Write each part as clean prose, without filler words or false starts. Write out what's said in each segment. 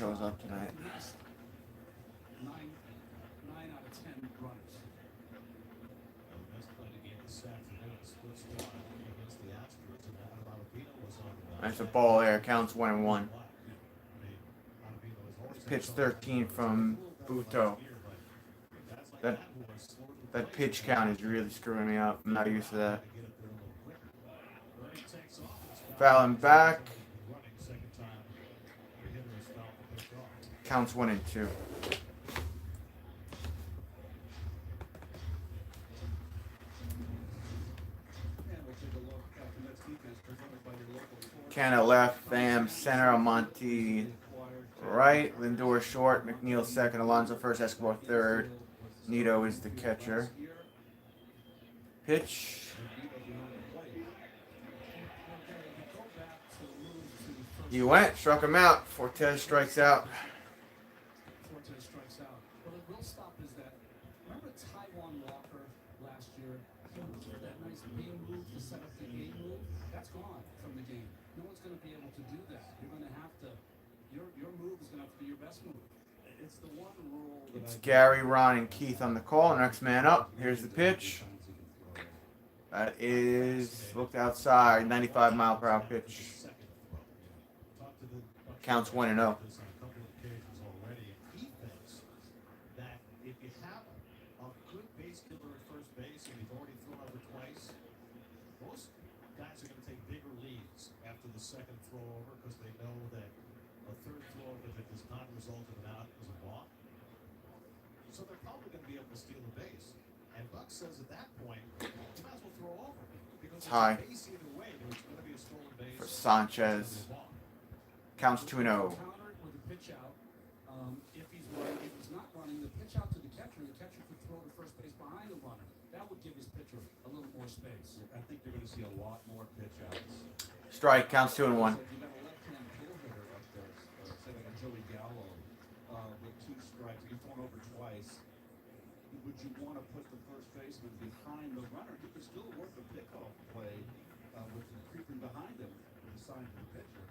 shows up tonight. 9 out of 10 runners. That's a ball there. Counts 1-1. Pitch 13 from Buto. That pitch count is really screwing me up. I'm not used to that. Fouling back. Counts 1-2. Canna left, Pham center, Almonte right, Lindor short, McNeil second, Alonso first, Escobar third. Nito is the catcher. Pitch. He went, struck him out. Fortes strikes out. Fortes strikes out. What it will stop is that, remember Taiwan Walker last year? That nice beam move to set up the game move? That's gone from the game. No one's going to be able to do that. You're going to have to, your move is going to have to be your best move. It's the one rule. It's Gary, Ron, and Keith on the call. Next man up. Here's the pitch. That is looked outside. 95-mile-per-hour pitch. Counts 1-0. Second throw over because they know that a third throw, if it does not result in an out, is a walk. So they're probably going to be able to steal the base. And Buck says at that point, you might as well throw over because it's high. a base either way, but it's going to be a stolen base For Sanchez. Counts 2-0. Counter with the pitch out. If he's not running, the pitch out to the catcher could throw to first base behind the runner. That would give his pitcher a little more space. I think you're going to see a lot more pitch outs. Strike. Counts 2-1. You got a left-hand pull hitter up there, say like a Joey Gallo, with 2 strikes. You've thrown over twice. Would you want to put the first baseman behind the runner? You could still work the pickoff play with him creeping behind him with the sign to the pitcher.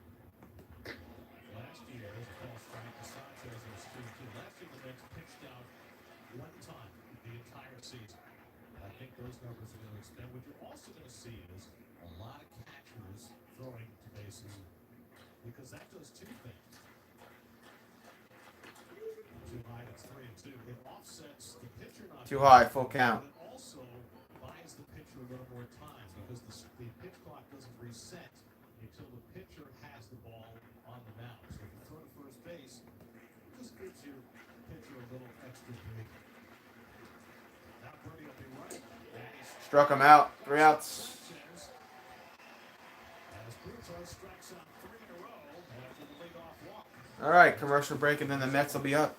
Last year, there's a false strike to Sanchez and it's 2-2. Last year, the Mets pitched out 1 time the entire season. I think those numbers are going to expand. What you're also going to see is a lot of catchers throwing to bases because that does 2 things. Too high, it's 3-2. It offsets the pitcher not Too high, full count. But it also buys the pitcher a little more time because the pitch clock doesn't reset until the pitcher has the ball on the mound. So if you throw to first base, it just gives your pitcher a little extra break. Now Birdie will be running. Struck him out. 3 outs. All right, commercial break, and then the Mets will be up.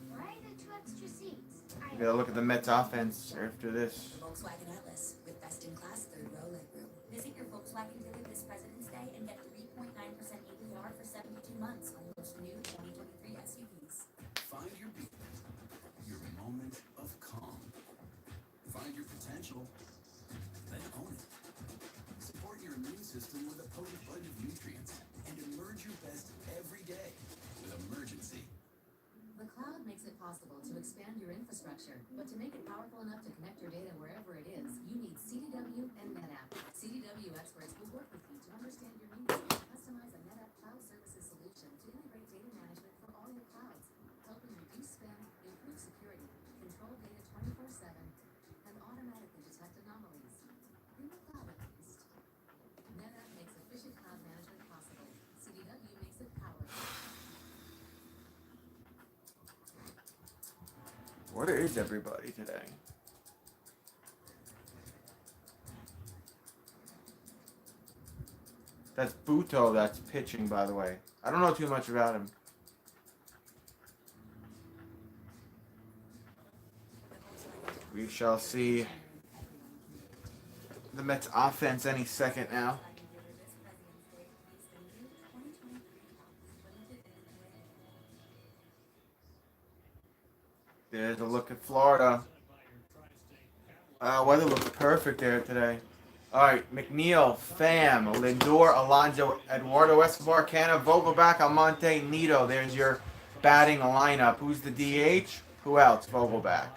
Why are there 2 extra seats? We gotta look at the Mets offense after this. Volkswagen Atlas with best-in-class third-row legroom. Visit your Volkswagen dealer this President's Day and get 3.9% APR for 72 months on most new 2023 SUVs. Find your beat, your moment of calm. Find your potential, then own it. Support your immune system with a potent blend of nutrients and emerge your best every day with Emergency. The cloud makes it possible to expand your infrastructure, but to make it powerful enough to connect your data wherever it is, you need CDW and NetApp. CDW experts will work with you to understand your needs and customize a NetApp cloud services solution to integrate data management for all your clouds, helping reduce spend, improve security, control data 24/7, and automatically detect anomalies. In the cloud at least. NetApp makes efficient cloud management possible. CDW makes it powerful. Where is everybody today? That's Buto that's pitching, by the way. I don't know too much about him. We shall see the Mets offense any second now. There's a look at Florida. Weather looks perfect there today. All right, McNeil, Pham, Lindor, Alonso, Eduardo Escobar, Canna, Vogelback, Almonte, Nito. There's your batting lineup. Who's the DH? Who else? Vogelback.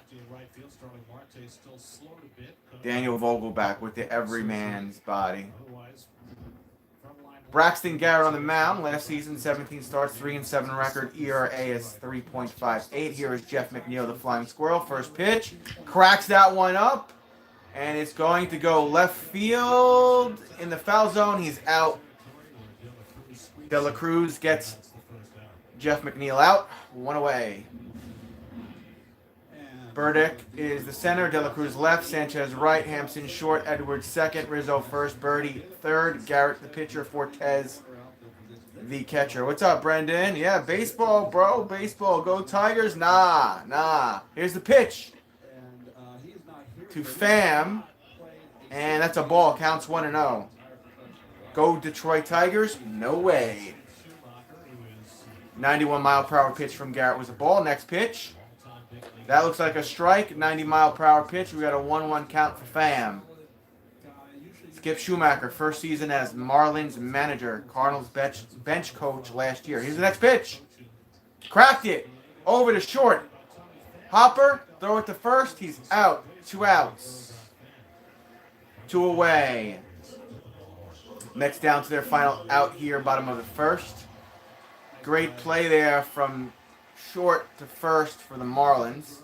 Daniel Vogelback with the everyman's body. Braxton Garrett on the mound. Last season, 17 starts, 3-7 record. ERA is 3.58. Here is Jeff McNeil, the flying squirrel. First pitch. Cracks that one up. And it's going to go left field in the foul zone. He's out. De La Cruz gets Jeff McNeil out. One away. Burdick is the center. De La Cruz left. Sanchez right. Hampson short. Edwards second. Rizzo first. Birdie third. Garrett the pitcher. Fortes the catcher. What's up, Brendan? Yeah, baseball, bro. Baseball. Go Tigers. Nah. Here's the pitch to Pham, and that's a ball. Counts 1-0. Go Detroit Tigers? No way. 91-mile-per-hour pitch from Garrett was a ball. Next pitch. That looks like a strike. 90-mile-per-hour pitch. We got a 1-1 count for Pham. Skip Schumacher, first season as Marlins manager. Cardinals bench coach last year. Here's the next pitch. Cracked it. Over to short. Hopper, throw it to first. He's out. 2 outs. 2 away. Next down to their final out here, bottom of the first. Great play there from short to first for the Marlins.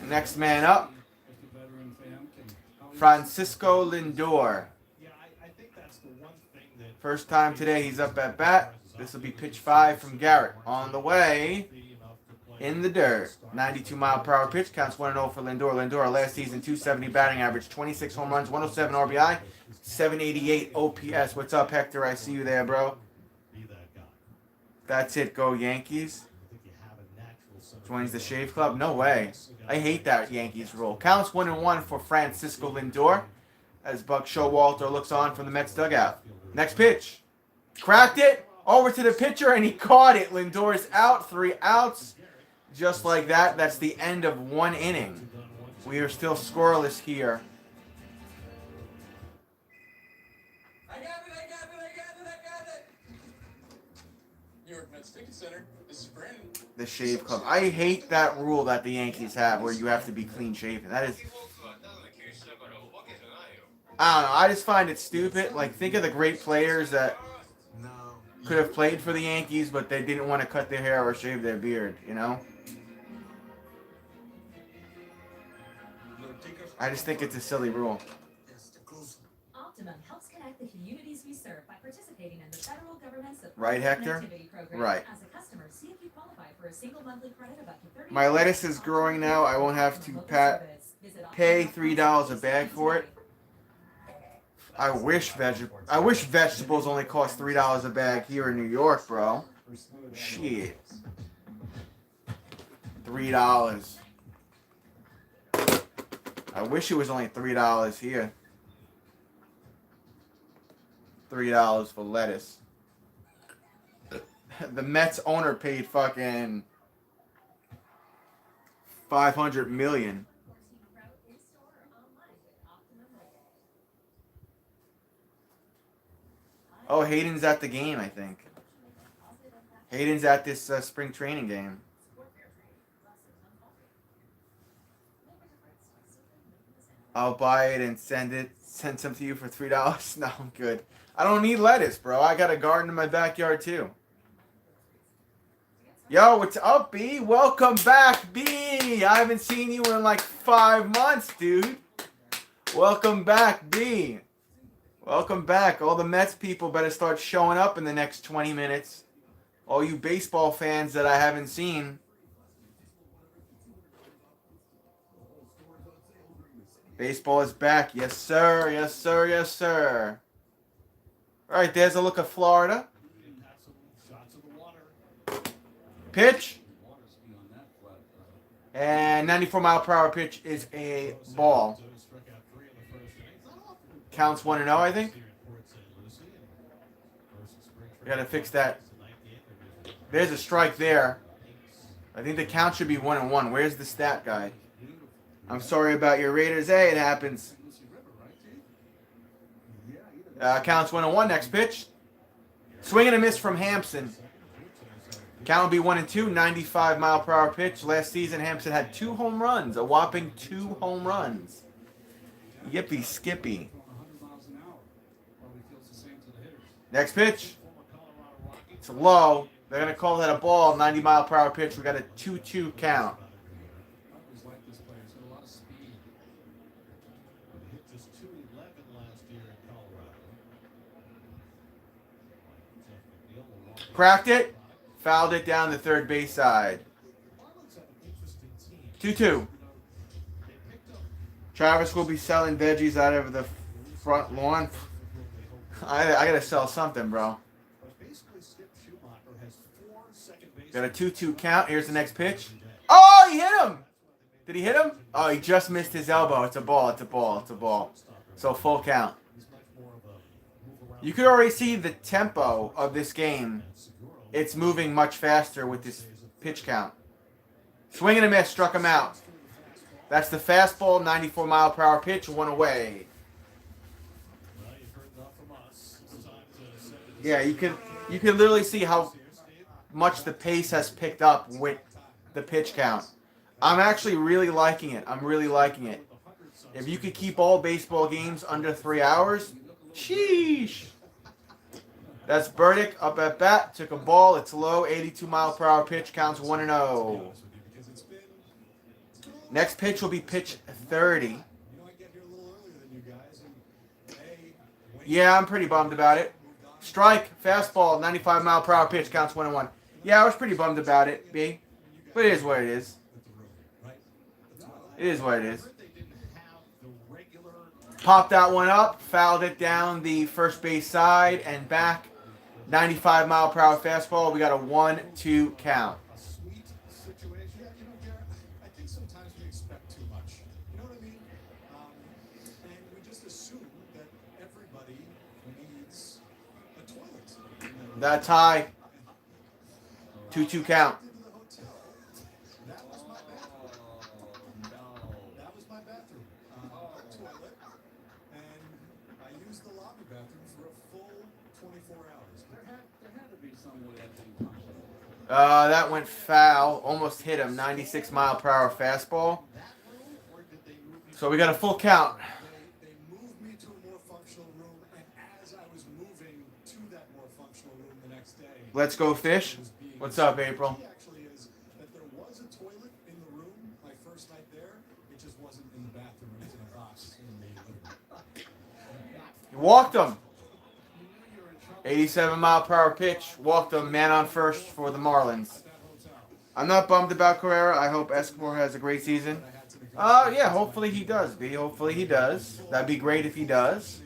Next man up, Francisco Lindor. First time today he's up at bat. This will be pitch 5 from Garrett. On the way. In the dirt. 92-mile-per-hour pitch. Counts 1-0 for Lindor. Lindor last season, 270 batting average, 26 home runs, 107 RBI, 788 OPS. What's up, Hector? I see you there, bro. That's it. Go Yankees. Joins the Shave Club. No way. I hate that Yankees rule. Counts 1-1 for Francisco Lindor as Buck Showalter looks on from the Mets dugout. Next pitch. Cracked it. Over to the pitcher, and he caught it. Lindor's out. 3 outs. Just like that, that's the end of 1 inning. We are still scoreless here. I got it. New York Mets Ticket Center. This is Brandon. The Shave Club. I hate that rule that the Yankees have where you have to be clean shaven. That is... I don't know. I just find it stupid. Like, think of the great players that could have played for the Yankees, but they didn't want to cut their hair or shave their beard, you know? I just think it's a silly rule. Optimum helps connect the communities we serve by participating in the federal government's Right, Hector? connectivity program. Right. As a customer, see if you qualify for a single monthly credit of up to 30. My lettuce is growing now. I won't have to pay $3 a bag for it. I wish vegetables only cost $3 a bag here in New York, bro. Shit. $3. I wish it was only $3 here. $3 for lettuce. The Mets owner paid fucking $500 million. Oh, Hayden's at the game, I think. Hayden's at this spring training game. I'll buy it and send some to you for $3. No, I'm good. I don't need lettuce, bro. I got a garden in my backyard, too. Yo, what's up, B? Welcome back, B. I haven't seen you in like 5 months, dude. Welcome back, B. Welcome back. All the Mets people better start showing up in the next 20 minutes. All you baseball fans that I haven't seen. Baseball is back. Yes, sir. Yes, sir. Yes, sir. All right, there's a look at Florida. Pitch. And 94-mile-per-hour pitch is a ball. Counts 1-0, I think. We got to fix that. There's a strike there. I think the count should be 1-1. Where's the stat guy? I'm sorry about your Raiders. Hey, it happens. Counts 1-1. Next pitch. Swing and a miss from Hampson. Count will be 1-2. 95-mile-per-hour pitch. Last season, Hampson had 2 home runs. A whopping 2 home runs. Yippee skippy. Next pitch. It's low. They're going to call that a ball. 90-mile-per-hour pitch. We got a 2-2 count. Hit just 211 last year in Colorado. Cracked it. Fouled it down the third base side. 2-2. Travis will be selling veggies out of the front lawn. I gotta sell something, bro. Got a 2-2 count. Here's the next pitch. Oh, he hit him! Did he hit him? Oh, he just missed his elbow. It's a ball. It's a ball. It's a ball. So full count. You could already see the tempo of this game. It's moving much faster with this pitch count. Swing and a miss. Struck him out. That's the fastball. 94-mile-per-hour pitch. 1 away. Yeah, you can literally see how much the pace has picked up with the pitch count. I'm actually really liking it. I'm really liking it. If you could keep all baseball games under 3 hours, sheesh. That's Burdick up at bat. Took a ball. It's low. 82-mile-per-hour pitch. Counts 1-0. Next pitch will be pitch 30. Yeah, I'm pretty bummed about it. Strike. Fastball. 95-mile-per-hour pitch. Counts 1-1. Yeah, I was pretty bummed about it, B. But it is what it is. It is what it is. Popped that one up. Fouled it down the first base side and back. 95-mile-per-hour fastball. We got a 1-2 count. A sweet situation. Yeah, Garrett, I think sometimes we expect too much. You know what I mean? And we just assume that everybody needs a toilet. That tie. 2-2 count. That was my bathroom. That was my bathroom. Toilet. And I used the lobby bathroom for a full 24 hours. There had to be some way that thing punched. That went foul. Almost hit him. 96-mile-per-hour fastball. So we got a full count. They moved me to a more functional room, and as I was moving to that more functional room the next day, Let's go fish. What's up, April? the key actually is that there was a toilet in the room my first night there. It just wasn't in the bathroom. It was in a box in the living room. He walked him. 87-mile-per-hour pitch. Walked him. Man on first for the Marlins. I'm not bummed about Carrera. I hope Escobar has a great season. Yeah, hopefully he does, B. Hopefully he does. That'd be great if he does.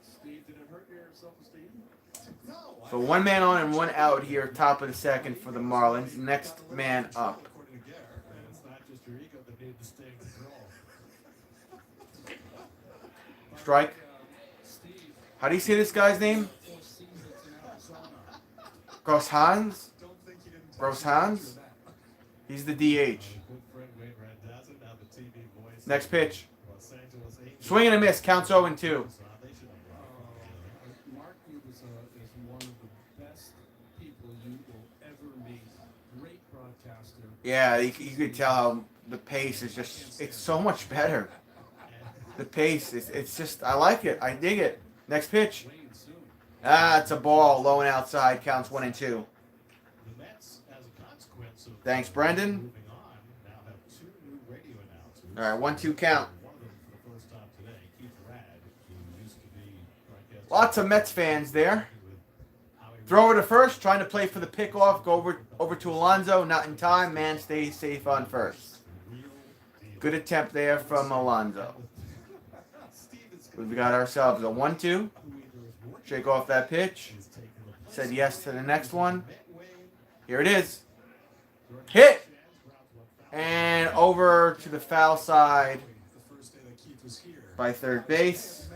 Steve, did it hurt your self-esteem? No. So 1 man on and 1 out here, top of the second for the Marlins. Next man up. According to Garrett. And it's not just your ego that needed to stay in control. Strike. How do you say this guy's name? Gross Hans? Gross Hans? He's the DH. Next pitch. Swing and a miss. Counts 0-2. Mark Cuban is one of the best people you will ever meet. Great broadcaster. Yeah, you could tell how the pace is just, it's so much better. The pace, it's just, I like it. I dig it. Next pitch. It's a ball. Low and outside. Counts 1-2. Thanks, Brendan. All right, 1-2 count. Lots of Mets fans there. Thrower to first, trying to play for the pickoff. Go over to Alonso. Not in time. Man stays safe on first. Good attempt there from Alonso. We've got ourselves a 1-2. Shake off that pitch. Said yes to the next one. Here it is. Hit! And over to the foul side by third base.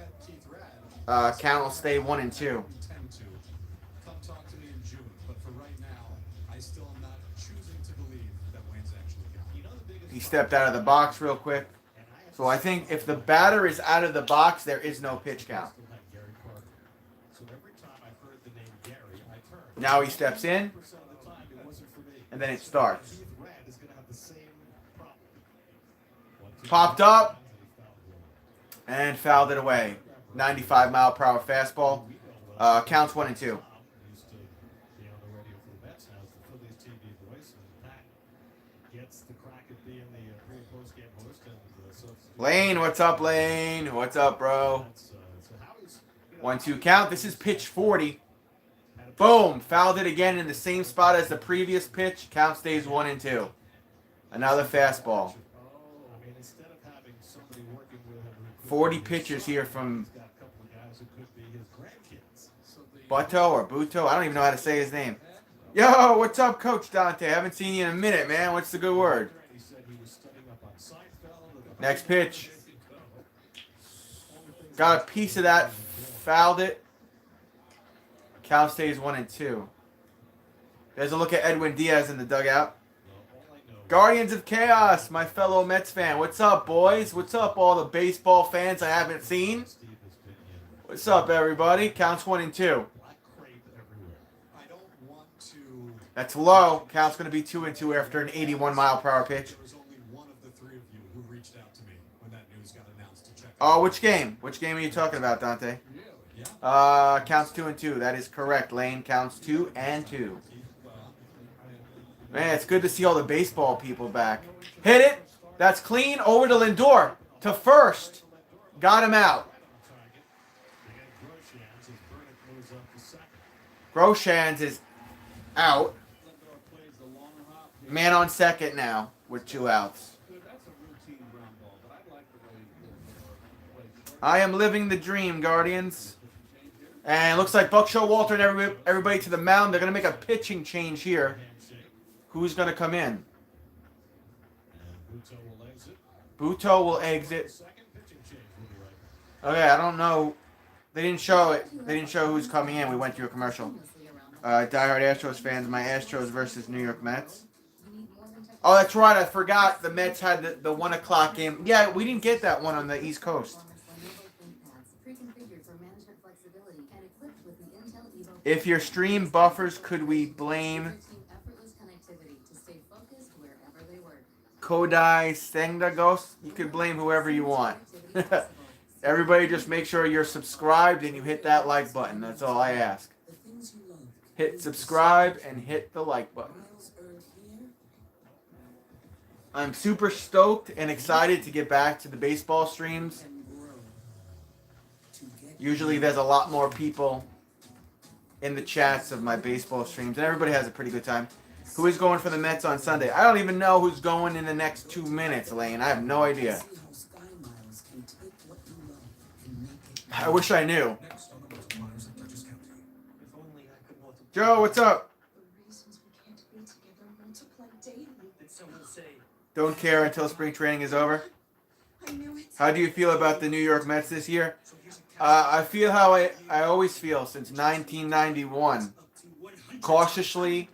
Count will stay 1-2. Come talk to me in June, but for right now, I still am not choosing to believe that Wayne's actually gone. He stepped out of the box real quick. So I think if the batter is out of the box, there is no pitch count. Now he steps in, and then it starts. Popped up, and fouled it away. 95-mile-per-hour fastball. Counts 1-2. Lane, what's up, Lane? What's up, bro? 1-2 count. This is pitch 40. Boom. Fouled it again in the same spot as the previous pitch. Count stays 1-2. Another fastball. 40 pitches here from Butto or Buto. I don't even know how to say his name. Yo, what's up, Coach Dante? Haven't seen you in a minute, man. What's the good word? Next pitch. Got a piece of that. Fouled it. Count stays 1-2. There's a look at Edwin Diaz in the dugout. Guardians of Chaos, my fellow Mets fan. What's up, boys? What's up, all the baseball fans I haven't seen? What's up, everybody? Counts 1-2. That's low. Count's going to be 2-2 after an 81-mile-per-hour pitch. Oh, which game? Which game are you talking about, Dante? Counts 2-2. That is correct. Lane counts 2-2. Man, it's good to see all the baseball people back. Hit it. That's clean. Over to Lindor. To first. Got him out. Groshans is out. Man on second now with 2 outs. I am living the dream, Guardians. And it looks like Buck Showalter and everybody to the mound. They're going to make a pitching change here. Who's going to come in? Buto will exit. Okay, I don't know. They didn't show it. They didn't show who's coming in. We went through a commercial. Diehard Astros fans, my Astros versus New York Mets. Oh, that's right. I forgot the Mets had the 1 o'clock game. Yeah, we didn't get that one on the East Coast. If your stream buffers, could we blame Kodai Stengdagos? You could blame whoever you want. Everybody just make sure you're subscribed and you hit that like button. That's all I ask. Hit subscribe and hit the like button. I'm super stoked and excited to get back to the baseball streams. Usually there's a lot more people in the chats of my baseball streams, and everybody has a pretty good time. Who is going for the Mets on Sunday? I don't even know who's going in the next 2 minutes, Lane. I have no idea. I wish I knew. Joe, what's up? Don't care until spring training is over. How do you feel about the New York Mets this year? I feel how I always feel since 1991. Cautiously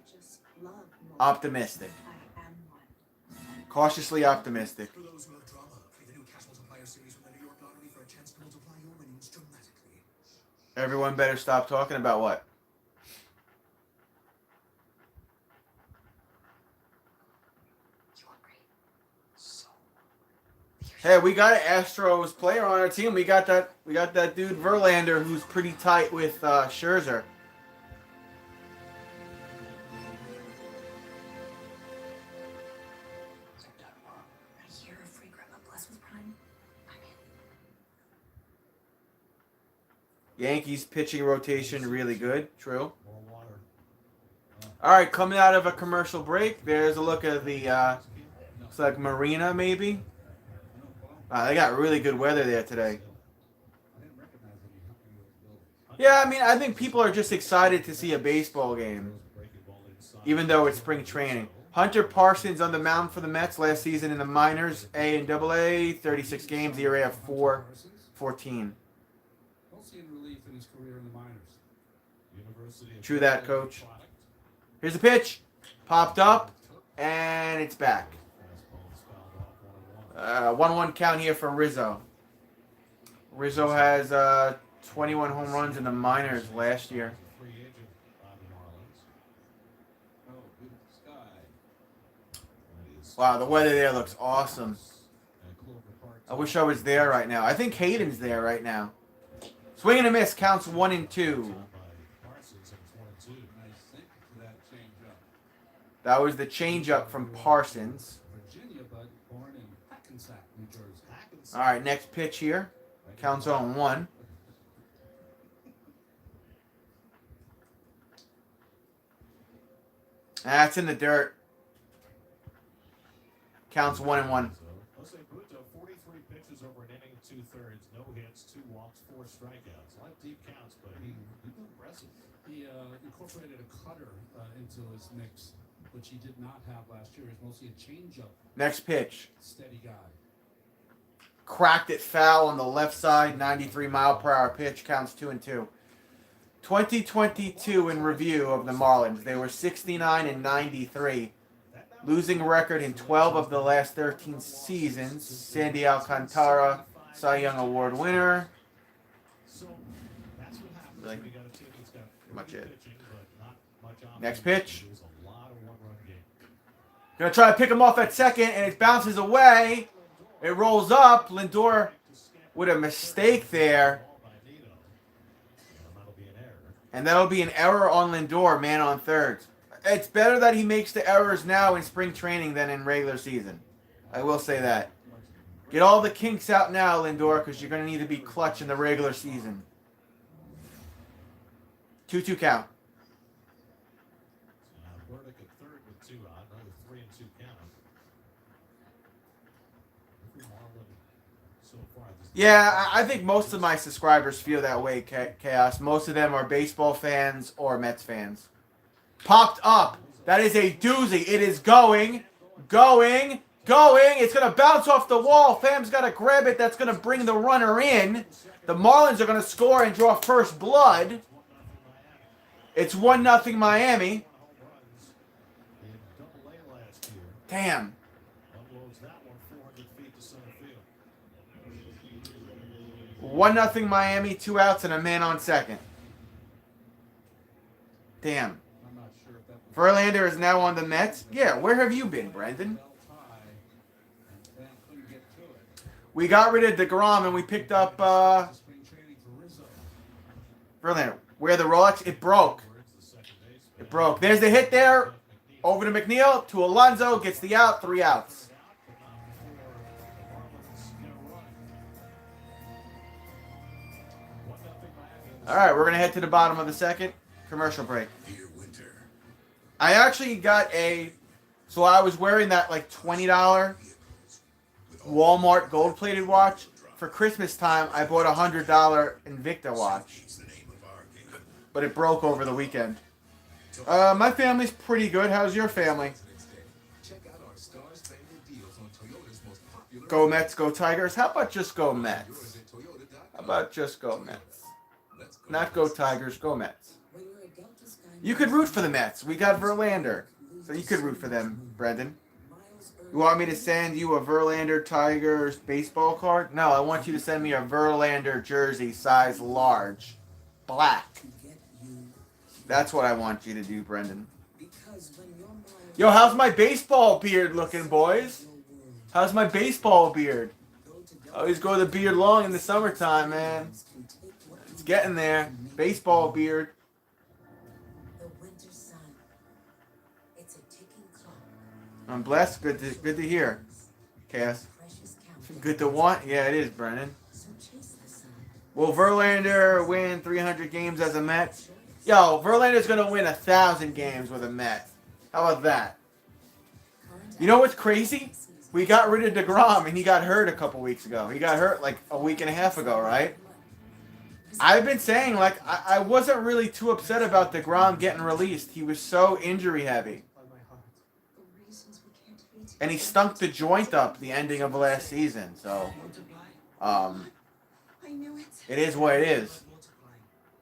optimistic. Cautiously optimistic. Everyone better stop talking about what? Hey, we got an Astros player on our team. We got that dude Verlander who's pretty tight with Scherzer. Yankees pitching rotation really good. True. All right, coming out of a commercial break, there's a look at the looks like Marina maybe. They got really good weather there today. Yeah, I mean, I think people are just excited to see a baseball game, even though it's spring training. Hunter Parsons on the mound for the Mets last season in the minors, A and AA, 36 games, ERA of 4.14. True that, Coach. Here's the pitch. Popped up, and it's back. 1-1 count here for Rizzo. Rizzo has 21 home runs in the minors last year. Wow, the weather there looks awesome. I wish I was there right now. I think Hayden's there right now. Swing and a miss, counts 1 and 2. That was the changeup from Parsons. Virginia, but born in Hackensack, New Jersey. All right, next pitch here. Counts on 1. That's in the dirt. Counts 1 and 1. Jose Bruto, 43 pitches over an inning, 2/3, no hits, 2 walks, 4 strikeouts. A lot of deep counts, but he's impressive. He incorporated a cutter into his mix, which he did not have last year. He's mostly a changeup, Next pitch. steady guy. Cracked it foul on the left side. 93-mile-per-hour pitch. Counts 2 and 2. 2022 in review of the Marlins. They were 69 and 93. Losing record in 12 of the last 13 seasons. Sandy Alcantara, Cy Young Award winner. So that's what happens Really? when you got a team that's got Pretty much it. pitching, but not much offense. Next pitch. There's a lot of one-run games. Gonna try to pick him off at second, and it bounces away. It rolls up. Lindor with a mistake there. Ball by Nito. And that'll be an error. And that'll be an error on Lindor, man on third. It's better that he makes the errors now in spring training than in regular season. I will say that. Get all the kinks out now, Lindor, because you're going to need to be clutch in the regular season. 2-2 count. Burdick at third with 2 out. Another 3-2 count. Every Marlin so far this Yeah, I think most of my subscribers feel that way, Chaos. Most of them are baseball fans or Mets fans. Popped up. That is a doozy. It is going. It's going to bounce off the wall. Fam's got to grab it. That's going to bring the runner in. The Marlins are going to score and draw first blood. It's 1-0 Miami. in Double-A last year. Damn. Unloads that one 400 feet to center field. 1-0 Miami, 2 outs, and a man on second. Damn. I'm not sure if that was Verlander is now on the Mets. Yeah, where have you been, Brendan? well tie, and Van couldn't get to it. We got rid of DeGrom and we picked up Spring training for Rizzo. Verlander. Where the Rolex? It broke. It broke. There's the hit there. Over to McNeil. To Alonso. Gets the out. 3 outs. All right, we're going to head to the bottom of the second. Commercial break. Dear Winter, I actually got so I was wearing that like $20 Walmart gold-plated watch. For Christmas time, I bought a $100 Invicta watch. it's the name of our game. But it broke over the weekend. My family's pretty good. How's your family? Check out our Stars Family deals on Toyota's most popular. Go Mets, go Tigers. How about just go Yours Mets? at Toyota.com. How about just go Mets? Let's go. Not go Tigers, go Mets. When you're a Delta Sky You could root for the Mets. We got Verlander. So you could root for them, Brendan. You want me to send you a Verlander Tigers baseball card? No, I want you to send me a Verlander jersey size large. Black. That's what I want you to do, Brendan. Yo, how's my baseball beard looking, boys? How's my baseball beard? I always go the beard long in the summertime, man. It's getting there. Baseball beard. The winter sun. It's a ticking clock. I'm blessed. Good to hear. Cass. Precious count. Good to want? Yeah, it is, Brennan. So chase the sun. Will Verlander win 300 games as a Met? Yo, Verlander's going to win 1,000 games with a Met. How about that? You know what's crazy? We got rid of DeGrom, and he got hurt a couple weeks ago. He got hurt like a week and a half ago, right? I've been saying, like, I wasn't really too upset about DeGrom getting released. He was so injury heavy. And he stunk the joint up the ending of last season. So, it is what it is.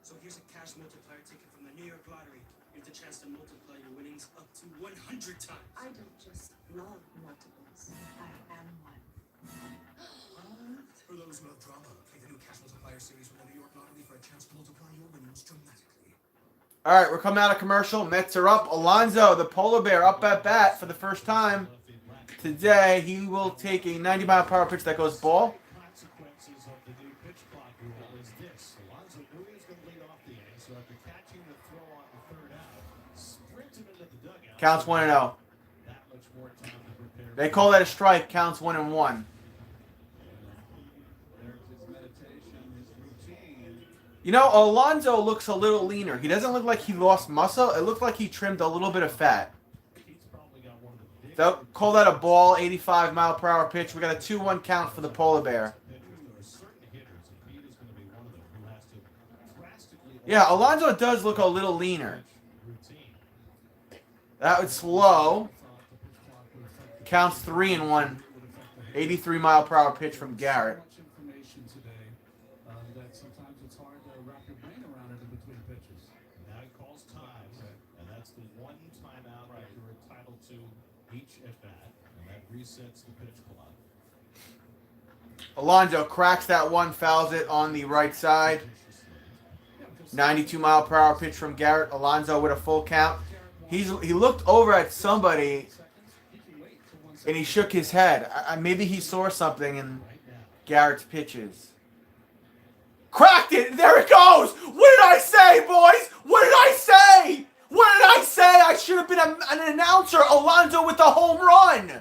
So here's a cash multiplier ticket from the New York Lottery. You have the chance to multiply your winnings up to 100 times. I don't just love multiples. I am one. For those who love drama, play the new Cash Multiplier series from the New York Lottery for a chance to multiply your winnings dramatically. All right, we're coming out of commercial. Mets are up. Alonso, the polar bear, up at bat for the first time. today he will take a 90-mile-per-hour pitch that goes ball. Consequences of the new pitch clock rule is this. Alonso knew he was going to lead off the inning, so after catching the throw on the third out, sprinted into the dugout. Counts 1-0. That much more time to prepare. They call that a strike. Counts 1-1. There's his meditation, his routine. You know, Alonso looks a little leaner. He doesn't look like he lost muscle. It looked like he trimmed a little bit of fat. He's probably got one of the big They'll call that a ball, 85-mile-per-hour pitch. We got a 2-1 count for the polar bear. pitchers. There are certain hitters, and Pete is going to be one of them, who has to drastically Yeah, Alonso does look a little leaner. routine. That was slow. Counts 3-1. 83-mile-per-hour pitch from Garrett. Much information today that sometimes it's hard to wrap your brain around it in between pitches. Now he calls times, and that's the one timeout that you're entitled to each at bat, and that resets the pitch clock. Alonso cracks that one, fouls it on the right side. 92-mile-per-hour pitch from Garrett. Alonso with a full count. He looked over at somebody and he shook his head. Maybe he saw something in Garrett's pitches. Cracked it! There it goes! What did I say, boys? What did I say? What did I say? I should have been an announcer. Alonso with the home run.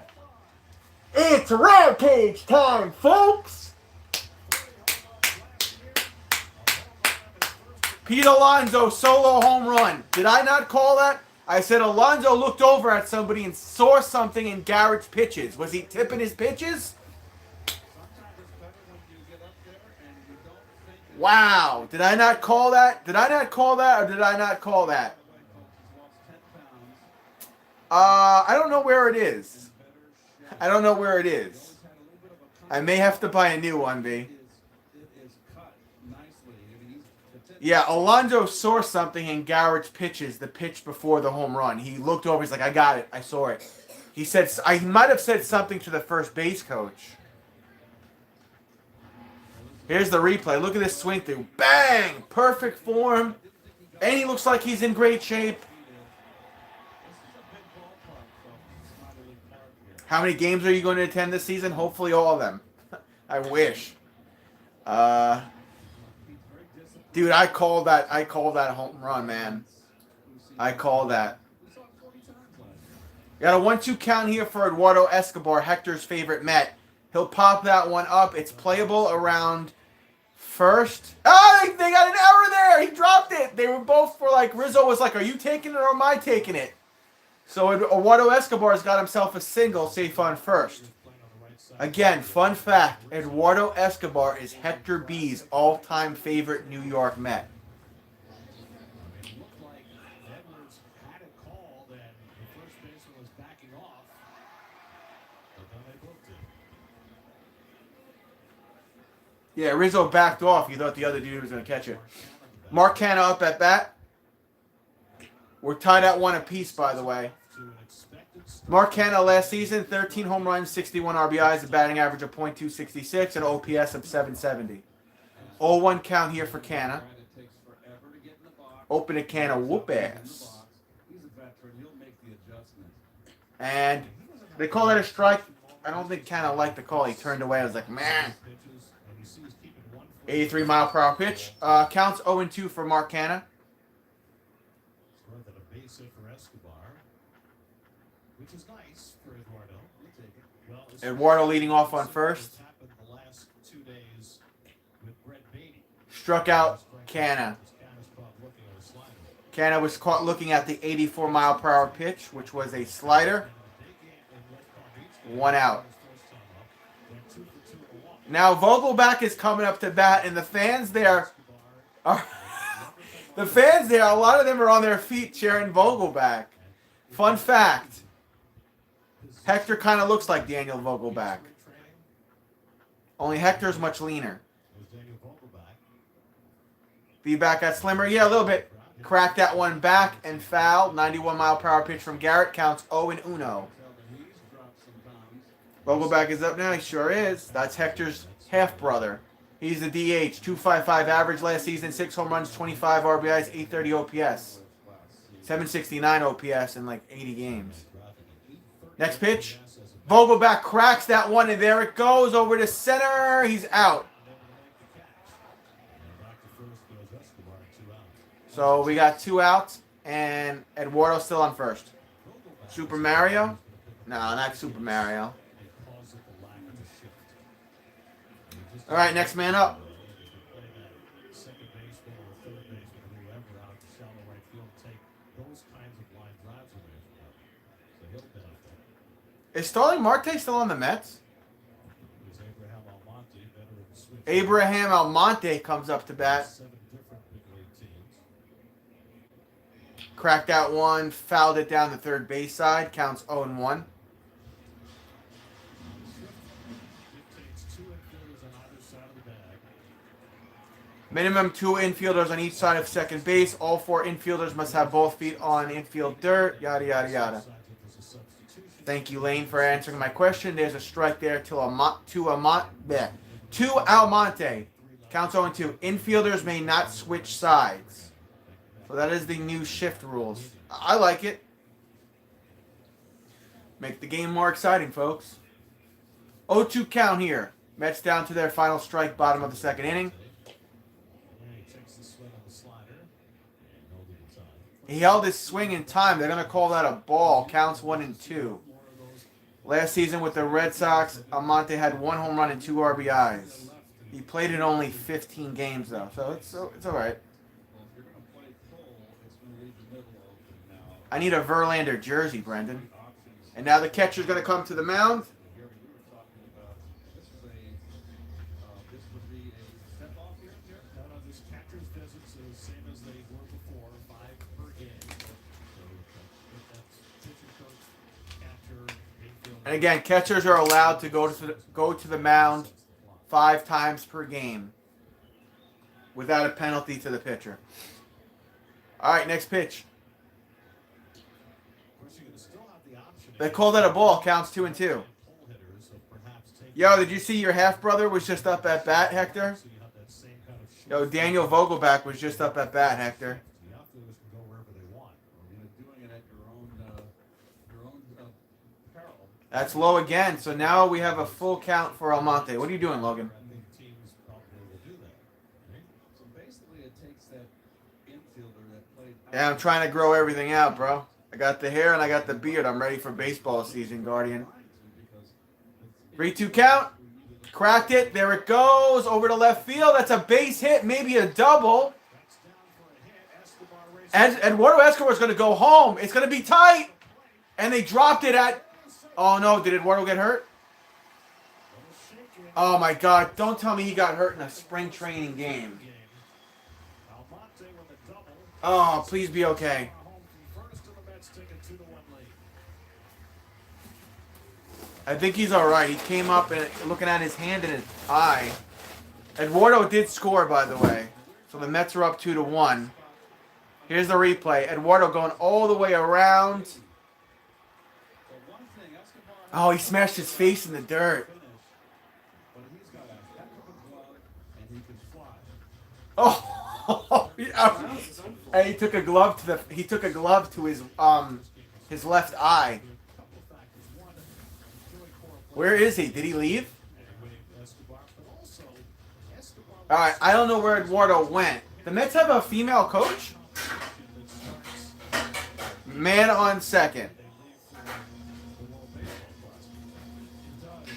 It's rampage time, folks. Pete Alonso solo home run. Did I not call that? I said Alonso looked over at somebody and saw something in Garrett's pitches. Was he tipping his pitches? Wow. Did I not call that? Did I not call that or did I not call that? I don't know where it is. I don't know where it is. I may have to buy a new one, B. Yeah, Alonso saw something in Garrett's pitches, the pitch before the home run. He looked over, he's like, I got it, I saw it. He said, he might have said something to the first base coach. Here's the replay. Look at this swing through. Bang! Perfect form. And he looks like he's in great shape. How many games are you going to attend this season? Hopefully all of them. I wish. Dude, I called that home run, man. I called that. Got a 1-2 count here for Eduardo Escobar, Hector's favorite Met. He'll pop that one up. It's playable around first. Oh, they got an error there. He dropped it. They were both for like, Rizzo was like, are you taking it or am I taking it? So Eduardo Escobar's got himself a single, safe on first. Again, fun fact, Eduardo Escobar is Hector B's all-time favorite New York Met. It looked like Edwards had it called and the first baseman was backing off. But then they both did. Yeah, Rizzo backed off. You thought the other dude was going to catch it. Mark Canha up at bat. We're tied at 1 apiece, by the way. Mark Canha last season, 13 home runs, 61 RBIs, a batting average of .266, and OPS of 770. 0-1 count here for Canha. Open to Canha, whoop ass. And they call that a strike. I don't think Canha liked the call. He turned away. I was like, man. 83-mile-per-hour pitch. Counts 0-2 for Mark Canha. Which is nice for Eduardo. We'll take it. Well, Eduardo leading off on first. Happened the last 2 days with Brett Beatty. Struck out Canha. Canha was caught looking at the 84-mile-per-hour pitch, which was a slider. 1 out. Now Vogelback is coming up to bat, and the fans there are a lot of them are on their feet cheering Vogelback. Fun fact. Hector kind of looks like Daniel Vogelback. Only Hector's much leaner. Feedback got slimmer. Yeah, a little bit. Cracked that one back and foul. 91-mile-per-hour pitch from Garrett. Counts 0-1. Vogelback is up now. He sure is. That's Hector's half-brother. He's the DH. 255 average last season. 6 home runs, 25 RBIs, 830 OPS. 769 OPS in like 80 games. Next pitch. Vogelback cracks that one, and there it goes over to center. He's out. So we got 2 outs, and Eduardo still on first. Super Mario? No, not Super Mario. All right, next man up. Is Starling Marte still on the Mets? Abraham Almonte comes up to bat. Cracked out one, fouled it down the third base side. Counts 0-1. Minimum 2 infielders on each side of second base. All 4 infielders must have both feet on infield dirt. Yada, yada, yada. Thank you, Lane, for answering my question. There's a strike there to Almonte. Counts 0-2. Infielders may not switch sides. So that is the new shift rules. I like it. Make the game more exciting, folks. 0-2 count here. Mets down to their final strike, bottom of the second inning. He held his swing in time. They're going to call that a ball. Counts 1-2. Last season with the Red Sox, Almonte had 1 home run and 2 RBIs. He played in only 15 games, though, so it's all right. I need a Verlander jersey, Brendan. And now the catcher's going to come to the mound. And again, catchers are allowed to go to the mound 5 times per game without a penalty to the pitcher. All right, next pitch. They call that a ball. Counts 2-2. Yo, did you see your half-brother was just up at bat, Hector? Yo, Daniel Vogelback was just up at bat, Hector. That's low again. So now we have a full count for Almonte. What are you doing, Logan? Yeah, I'm trying to grow everything out, bro. I got the hair and I got the beard. I'm ready for baseball season, Guardian. 3-2 count. Cracked it. There it goes. Over to left field. That's a base hit. Maybe a double. Eduardo Escobar's going to go home. It's going to be tight. And they dropped it at... Oh, no. Did Eduardo get hurt? Oh, my God. Don't tell me he got hurt in a spring training game. Oh, please be okay. I think he's all right. He came up and looking at his hand and his eye. Eduardo did score, by the way. So the Mets are up 2-1. Here's the replay. Eduardo going all the way around. Oh, he smashed his face in the dirt. Oh, and he took a glove to his left eye. Where is he? Did he leave? All right, I don't know where Eduardo went. The Mets have a female coach? Man on second.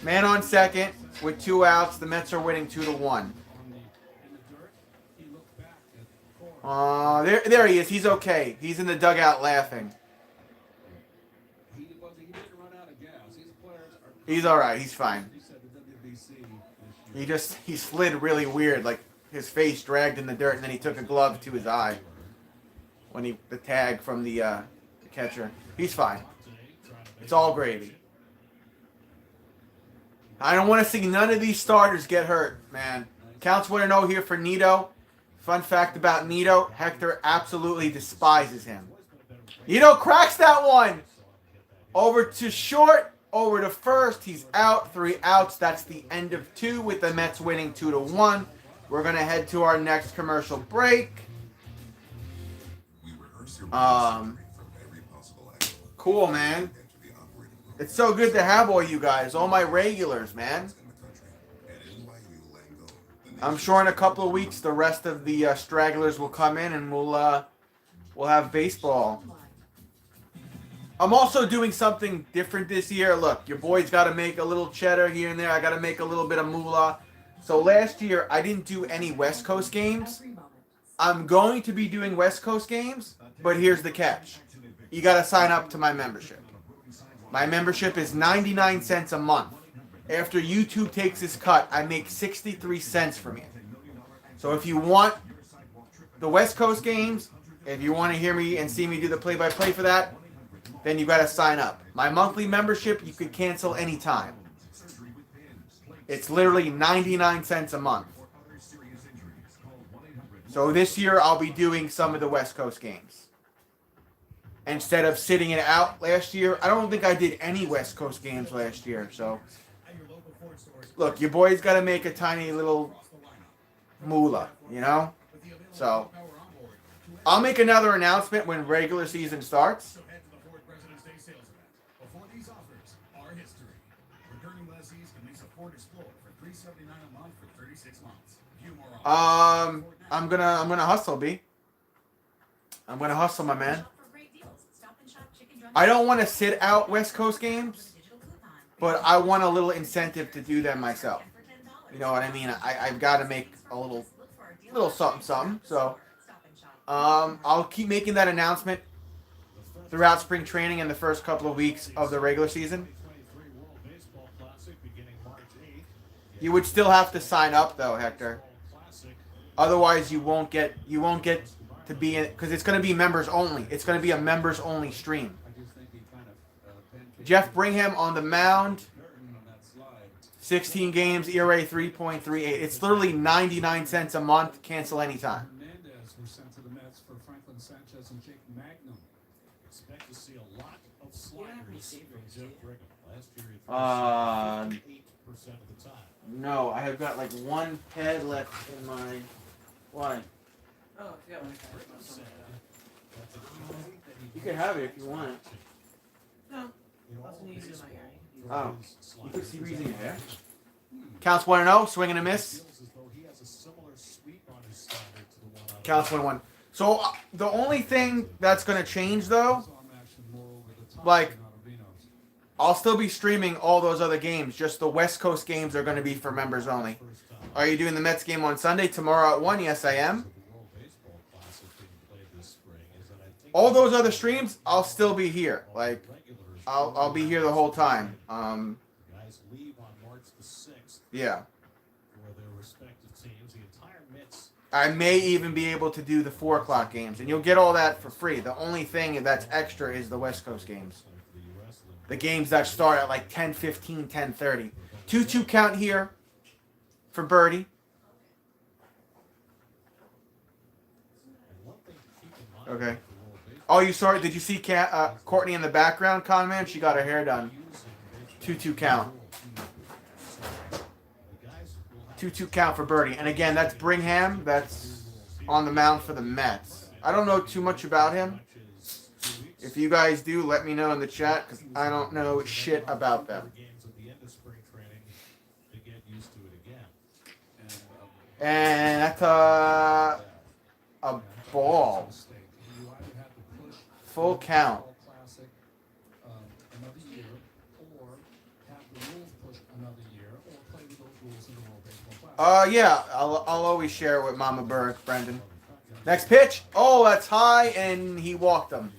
Man on second with 2 outs. The Mets are winning 2-1. There he is. He's okay. He's in the dugout laughing. He's all right. He's fine. He slid really weird, like his face dragged in the dirt, and then he took a glove to his eye when the tag from the catcher. He's fine. It's all gravy. I don't want to see none of these starters get hurt, man. Counts 1-0 here for Nito. Fun fact about Nito, Hector absolutely despises him. Nito cracks that one. Over to short, over to first. He's out, 3 outs. That's the end of 2 with the Mets winning 2-1. We're going to head to our next commercial break. Cool, man. It's so good to have all you guys, all my regulars, man. I'm sure in a couple of weeks the rest of the stragglers will come in and we'll have baseball. I'm also doing something different this year. Look, your boy's got to make a little cheddar here and there. I got to make a little bit of moolah. So last year I didn't do any West Coast games. I'm going to be doing West Coast games, but here's the catch. You got to sign up to my membership. My membership is 99 cents a month. After YouTube takes its cut, I make 63 cents from it. So if you want the West Coast games, if you want to hear me and see me do the play-by-play for that, then you got to sign up. My monthly membership, you could cancel anytime. It's literally 99 cents a month. So this year, I'll be doing some of the West Coast games. Instead of sitting it out last year, I don't think I did any West Coast games last year. So, look, your boy's got to make a tiny little moolah, you know? So, I'll make another announcement when regular season starts. Before these offers are history. Returning lessees can lease a Ford Explorer for $379 a month for 36 months. Few more offers. I'm gonna hustle, B. I'm gonna hustle, my man. I don't want to sit out West Coast games, but I want a little incentive to do them myself. You know what I mean? I've got to make a little something. So, I'll keep making that announcement throughout spring training and the first couple of weeks of the regular season. You would still have to sign up though, Hector. Otherwise, you won't get to be in, because it's going to be members only. It's going to be a members only stream. Jeff Brigham on the mound. 16 games, ERA 3.38. It's literally 99 cents a month. Cancel anytime. Hernandez was sent to the Mets for Franklin Sanchez and Jake Magnum. Expect to see a lot of sliders from Jeff Brigham. Last year, he 8% of the time. No, I have got like one ped left in my. Why? Oh, yeah. You can have it if you want. No, wasn't using my hearing. Oh, you put Series in your hair? Counts 1-0, swing and a miss. Counts 1-1. So the only thing that's going to change though, like, I'll still be streaming all those other games. Just the West Coast games are going to be for members only. Are you doing the Mets game on Sunday tomorrow at 1? Yes, I am. All those other streams, I'll still be here. Like, I'll be here the whole time. Yeah. I may even be able to do the 4 o'clock games, and you'll get all that for free. The only thing that's extra is the West Coast games. The games that start at like 10:15, 10:30. 2-2 count here for Birdie. Okay. Oh, you saw it? Did you see Courtney in the background, Conman? She got her hair done. 2-2 count. 2-2 count for Birdie. And again, that's Brigham. That's on the mound for the Mets. I don't know too much about him. If you guys do, let me know in the chat, because I don't know shit about them. And that's a ball. Full count. Yeah, I'll always share it with Mama Burke, Brendan. Next pitch. Oh, that's high, and he walked him.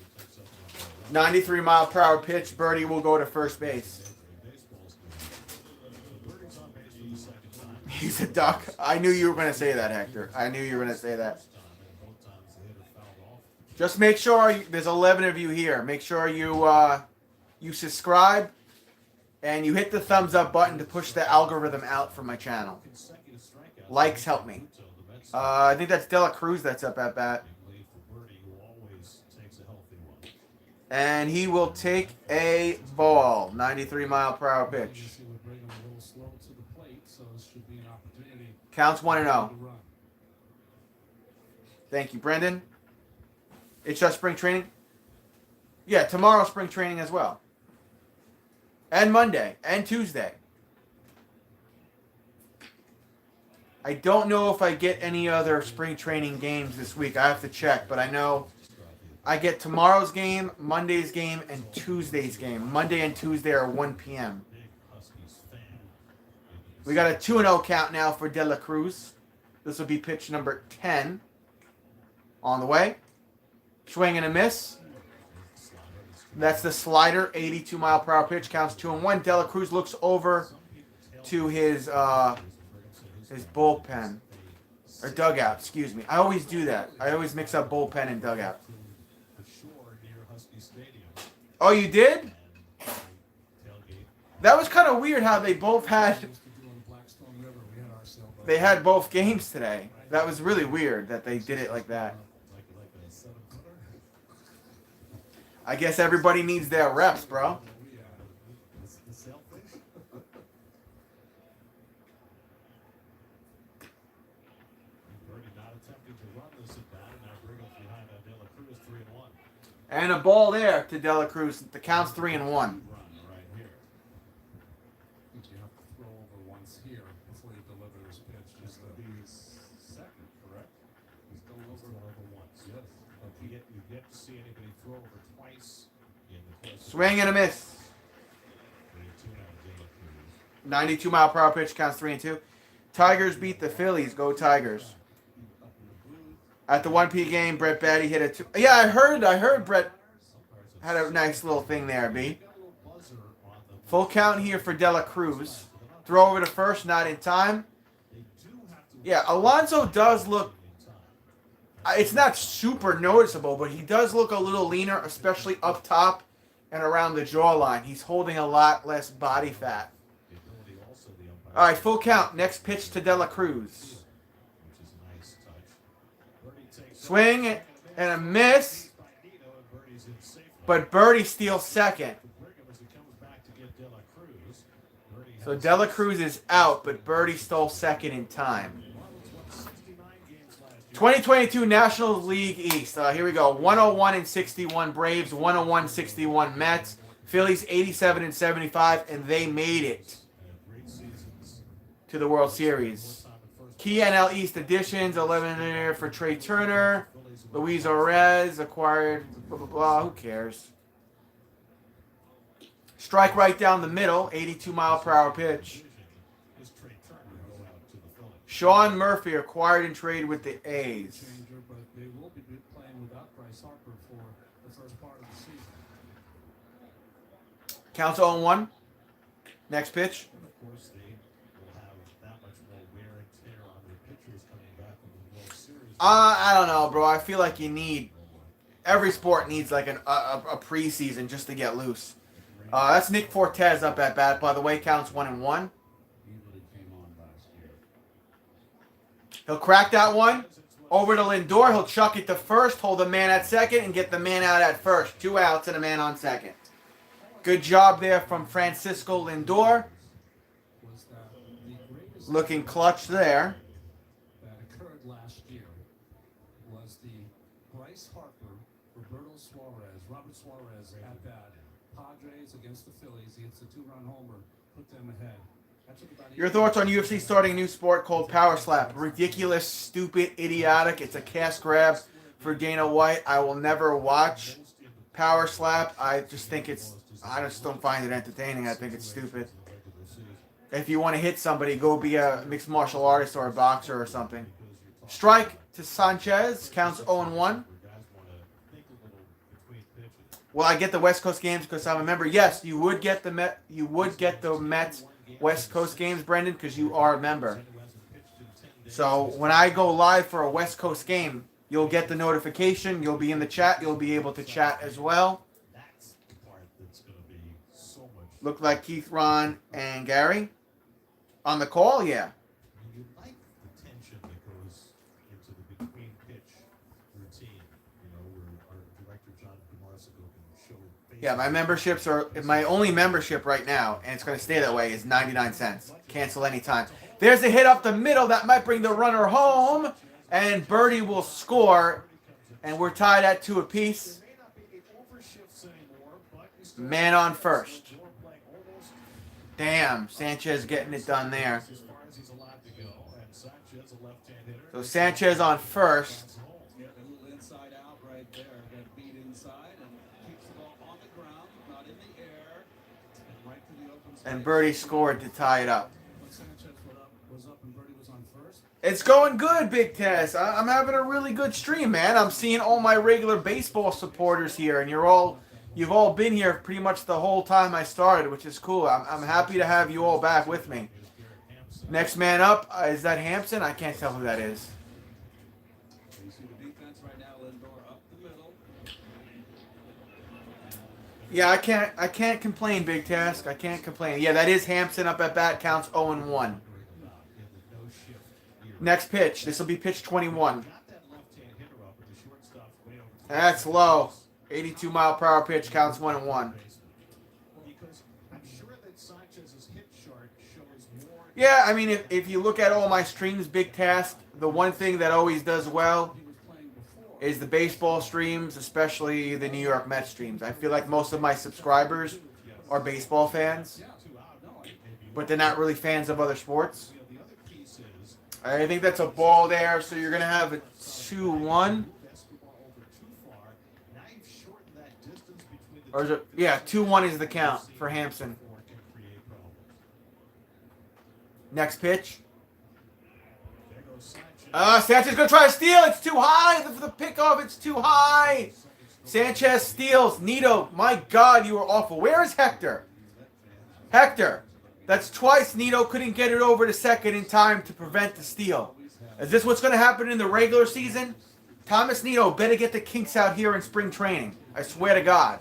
93-mile-per-hour pitch. Birdie will go to first base. He's a duck. I knew you were going to say that, Hector. I knew you were going to say that. Just make sure, there's 11 of you here. Make sure you subscribe and you hit the thumbs up button to push the algorithm out from my channel. Likes help me. I think that's Dela Cruz that's up at bat. And he will take a ball. 93-mile-per-hour pitch. Counts 1-0. Thank you, Brendan. It's just spring training? Yeah, tomorrow spring training as well. And Monday. And Tuesday. I don't know if I get any other spring training games this week. I have to check, but I know I get tomorrow's game, Monday's game, and Tuesday's game. Monday and Tuesday are 1 p.m. We got a 2-0 count now for De La Cruz. This will be pitch number 10. On the way. Swing and a miss. That's the slider, 82 mile per hour pitch, counts 2-1. De La Cruz looks over to his bullpen. Or dugout, excuse me. I always do that. I always mix up bullpen and dugout. Oh, you did? That was kind of weird how they both had... They had both games today. That was really weird that they did it like that. I guess everybody needs their reps, bro. And a ball there to De La Cruz. The count's 3-1. I think you have to throw over once here before you deliver this pitch. Just to be second, correct? He's going over once. Yes. You get to see anybody throw over twice in the course. Swing and a miss. 92 mile per hour pitch, counts 3-2. Tigers beat the Phillies. Go Tigers. At the 1 p game, Brett Batty hit a 2. Yeah, I heard Brett had a nice little thing there, B. Full count here for De La Cruz. Throw over to first, not in time. Yeah, Alonso does look... It's not super noticeable, but he does look a little leaner, especially up top and around the jawline. He's holding a lot less body fat. All right, full count. Next pitch to De La Cruz. Swing and a miss. But Birdie steals second. So De La Cruz is out, but Birdie stole second in time. 2022 National League East. Here we go. 101-61 Braves, 101-61 Mets. Phillies 87-75, and they made it to the World Series. Key NL East additions, 11 there for Trey Turner. Luis Orez acquired, blah, blah, blah. Who cares? Strike right down the middle, 82 mile per hour pitch. Sean Murphy acquired and traded with the A's. But they will be playing without Bryce Harper for the first part of the season. Counts 0-1. Next pitch. Of course, they will have that much more wear and tear on their pitchers coming back from the World Series. I don't know, bro. I feel like you need... Every sport needs like a preseason just to get loose. That's Nick Fortes up at bat, by the way. Counts 1-1. He'll crack that one. Over to Lindor. He'll chuck it to first, hold the man at second, and get the man out at first. 2 outs and a man on second. Good job there from Francisco Lindor. Looking clutch there. That occurred last year was the Bryce Harper, Robert Suarez at bat. Padres against the Phillies. He hits a 2-run homer, put them ahead. Your thoughts on UFC starting a new sport called Power Slap? Ridiculous, stupid, idiotic. It's a cash grab for Dana White. I will never watch Power Slap. I just don't find it entertaining. I think it's stupid. If you want to hit somebody, go be a mixed martial artist or a boxer or something. Strike to Sanchez. Counts 0-1. Will I get the West Coast games because I'm a member? Yes, you would get the Mets West Coast games, Brendan, because you are a member. So when I go live for a West Coast game, you'll get the notification. You'll be in the chat. You'll be able to chat as well. Look like Keith, Ron, and Gary on the call. Yeah. You like the tension that goes into the between pitch routine. You know, where our director John Demarsico can show. Yeah, my only membership right now, and it's going to stay that way, is 99 cents. Cancel anytime. There's a hit up the middle that might bring the runner home, and Birdie will score, and we're tied at 2 apiece. Man on first. Damn, Sanchez getting it done there. As far as he's allowed to go. And Sanchez, a left-hand hitter. So Sanchez on first. Yeah, a little inside out right there. Got beat inside and keeps the ball on the ground, not in the air. And right to the open space. And Birdie scored to tie it up. When Sanchez was up and Birdie was on first. It's going good, Big Tess. I'm having a really good stream, man. I'm seeing all my regular baseball supporters here, and you've all been here pretty much the whole time I started, which is cool. I'm happy to have you all back with me. Next man up, is that Hampson? I can't tell who that is. You see the defense right now, Lindor up the middle. Yeah, I can't complain, Big Task. I can't complain. Yeah, that is Hampson up at bat. Counts 0-1. Next pitch. This will be pitch 21. That's low. 82 mile per hour pitch. Counts 1-1. Yeah, I mean, if you look at all my streams, Big Task, the one thing that always does well is the baseball streams, especially the New York Mets streams. I feel like most of my subscribers are baseball fans, but they're not really fans of other sports. I think that's a ball there, so you're going to have a 2-1. Or is it? Yeah, 2-1 is the count for Hampson. Next pitch. Sanchez going to try to steal. It's too high. The pickoff, it's too high. Sanchez steals. Nito, my God, you were awful. Where is Hector? Hector. That's twice Nito couldn't get it over to second in time to prevent the steal. Is this what's going to happen in the regular season? Thomas Nito better get the kinks out here in spring training. I swear to God.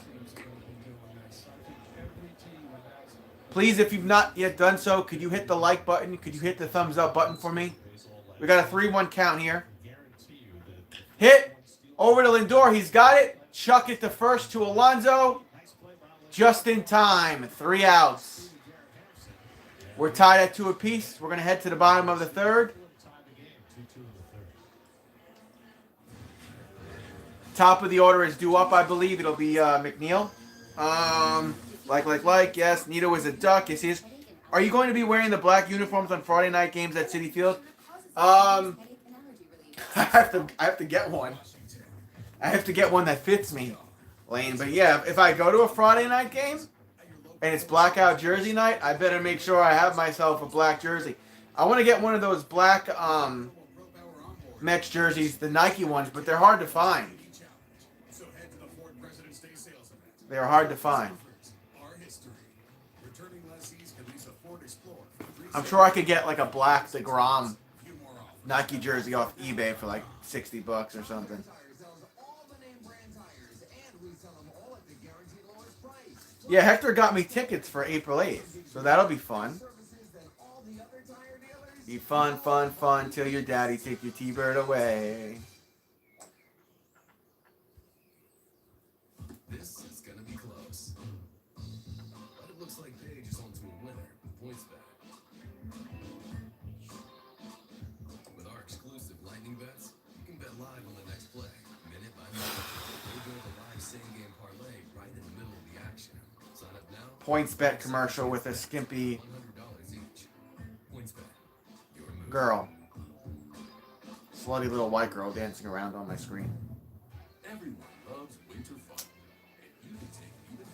Please, if you've not yet done so, could you hit the like button? Could you hit the thumbs up button for me? We got a 3-1 count here. Hit. Over to Lindor. He's got it. Chuck it to first to Alonso. Just in time. 3 outs. We're tied at 2 apiece. We're going to head to the bottom of the third. Top of the order is due up, I believe. It'll be McNeil. Yes. Nito is a duck. Yes, he is. Are you going to be wearing the black uniforms on Friday night games at Citi Field? I have to get one. I have to get one that fits me, Lane. But yeah, if I go to a Friday night game and it's blackout jersey night, I better make sure I have myself a black jersey. I want to get one of those black Mets jerseys, the Nike ones, but they're hard to find. They're hard to find. I'm sure I could get like a black DeGrom Nike jersey off eBay for like $60 or something. Yeah, Hector got me tickets for April 8th, so that'll be fun. Be fun, fun, fun till your daddy take your T-Bird away. This is gonna be close. But it looks like Paige is on to a winner with PointsBet. With our exclusive lightning bets, you can bet live on the next play, minute by minute. We'll go the live same-game parlay right in the middle of the action. Sign up now. PointsBet commercial with a skimpy $100 each. PointsBet. Your move. girl. Slutty little white girl dancing around on my screen. Everyone loves winter fun. And you can take it even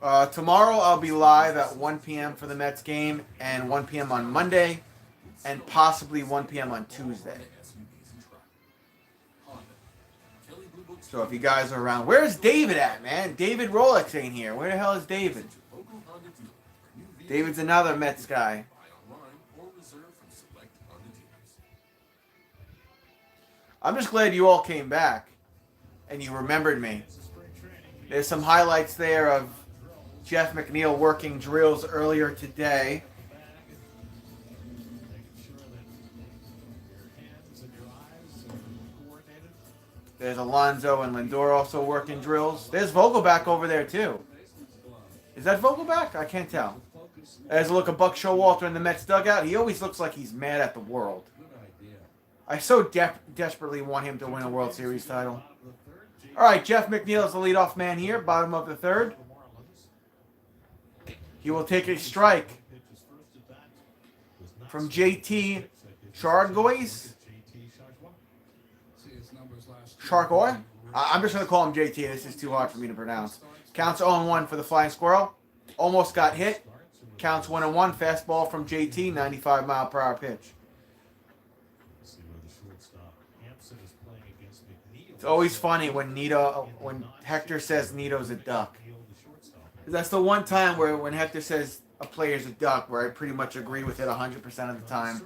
farther. Tomorrow I'll be live at 1 p.m. for the Mets game, and 1 p.m. on Monday, and possibly 1 p.m. on Tuesday. So if you guys are around, where's David at, man? David Rolex ain't here. Where the hell is David? David's another Mets guy. I'm just glad you all came back and you remembered me. There's some highlights there of Jeff McNeil working drills earlier today. There's Alonso and Lindor also working drills. There's Vogelback over there too. Is that Vogelback? I can't tell. There's a look of Buck Showalter in the Mets dugout. He always looks like he's mad at the world. I so desperately want him to win a World Series title. All right, Jeff McNeil is the leadoff man here, bottom of the third. He will take a strike from JT Chargois. See his numbers last year. Chargois? I'm just going to call him JT. This is too hard for me to pronounce. Counts 0-1 for the Flying Squirrel. Almost got hit. Counts 1-1. Fastball from JT. 95-mile-per-hour pitch. It's always funny when Hector says Nito's a duck. That's the one time where when Hector says a player's a duck, where I pretty much agree with it 100% of the time.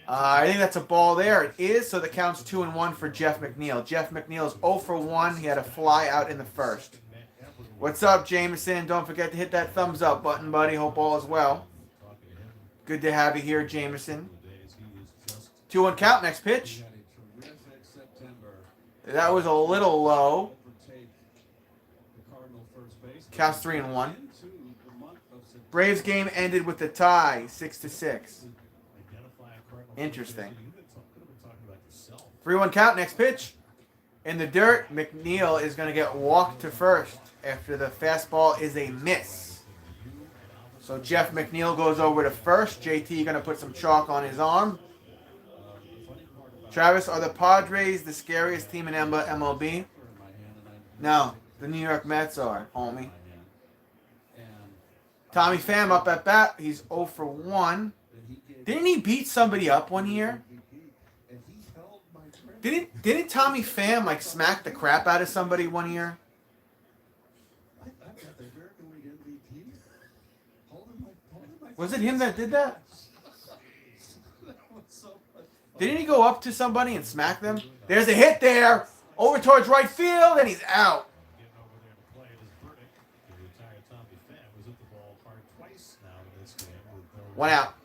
I think that's a ball there. It is, so the count's 2-1 for Jeff McNeil. Jeff McNeil is 0 for 1. He had a fly out in the first. What's up, Jameson? Don't forget to hit that thumbs up button, buddy. Hope all is well. Good to have you here, Jameson. 2-1 count. Next pitch. That was a little low. Counts 3-1. Braves game ended with a tie, 6-6. Interesting. 3-1 count. Next pitch. In the dirt, McNeil is going to get walked to first after the fastball is a miss. So Jeff McNeil goes over to first. JT going to put some chalk on his arm. Travis, are the Padres the scariest team in MLB? No, the New York Mets are, homie. Tommy Pham up at bat. He's 0 for 1. Didn't he beat somebody up one year? Didn't Tommy Pham like smack the crap out of somebody one year? Was it him that did that? Didn't he go up to somebody and smack them? There's a hit there. Over towards right field, and he's out. One out.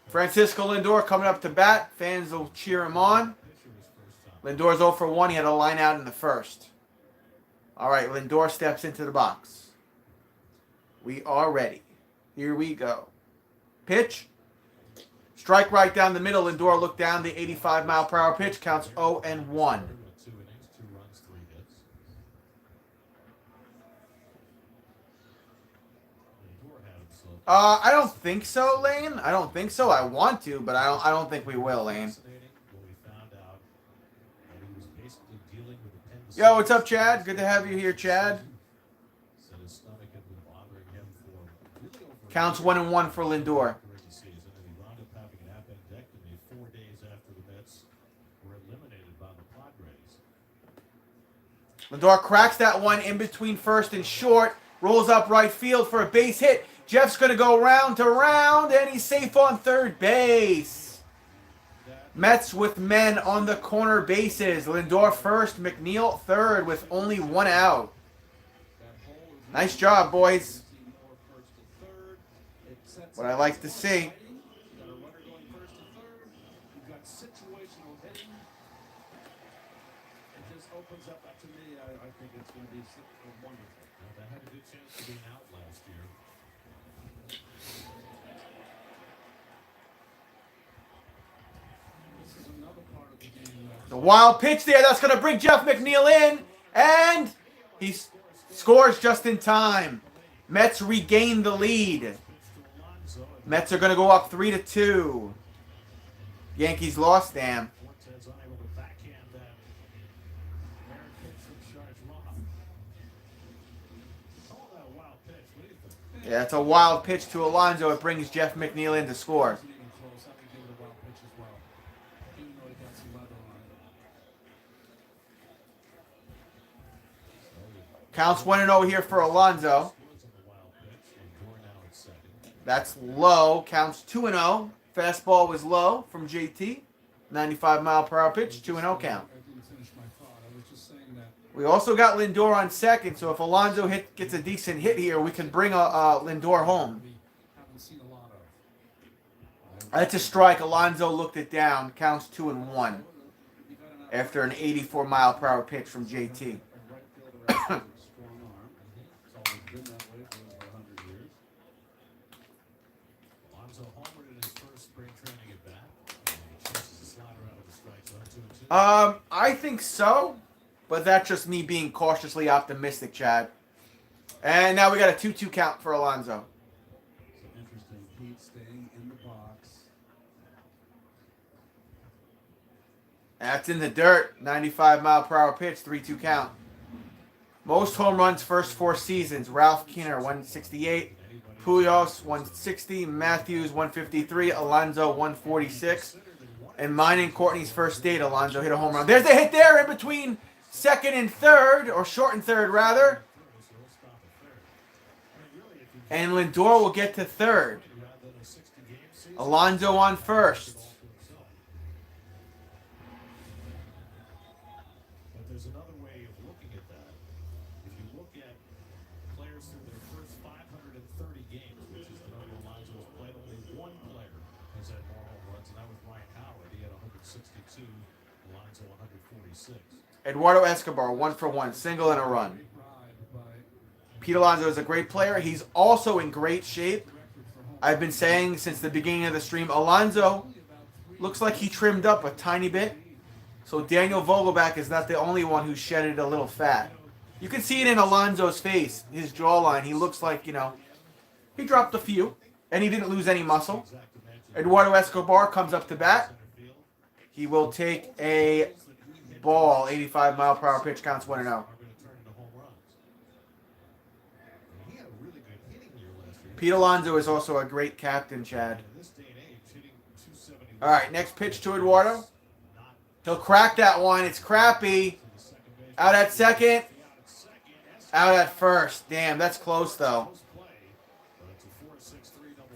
Francisco Lindor coming up to bat. Fans will cheer him on. Lindor's 0 for 1. He had a line out in the first. All right, Lindor steps into the box. We are ready. Here we go. Pitch. Strike right down the middle. Lindor looked down the 85-mile-per-hour pitch. Counts 0-1. I don't think so, Lane. I don't think so. I want to, but I don't think we will, Lane. Yo, what's up, Chad? Good to have you here, Chad. Counts 1-1 for Lindor. Lindor cracks that one in between first and short. Rolls up right field for a base hit. Jeff's going to go round to round, and he's safe on third base. Mets with men on the corner bases. Lindor first, McNeil third with only one out. Nice job, boys. What I like to see. The wild pitch there. That's going to bring Jeff McNeil in. And he scores just in time. Mets regain the lead. Mets are going to go up 3-2. Yankees lost, damn. Yeah, it's a wild pitch to Alonso. It brings Jeff McNeil in to score. Counts 1-0 here for Alonso. That's low. Counts 2-0. Fastball was low from JT. 95-mile-per-hour pitch. 2-0 count. We also got Lindor on second, so if Alonso gets a decent hit here, we can bring Lindor home. That's a strike. Alonso looked it down. Counts 2-1 after an 84-mile-per-hour pitch from JT. I think so, but that's just me being cautiously optimistic, Chad. And now we got a 2-2 count for Alonso. Interesting. Pete staying in the box. That's in the dirt. 95-mile-per-hour pitch, 3-2 count. Most home runs first 4 seasons. Ralph Kiner, 168. Pujols, 160. Matthews, 153. Alonso, 146. And mine and Courtney's first date, Alonso hit a home run. There's a hit there in between second and third, or short and third, rather. And Lindor will get to third. Alonso on first. But there's another way of looking at that. If you look at players through their first 530 games, which is the number Alonso has played, only one player has had more home runs, and that was Ryan Howard. He had 162, Alonso 146. Eduardo Escobar, 1 for 1, single and a run. Pete Alonso is a great player. He's also in great shape. I've been saying since the beginning of the stream, Alonso looks like he trimmed up a tiny bit. So Daniel Vogelback is not the only one who shedded a little fat. You can see it in Alonso's face, his jawline. He looks like, you know, he dropped a few, and he didn't lose any muscle. Eduardo Escobar comes up to bat. He will take a ball, 85-mile-per-hour pitch, counts 1-0. Pete Alonso is also a great captain, Chad. All right, next pitch to Eduardo. He'll crack that one. It's crappy. Out at second. Out at first. Damn, that's close, though.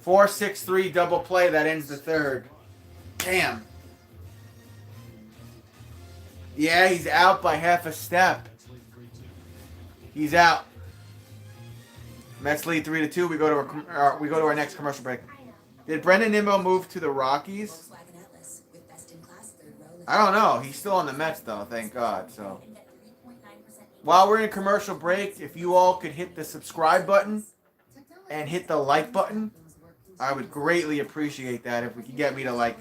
4-6-3 double play. That ends the third. Damn. Yeah, he's out by half a step. He's out. Mets lead 3-2. We go to our next commercial break. Did Brendan Nimmo move to the Rockies? I don't know. He's still on the Mets though, thank God. So while we're in commercial break, if you all could hit the subscribe button and hit the like button, I would greatly appreciate that. If we could get me to like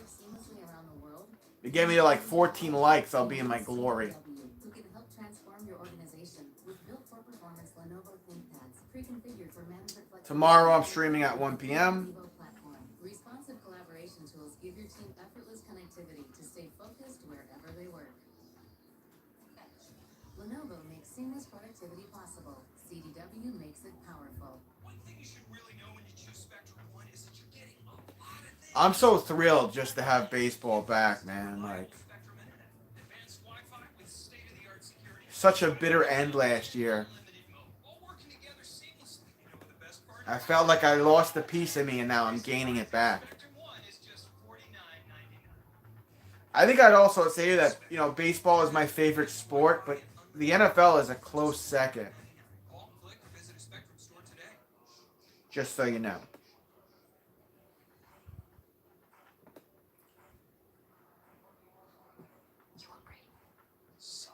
14 likes, I'll be in my glory. Tomorrow I'm streaming at 1 p.m. Responsive collaboration tools give your team effortless connectivity to stay focused wherever they work. Lenovo makes seamless productivity possible. CDW makes it powerful. One thing you should really know when you choose Spectrum One is that you're getting a lot of things. I'm so thrilled just to have baseball back, man. Like, Spectrum Internet, advanced Wi-Fi with state-of-the-art security. such a bitter end last year. All working together seamlessly. You know what the best part I felt like I lost a piece of me, and now I'm gaining it back. Spectrum One is just $49.99. I think I'd also say that, you know, baseball is my favorite sport, but the NFL is a close second, Call, click, or visit a Spectrum store today. just so you know. You are great. So,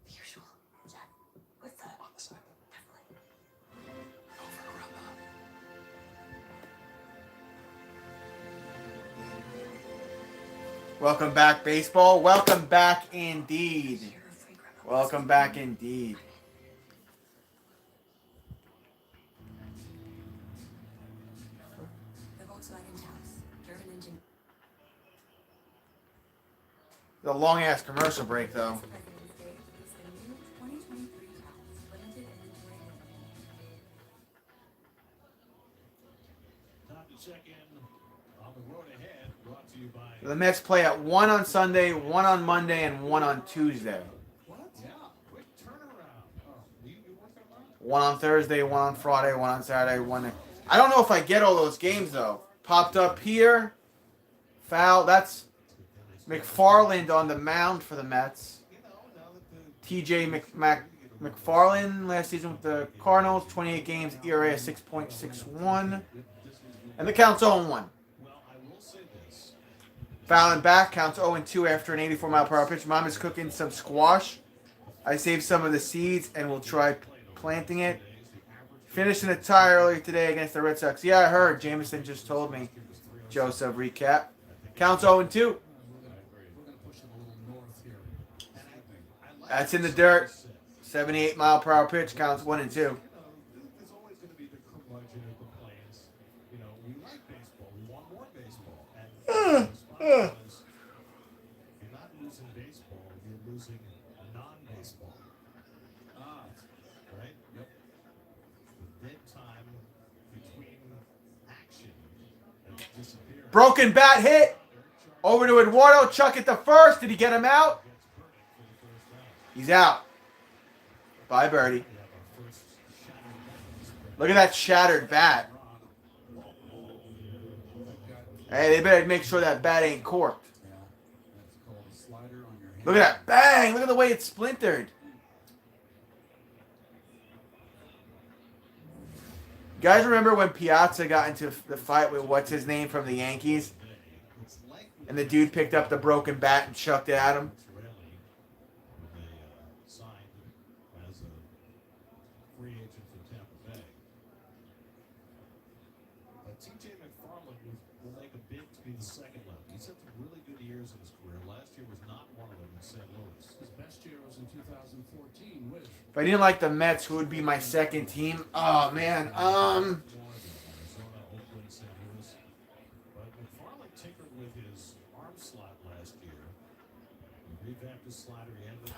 the usual. Jack, with the on the side. Definitely. Over around the hub. Welcome back, baseball. Welcome back indeed. Welcome back indeed. The Volkswagen Taos, German engine. The long ass commercial break, though. President's Day is the new 2023 Taos, limited inventory only. Time to check in on the road ahead, brought to you by The Mets play at 1 on Sunday, 1 on Monday, and 1 on Tuesday. What? Yeah, quick turnaround. Oh, you work that long? 1 on Thursday, 1 on Friday, 1 on Saturday, 1. I don't know if I get all those games, though. Popped up here. Foul. That's McFarland on the mound for the Mets. TJ McFarland last season with the Cardinals, 28 games, ERA of 6.61. And the count's 0-1. Well, I will say this. Fouling back, counts 0-2 after an 84-mile-per-hour pitch. Mom is cooking some squash. I saved some of the seeds and will try planting it. Finishing a tie earlier today against the Red Sox. Yeah, I heard. Jameson just told me. Joseph, recap. Counts 0-2. We're gonna push it a little north here. That's in the dirt. 78-mile-per-hour pitch. Counts 1-2. There's always going to be the curmudgeon who complains. You know, we like baseball. We want more baseball. And the response was, you're not losing baseball. You're losing non-baseball. Right? Yep. The dead time between action has disappeared. Broken bat hit. Over to Eduardo. Chuck it to first. Did he get him out? He's out. Bye, Birdie. Look at that shattered bat. Hey, they better make sure that bat ain't corked. Look at that. Bang. Look at the way it's splintered. You guys remember when Piazza got into the fight with what's his name from the Yankees? And the dude picked up the broken bat and chucked it at him? TJ McFarland will make a bid to be the second left. He's had some really good years in his career. Last year was not one of them in St. Louis. His best year was in 2014 with. If I didn't like the Mets, who would be my second team? Oh, man. Arizona, Oakland, St. Louis. But McFarland tinkered with his arm slot last year. He revamped his slider.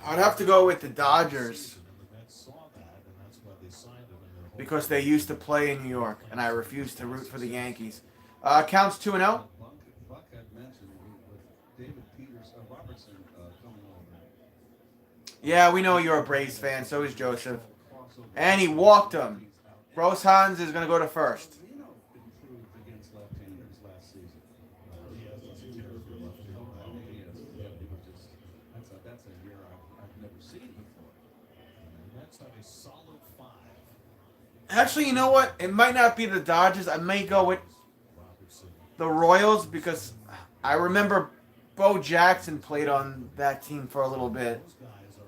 I'd have to go with the Dodgers. And the Mets saw that, and that's why they signed him. Because they used to play in New York, and I refuse to root for the Yankees. Counts 2-0. Buck had mentioned with David Robertson coming over. Yeah, we know you're a Braves fan. So is Joseph. And he walked him. Rosans is going to go to first. Zeno improved against left-handers last season. That's a year I've never seen before. The Mets have a solid 5. Actually, you know what? It might not be the Dodgers. I may go with the Royals because I remember Bo Jackson played on that team for a little bit. Those guys are,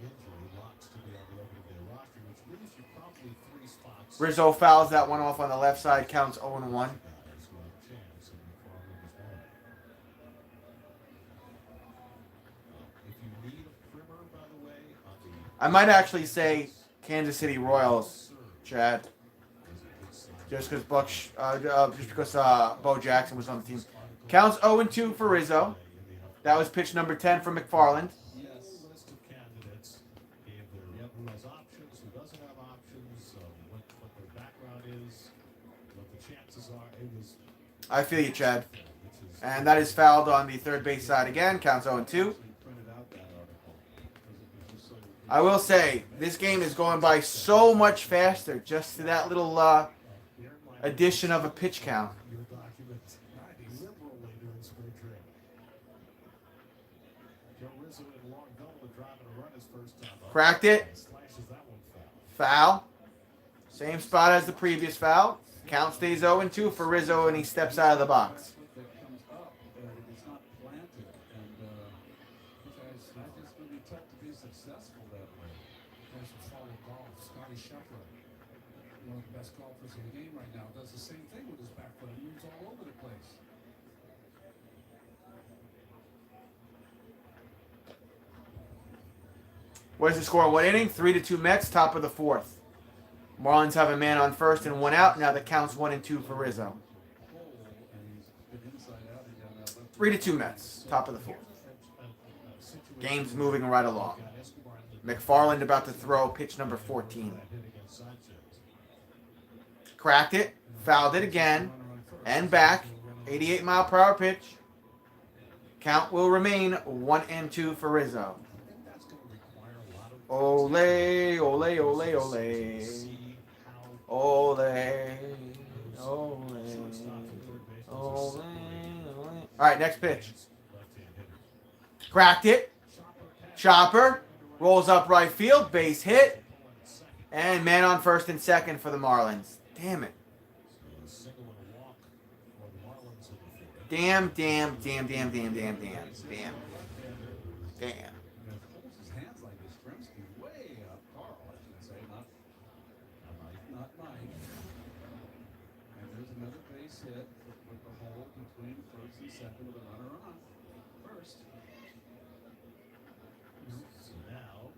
injury locks to be on the opening day roster, which leaves you probably 3 spots. Rizzo fouls that one off on the left side. Counts 0-1. Guys who have a chance, and McFarland is one. If you need a primer, by the way, on the I might actually say Kansas City Royals, Chad. Just because Bo Jackson was on the team. Counts 0-2 for Rizzo. That was pitch number 10 for McFarland. Yes. List of candidates gave their who has options, who doesn't have options, what their background is, what the chances are. It was. I feel you, Chad. And that is fouled on the third base side again. Counts 0-2. I will say, this game is going by so much faster just to that little addition of a pitch count. Your document liberally during spring training. Joe Rizzo in long double to drive and a run his first time up. Cracked it. Slashes that one Foul. Same spot as the previous foul. Count stays 0-2 for Rizzo, and he steps out of the box. That comes up, it's not planted, and it's just going to be tough to be successful that way. Guys who follow golf, Scotty Scheffler, one of the best golfers in the game right now, does the same thing with his back foot. He moves all over the place. What's the score? What inning? 3-2 Mets, top of the fourth. Marlins have a man on first and one out. Now the count's 1-2 for Rizzo. 3-2 Mets, top of the fourth. Game's moving right along. McFarland about to throw pitch number 14. Cracked it, fouled it again, and back. 88-mile-per-hour pitch. Count will remain 1-2 for Rizzo. Ole, ole, ole, ole. Ole, ole, ole, ole. All right, next pitch. Cracked it. Chopper rolls up right field, base hit, and man on first and second for the Marlins. Damn it. Damn. His hands like this Grimsky way up. Carl, I should say, not Mike. And there's another base base hit with the hole between first and second with a runner on first. So now,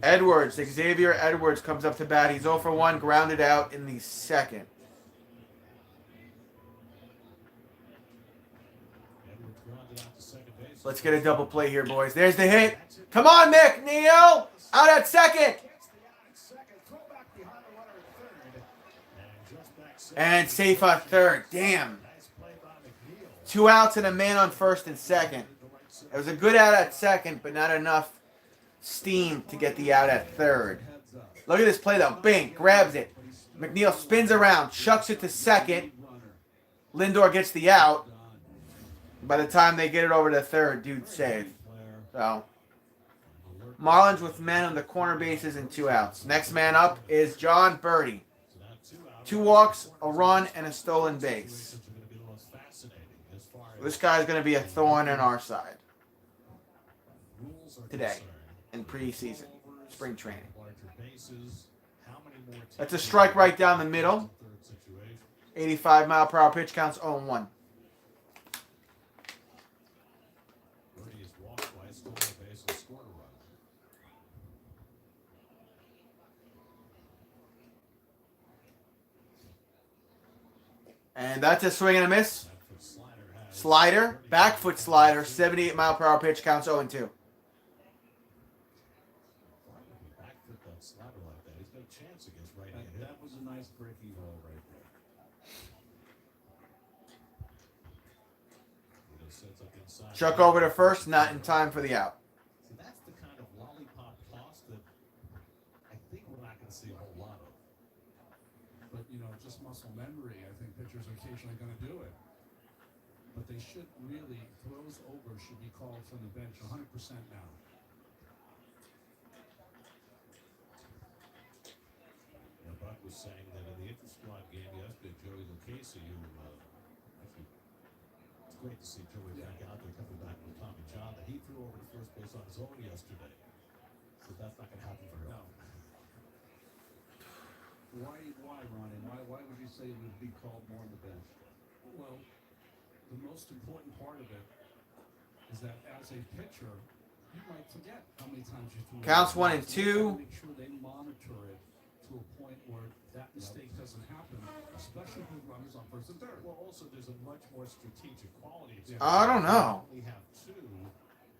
Edwards, Xavier Edwards comes up to bat. He's 0 for 1, grounded out in the second. Edwards grounded out to second base. Let's get a double play here, boys. There's the hit. Come on, McNeil! Out at second! Gets the out at second. Throw back behind the runner at third. And just back second. And safe at third. Damn. Nice play by McNeil. 2 outs and a man on first and second. It was a good out at second, but not enough steam to get the out at third. Look at this play, though. Bing, grabs it. McNeil spins around, chucks it to second. Lindor gets the out. By the time they get it over to third, dude's safe. So, Marlins with men on the corner bases and 2 outs. Next man up is John Birdie. 2 walks, a run, and a stolen base. This guy's going to be a thorn in our side today in preseason, spring training. That's a strike right down the middle. 85-mile-per-hour pitch, counts 0-1. And that's a swing and a miss. Slider, back foot slider, 78-mile-per-hour pitch, counts 0-2. That was a nice breaking ball right there. Chuck over to first, not in time for the out. So that's the kind of lollipop toss that I think we're not going to see a whole lot of. But, you know, just muscle memory, I think pitchers are occasionally going to do it. But they should really, throws over should be called from the bench 100% now. Buck was saying that in the inter-squad game yesterday, Joey Lucchese, who actually, it's great to see Joey back out there coming back with Tommy John, that he threw over to first base on his own yesterday. So that's not going to happen for him. No. Why, Ronnie? Why would you say it would be called more on the bench? Well, the most important part of it is that as a pitcher, you might forget how many times you threw. Counts 1 and 2. Make sure they monitor it to a point where that mistake doesn't happen, especially with runners on first and third. Well, also there's a much more strategic quality to it. I don't know. We have 2.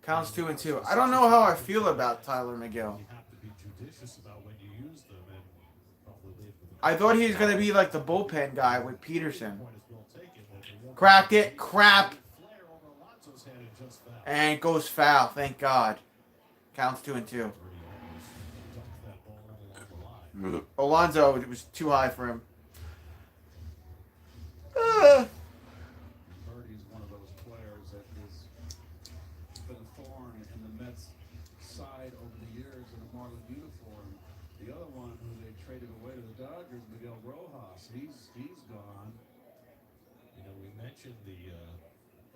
Counts 2 and 2. I don't know how I feel about Tyler McGill. You have to be judicious about when you use them and probably leave with the I thought he was going to be like the bullpen guy with Peterson. Cracked it. Crap. And it goes foul. Thank God. Counts 2 and 2. Alonso, it was too high for him. Birdie's one of those players that has been a thorn in the Mets' side over the years in a Marlin uniform. The other one who they traded away to the Dodgers, Miguel Rojas, he's gone. You know, we mentioned the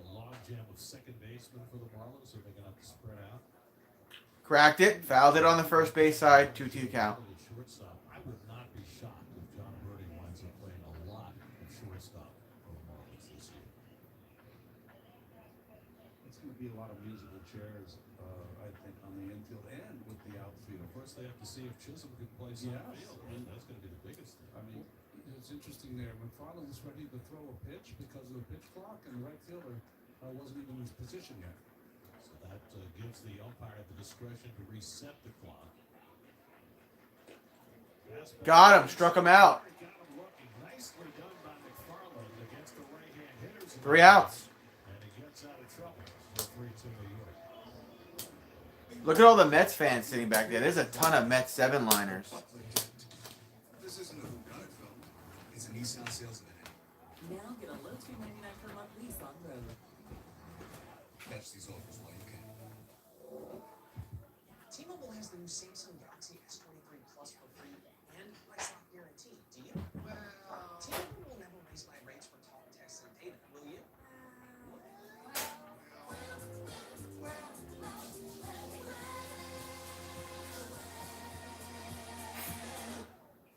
logjam of second baseman for the Marlins, so they're going to have to spread out. Cracked it. Fouled it on the first base side. 2-2 count. Shortstop. I would not be shocked if John Birdie winds up playing a lot of shortstop for the Marlins this year. It's going to be a lot of musical chairs, I think, on the infield and with the outfield. First, they have to see if Chisholm can play center field. And that's going to be the biggest thing. I mean, it's interesting there. McFarland was ready to throw a pitch because of the pitch clock, and the right fielder wasn't even in his position yet. So that gives the umpire the discretion to reset the clock. Got him. Struck him out. Nicely done by McFarland against the right-hand hitters. 3 outs. And he gets out of trouble. 3-2 New York. Look at all the Mets fans sitting back there. There's a ton of Mets 7-liners. This isn't a whodunit film. It's a Nissan sales event. Now get a low $2.99 per month lease on road. Catch these offers while you can. T-Mobile has the new Samsung Galaxy S23 Plus for free and price lock guarantee. Do you? Well, T-Mobile will never raise my rates for talk, text, and data, will you?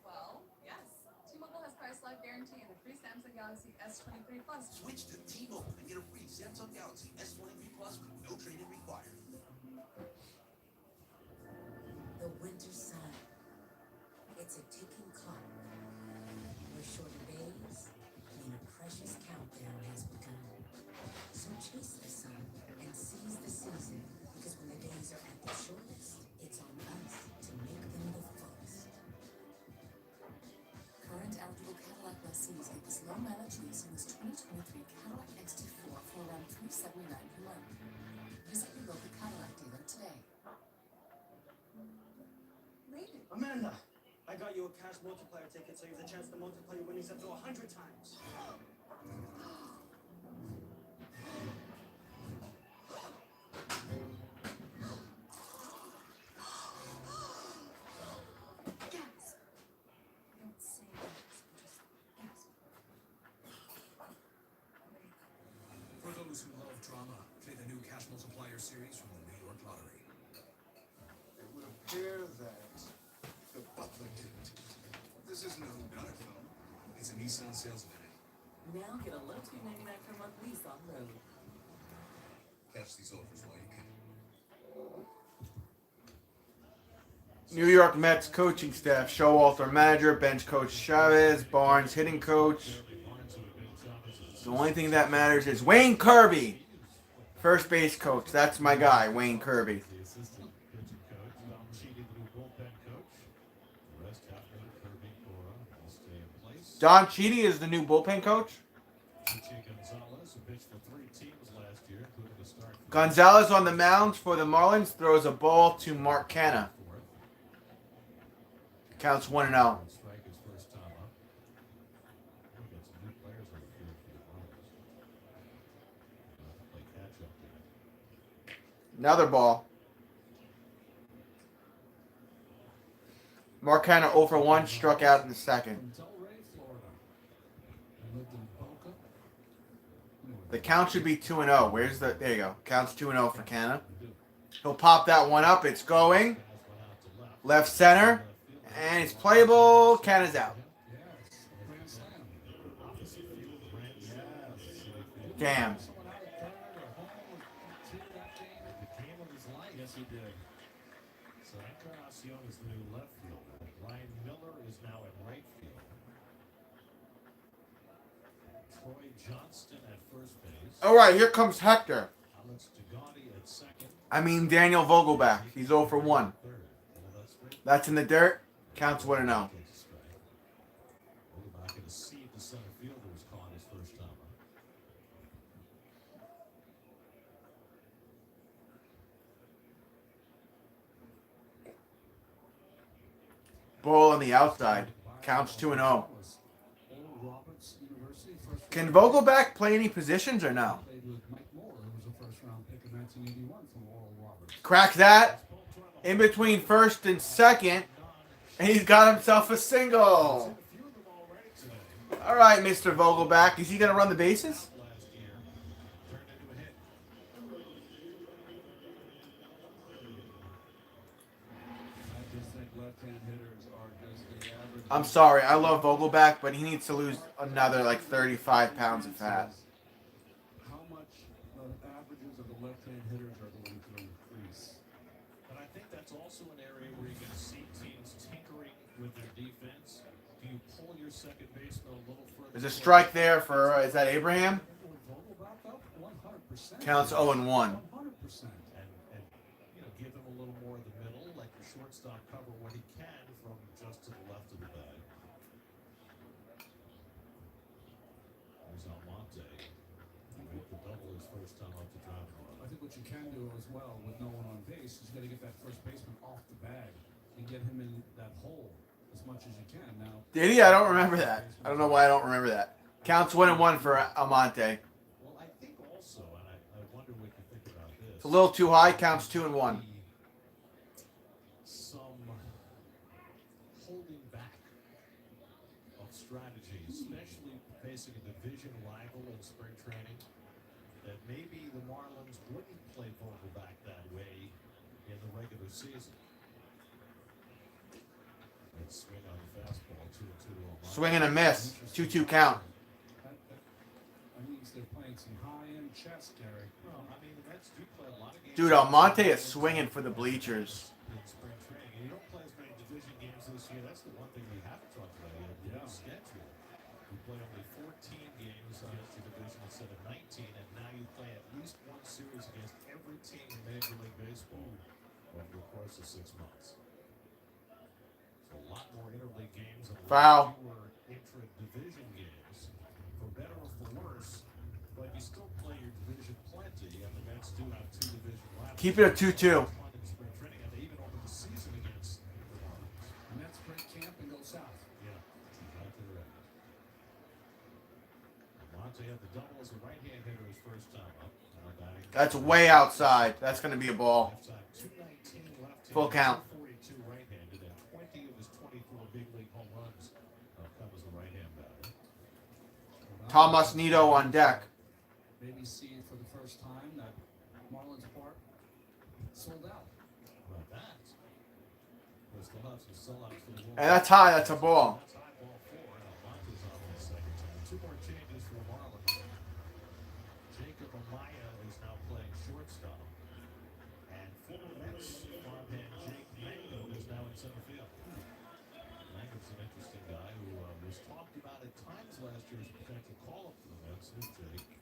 Well, yes. T-Mobile has price lock guarantee and a free Samsung Galaxy Galaxy S23 Plus. Switch to T-Mobile and get a free Samsung Galaxy S23 Plus with no trade-in required. The winter sun. It's a ticking clock. Where shorter days mean a precious countdown has begun. So chase the sun and seize the season, because when the days are at their shortest, it's on us to make them the fullest. Current eligible Cadillac lessees get this low mileage lease on this 2023 Cadillac XT4 for around $379 per month. Visit your local Cadillac dealer today. Amanda, I got you a cash multiplier ticket so you have the chance to multiply your winnings up to 100 times. Gasp! Don't say gasp, just gasp. For those who love drama, play the new Cash Multiplier series from the New York Lottery. It would appear that the butler didn't. This isn't a whodunit film. It's a Nissan sales minute. Now get a low $299 per month lease on the road. Catch these offers while you can. New York Mets coaching staff: Showalter manager, bench coach Chavez, Barnes hitting coach. The only thing that matters is Wayne Kirby, first base coach. That's my guy, Wayne Kirby. The assistant pitching coach, Don Cheedy, the new bullpen coach. The rest have to Kirby, Cora, will stay in place. Don Cheedy is the new bullpen coach. Chichi Gonzalez, who pitched for 3 teams last year, including a start for Gonzalez on the mound for the Marlins throws a ball to Mark Canha. Counts 1-0. strike his first time up. We got some new players on the field for the Marlins. They'll have to play catch up there. Another ball. Mark Canha 0 for 1, struck out in the second. From Delray, Florida. I lived in Boca. The count should be 2-0. Where's the? There you go. Counts 2-0 for Canha. He'll pop that one up. It's going. Left center. And it's playable. Canha's out. Yes, grand slam. Opposite field, Grant Yes. Damn. Someone out at third or home to that game. The game of his life. Yes, he did. So Encarnacion is the new left fielder. Ryan Miller is now at right field. Troy Johnston at first base. All right, here comes Hector. Alex Gigotti at second. I mean Daniel Vogelback. He's 0 for 1. Third. Well, that's great. That's in the dirt. Counts 1-0. Takes a strike. Vogelbach had a seed to center fielder was caught his first time up. Ball on the outside. Counts 2-0. Oral Roberts University, first Can Vogelback play any positions or no? played with Mike Moore, who was a first-round pick in 1981 from Oral Roberts. Crack that. In between first and second. And he's got himself a single. All right, Mr. Vogelback. Is he going to run the bases? Last year turned into a hit. I just think left-hand hitters are just the average. I'm sorry. I love Vogelback, but he needs to lose another like 35 pounds of fat. How much the averages of the left-hand hitters are going to increase? But I think that's also an area where you're going to see teams tinkering with their defense. Do you pull your second baseman a little further? There's a strike there for, is that Abraham? Vogelback up 100%. Counts 0-1. 100%. And you know, give him a little more of the middle, like your shortstop cover what he can from just to the left of the bag. There's Almonte. He hit the double his first time up to drive him. I think what you can do as well with no one on base is you got to get that first baseman off the bag and get him in that hole as much as you can. Now, Did he? I don't remember that. I don't know why I don't remember that. Counts 1-1 for Almonte. Well, I think also, and I wonder what you think about this. It's a little too high. Counts 2-1. Some holding back of strategy, especially facing a division rival in spring training, that maybe the Marlins wouldn't play Vogelback that way in the regular season. Let's swing on the fastball, 2-2 to Almonte. Swing and a miss. 2-2 count. some high-end chess, Gary. Well, I mean, the Mets do play a lot of games. Dude, Almonte is swinging for the bleachers. In spring training, and you don't play as many division games this year. That's the one thing we haven't talked about yet. The new schedule. You play only 14 games against your division instead of 19, and now you play at least one series against every team in Major League Baseball over the course of 6 months. So a lot more interleague games and a Foul. lot fewer intra-division games. For better or for worse, but you still play your division plenty, and the Mets do have 2 division rivals. Keep it at 2-2. In spring training, and they even opened the season against the Marlins. Mets break camp and go south. Yeah, exactly right. Monte had the double as a right-hand hitter his first time up. That's way outside. That's going to be a ball. 219 left-handed, Full count. 242 right-handed, and 20 of his 24 big league home runs come as a right-hand batter. Thomas Nido on deck. Maybe seeing for the first time that Marlins Park sold out. How about that? We'll still have some sellouts for the World And that's high. That's a ball. That's high ball 4, and Almonte's on the second time. 2 more changes for the Marlins. Jacob Amaya is now playing shortstop. And former Mets farmhand Jake Mango is now in center field. Mango's an interesting guy who was talked about at times last year as a potential call-up for the Mets. Here's Jake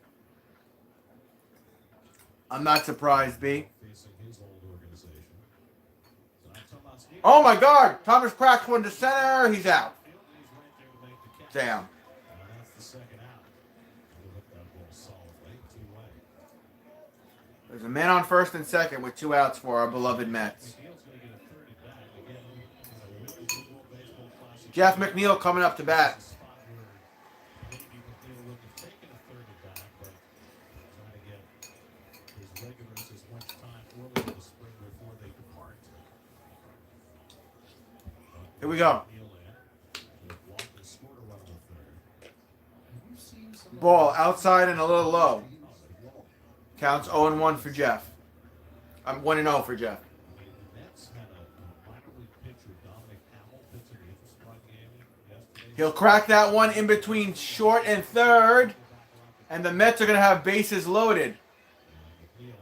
I'm not surprised, B. facing his old organization. So now Tomas Nido. Oh my God! Thomas cracks one to center. He's out. He's right there to make the catch. Damn. That's the second out. He'll hit that ball solidly, 2-way. There's a man on first and second with 2 outs for our beloved Mets. McNeil's going to get a 30 back. Again, with the World Baseball Classic. Jeff McNeil coming up to bat. Spot where maybe McNeil wouldn't have taken a 30 back, but trying to get his regulars as much time early in the spring before they depart. Here we go. McNeil in. With Walker scored a run on the third. We've seen some Ball outside and a little low. Counts 0-1 for Jeff. I'm 1-0 for Jeff. I mean, the Mets had a minor league pitcher, Dominic Howell, pitched in the Infrastructure game yesterday. He'll crack that one in between short and third. And the Mets are going to have bases loaded. McNeil is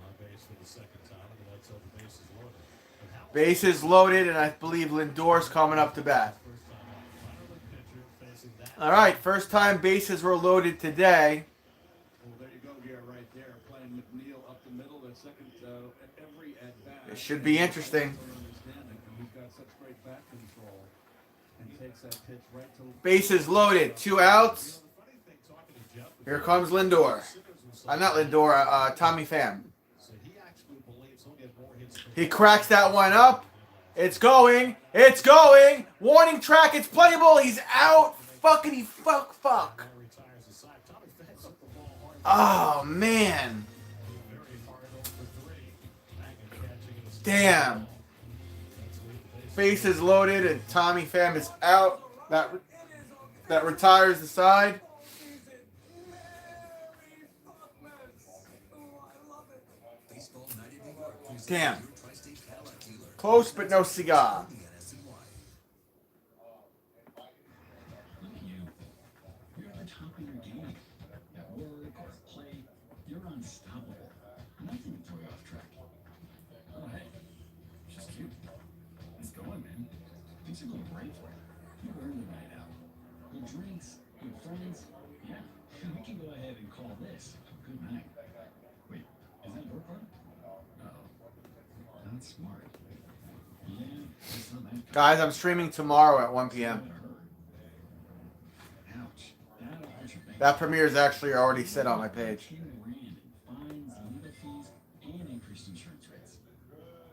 on base for the second time, and the Mets have the bases loaded. And Howell, Bases loaded, and I believe Lindor's coming up to bat. first time out, minor league pitcher facing that. All right, first time bases were loaded today. Well, there you go, Gary, right there. Playing McNeil up the middle, that second, every at-bat. It should be interesting. Understanding, and he's got such great bat control. And takes that pitch right to... Bases loaded, 2 outs. The funny thing, talking to Jeff, Here comes Lindor. Not Lindor, Tommy Pham. so he actually believes he'll get more hits than He cracks that one up. It's going. It's going. Warning track. It's playable. He's out. Fuckity fuck. retires aside. Tommy Pham hit the ball hard. Oh, man. Very hard over 3. Magnum catching in the Damn. Bases loaded, and Tommy Pham is out. That retires the side. Baseball Night in New York presents Damn. your Tri-State Cadillac dealer. Close, but no cigar. The NSCY. Look at you. You're at the top of your game. At work or at play, you're unstoppable. Nothing can throw you off track. Oh, hey. She's cute. It's going, man. Things are going great for you. You earned the night out. Good drinks, good friends. Yeah, we can go ahead and call this a good night. Wait, is that your part? Uh-oh. That's smart. Yeah, it's not that Guys, I'm streaming tomorrow at 1 p.m. Ouch. That'll hurt your bank. That premiere is actually already set on my page. $10 grand in fines, legal fees, and increased insurance rates.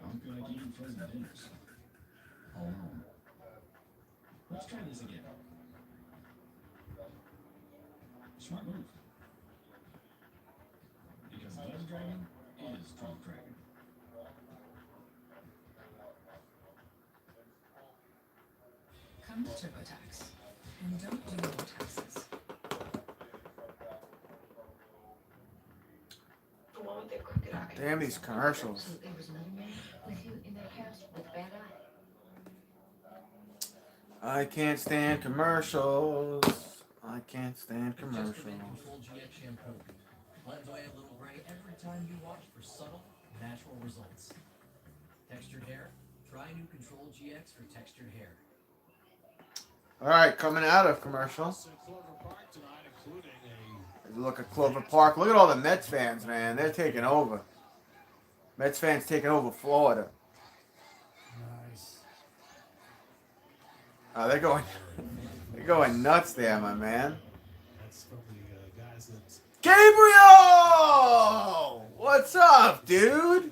How could I give you frozen dinners? All alone. Let's try this again. Smart move. Because Love Dragon is Drunk Dragon. Come to TurboTax and don't do more taxes. The one with the crooked eye. Damn these commercials. So there was another man with you in that house with a bad eye? I can't stand commercials. I can't stand commercials. Control GX shampoo. Blends away a little gray every time you wash for subtle, natural results. Textured hair? Try new Control GX for textured hair. All right, coming out of commercial. Look at Clover Park. Look at all the Mets fans, man. They're taking over. Mets fans taking over Florida. Nice. They're going nuts there, my man. That's from the guys that Gabriel! What's up, dude?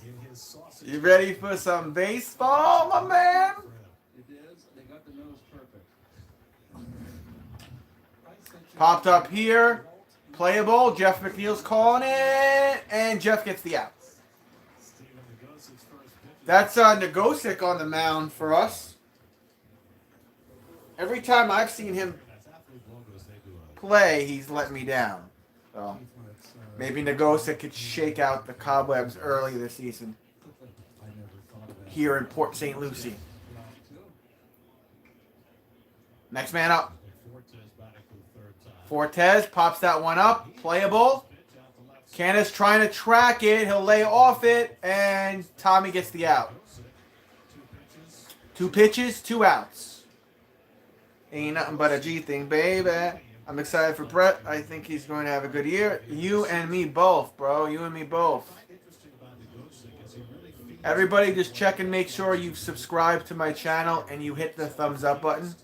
in his sausage. You ready for some baseball, my man? It is. They got the nose perfect. Popped up here. Playable. Jeff McNeil's calling it. And Jeff gets the out. That's Nagosic on the mound for us. Every time I've seen him play, he's let me down. So maybe Nagosic could shake out the cobwebs early this season here in Port St. Lucie. Next man up. Fortes pops that one up. Playable. Candace trying to track it. He'll lay off it, and Tommy gets the out. 2 pitches, 2 outs. Ain't nothing but a G thing, baby. I'm excited for Brett. I think he's going to have a good year. You and me both, bro. You and me both. Everybody just check and make sure you've subscribed to my channel and you hit the thumbs up button.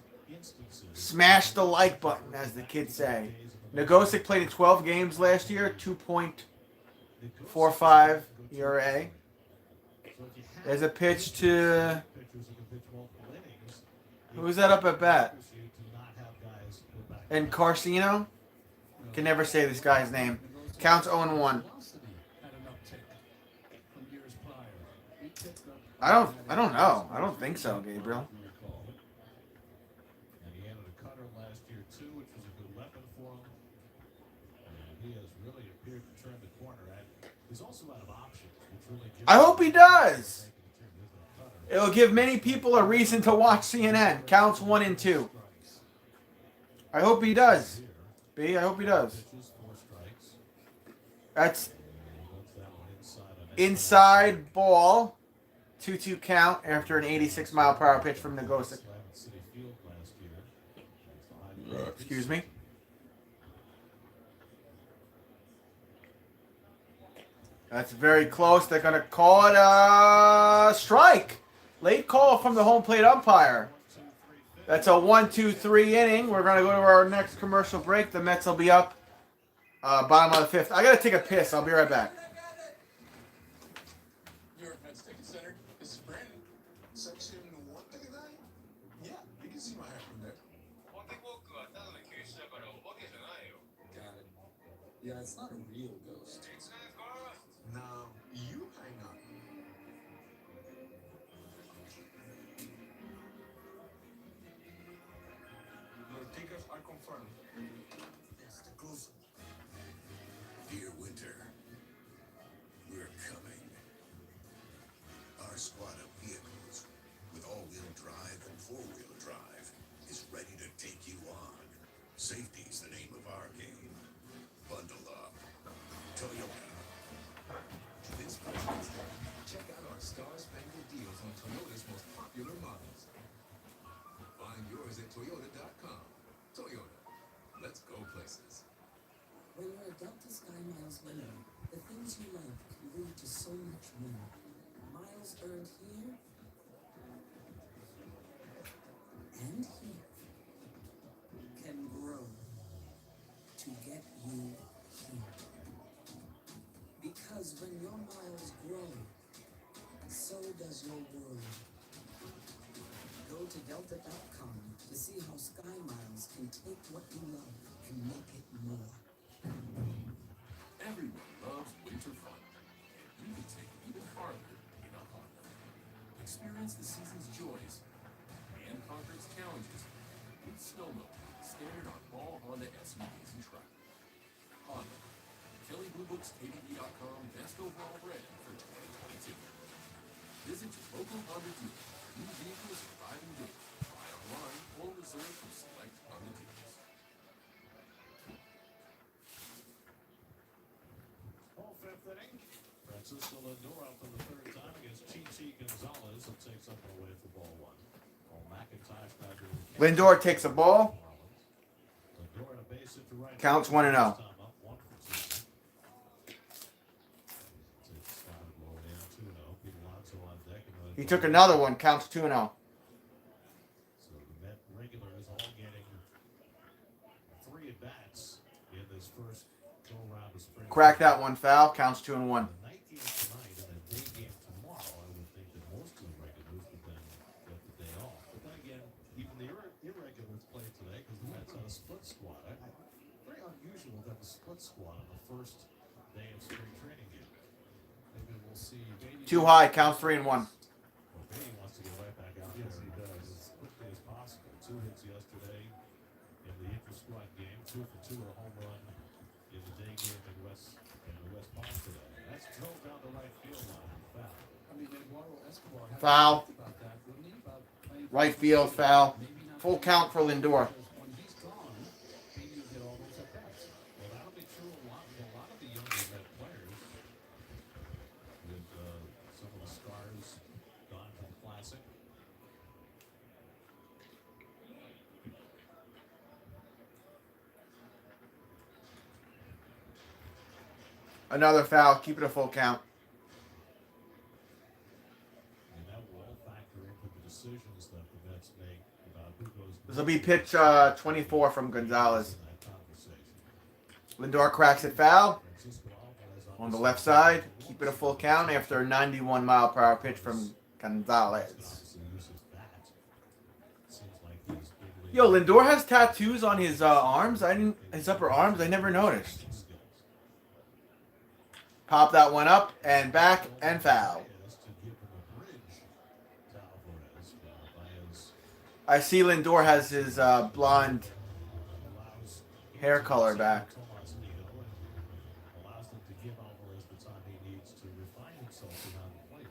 Smash the like button, as the kids say. Nagosic played in 12 games last year, 2.45 ERA. There's a pitch to... Who's that up at bat? And Carcino? Can never say this guy's name. Counts 0-1. I don't know. I don't think so, Gabriel. And he added a cutter last year too, which was a good weapon for him. And he has really appeared to turn the corner. He's also out of options, which really I hope he does. It'll give many people a reason to watch CNN. Counts 1 and 2. I hope he does. B, I hope he does. That's inside ball. 2-2 count after an 86-mile-per-hour pitch from Nagosic. Excuse me. That's very close. They're going to call it a strike. Late call from the home plate umpire. That's a 1-2-3 inning. We're going to go to our next commercial break. The Mets will be up bottom of the 5th. I got to take a piss. I'll be right back. New York Mets Ticket Center. This is Brandon. Section 139? Yeah, you can see my hat from there. Got it. Yeah, it's not a real ghost. No, you hang on. Your tickets are confirmed. That's the ghost. Dear Winter, we're coming. Our squad of vehicles with all-wheel drive and four-wheel drive is ready to take you on. Safety's the name of our game. Bundle up. Toyota. This Christmas, check out our star-spangled deals on Toyota's most popular models. Find yours at Toyota.com. Toyota. Let's go places. When you're a Delta Sky Miles winner, the things you love can lead to so much more. Miles earned here and here can grow to get you here. Because when your miles grow, so does your world. Go to Delta.com to see how Sky Miles can take what you love and make it more. Everyone loves winter fun. You can take it even farther in a Honda. Experience the season's joys and conquer its challenges with snowmobile standard on all Honda SUVs and trucks. Honda. Kelly Blue Book's KBB.com best overall brand for 2022. Visit your local Honda dealer. New vehicles arriving daily. Buy online or reserve from select Honda dealers. Francisco Lindor out for the third time against Chichi Gonzalez, who takes up and away for ball one. Well, McIntyre now doing the Lindor takes a ball. Lindor at a base hit to right. Counts 1-0. Time up, 1 for 2. Takes a slide blow down 2-0. Pete Alonso on deck. And He took another one. Counts 2-0. So the Met regulars all getting 3 at-bats in this first go-round of spring. Crack that one foul. Counts 2-1. The night game tonight and a day game tomorrow, I would think that most of the regulars would then get the day off. But then again, even the irregulars played today because the Mets had a split squad. Very unusual to have a split squad on the first day of spring training game. Maybe we'll see. Too high. Counts 3-1. Well, Beatty wants to get right back out there. He does as quickly as possible. 2 hits yesterday in the inter-squad game. 2 for 2 a home run in the day game in the West Palm today. That's drove down the right field line. Foul. I mean, Eduardo Escobar had Foul. talked about that, wouldn't he? About playing Right field foul. maybe not Full count for Lindor. when he's gone, maybe you get all those at bats. Well, that'll be true a lot of the younger Met players with some of the stars gone from Classic. Another foul. Keep it a full count. And that will all factor into the decisions that the Mets make about who goes This will be pitch 24 from Gonzalez. in that conversation. Lindor cracks it foul Francisco Alvarez on the left side. Keep it a full count after a 91-mile-per-hour pitch from Gonzalez. obviously uses that. Seems like he's big league Yo, Lindor has tattoos on his arms. His upper arms. I never noticed. skills. Pop that one up and back and foul. Is to give him a bridge to Alvarez. Alvarez I see Lindor has his blonde allows hair color back. Tomas Nido and allows them to give Alvarez the time he needs to refine himself around the plate.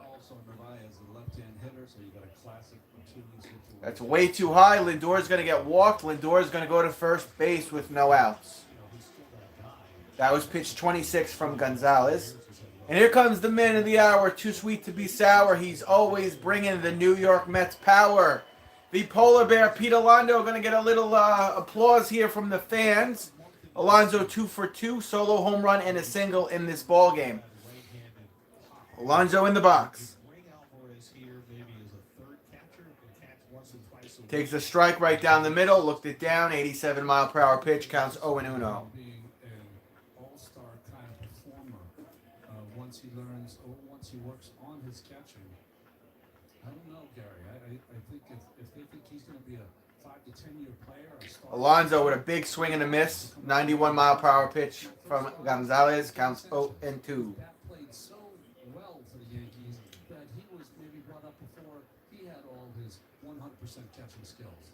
Also, Narvaez is a left-hand hitter, so you got a classic two-in situation. That's way too high. Lindor's going to get walked. Lindor's going to go to first base with no outs. You know, he's still that guy. That was pitch 26 from Gonzalez. And here comes the man of the hour, too sweet to be sour. He's always bringing the New York Mets power. The polar bear, Pete Alonso, going to get a little applause here from the fans. Alonso 2 for 2, solo home run and a single in this ball game. Alonso in the box. Bring Alvarez here maybe as a third catcher who can catch once or twice a week. Takes a strike right down the middle, looked it down, 87-mile-per-hour pitch, counts 0-1. Being an all-star kind of performer, once he learns or once he works on his catching. I don't know, Gary. I think if they think he's going to be a 5 to 10 year player, a star. Alonso with a big swing and a miss, 91-mile-per-hour pitch from Gonzalez, counts 0-2. That played so well for the Yankees that he was maybe brought up before he had all his 100% catching skills.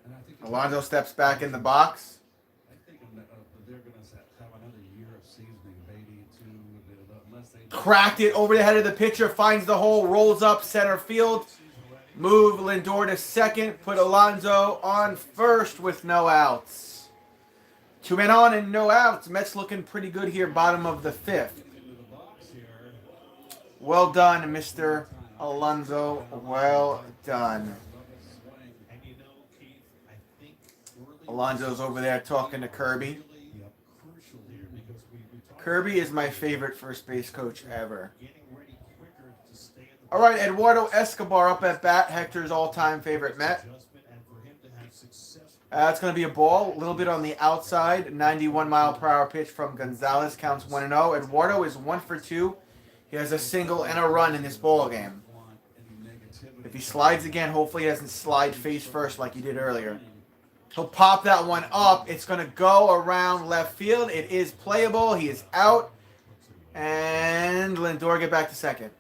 And I think Alonso steps back in the box. I think they're going to have another year of seasoning, Beatty, too, unless they. Cracked it over the head of the pitcher, finds the hole, rolls up center field. Move Lindor to second, put Alonso on first with no outs. 2 men on and no outs. Mets looking pretty good here, bottom of the 5th. Well done, Mr. Alonso. Well done. And you know, Keith, I think early Alonso's over there talking to Kirby. really crucial here because we talked Kirby is my favorite first base coach ever. getting ready quicker to stay in the All right, Eduardo Escobar up at bat, Hector's all-time favorite Met. adjustment and for him to have success. It's going to be a ball, a little bit on the outside. 91-mile-per-hour pitch from Gonzalez, counts 1-0. Eduardo is 1 for 2. He has a single and a run in this ball game. If he slides again, hopefully he doesn't slide face first like he did earlier. He'll pop that one up. It's going to go around left field. It is playable. He is out. And Lindor get back to second.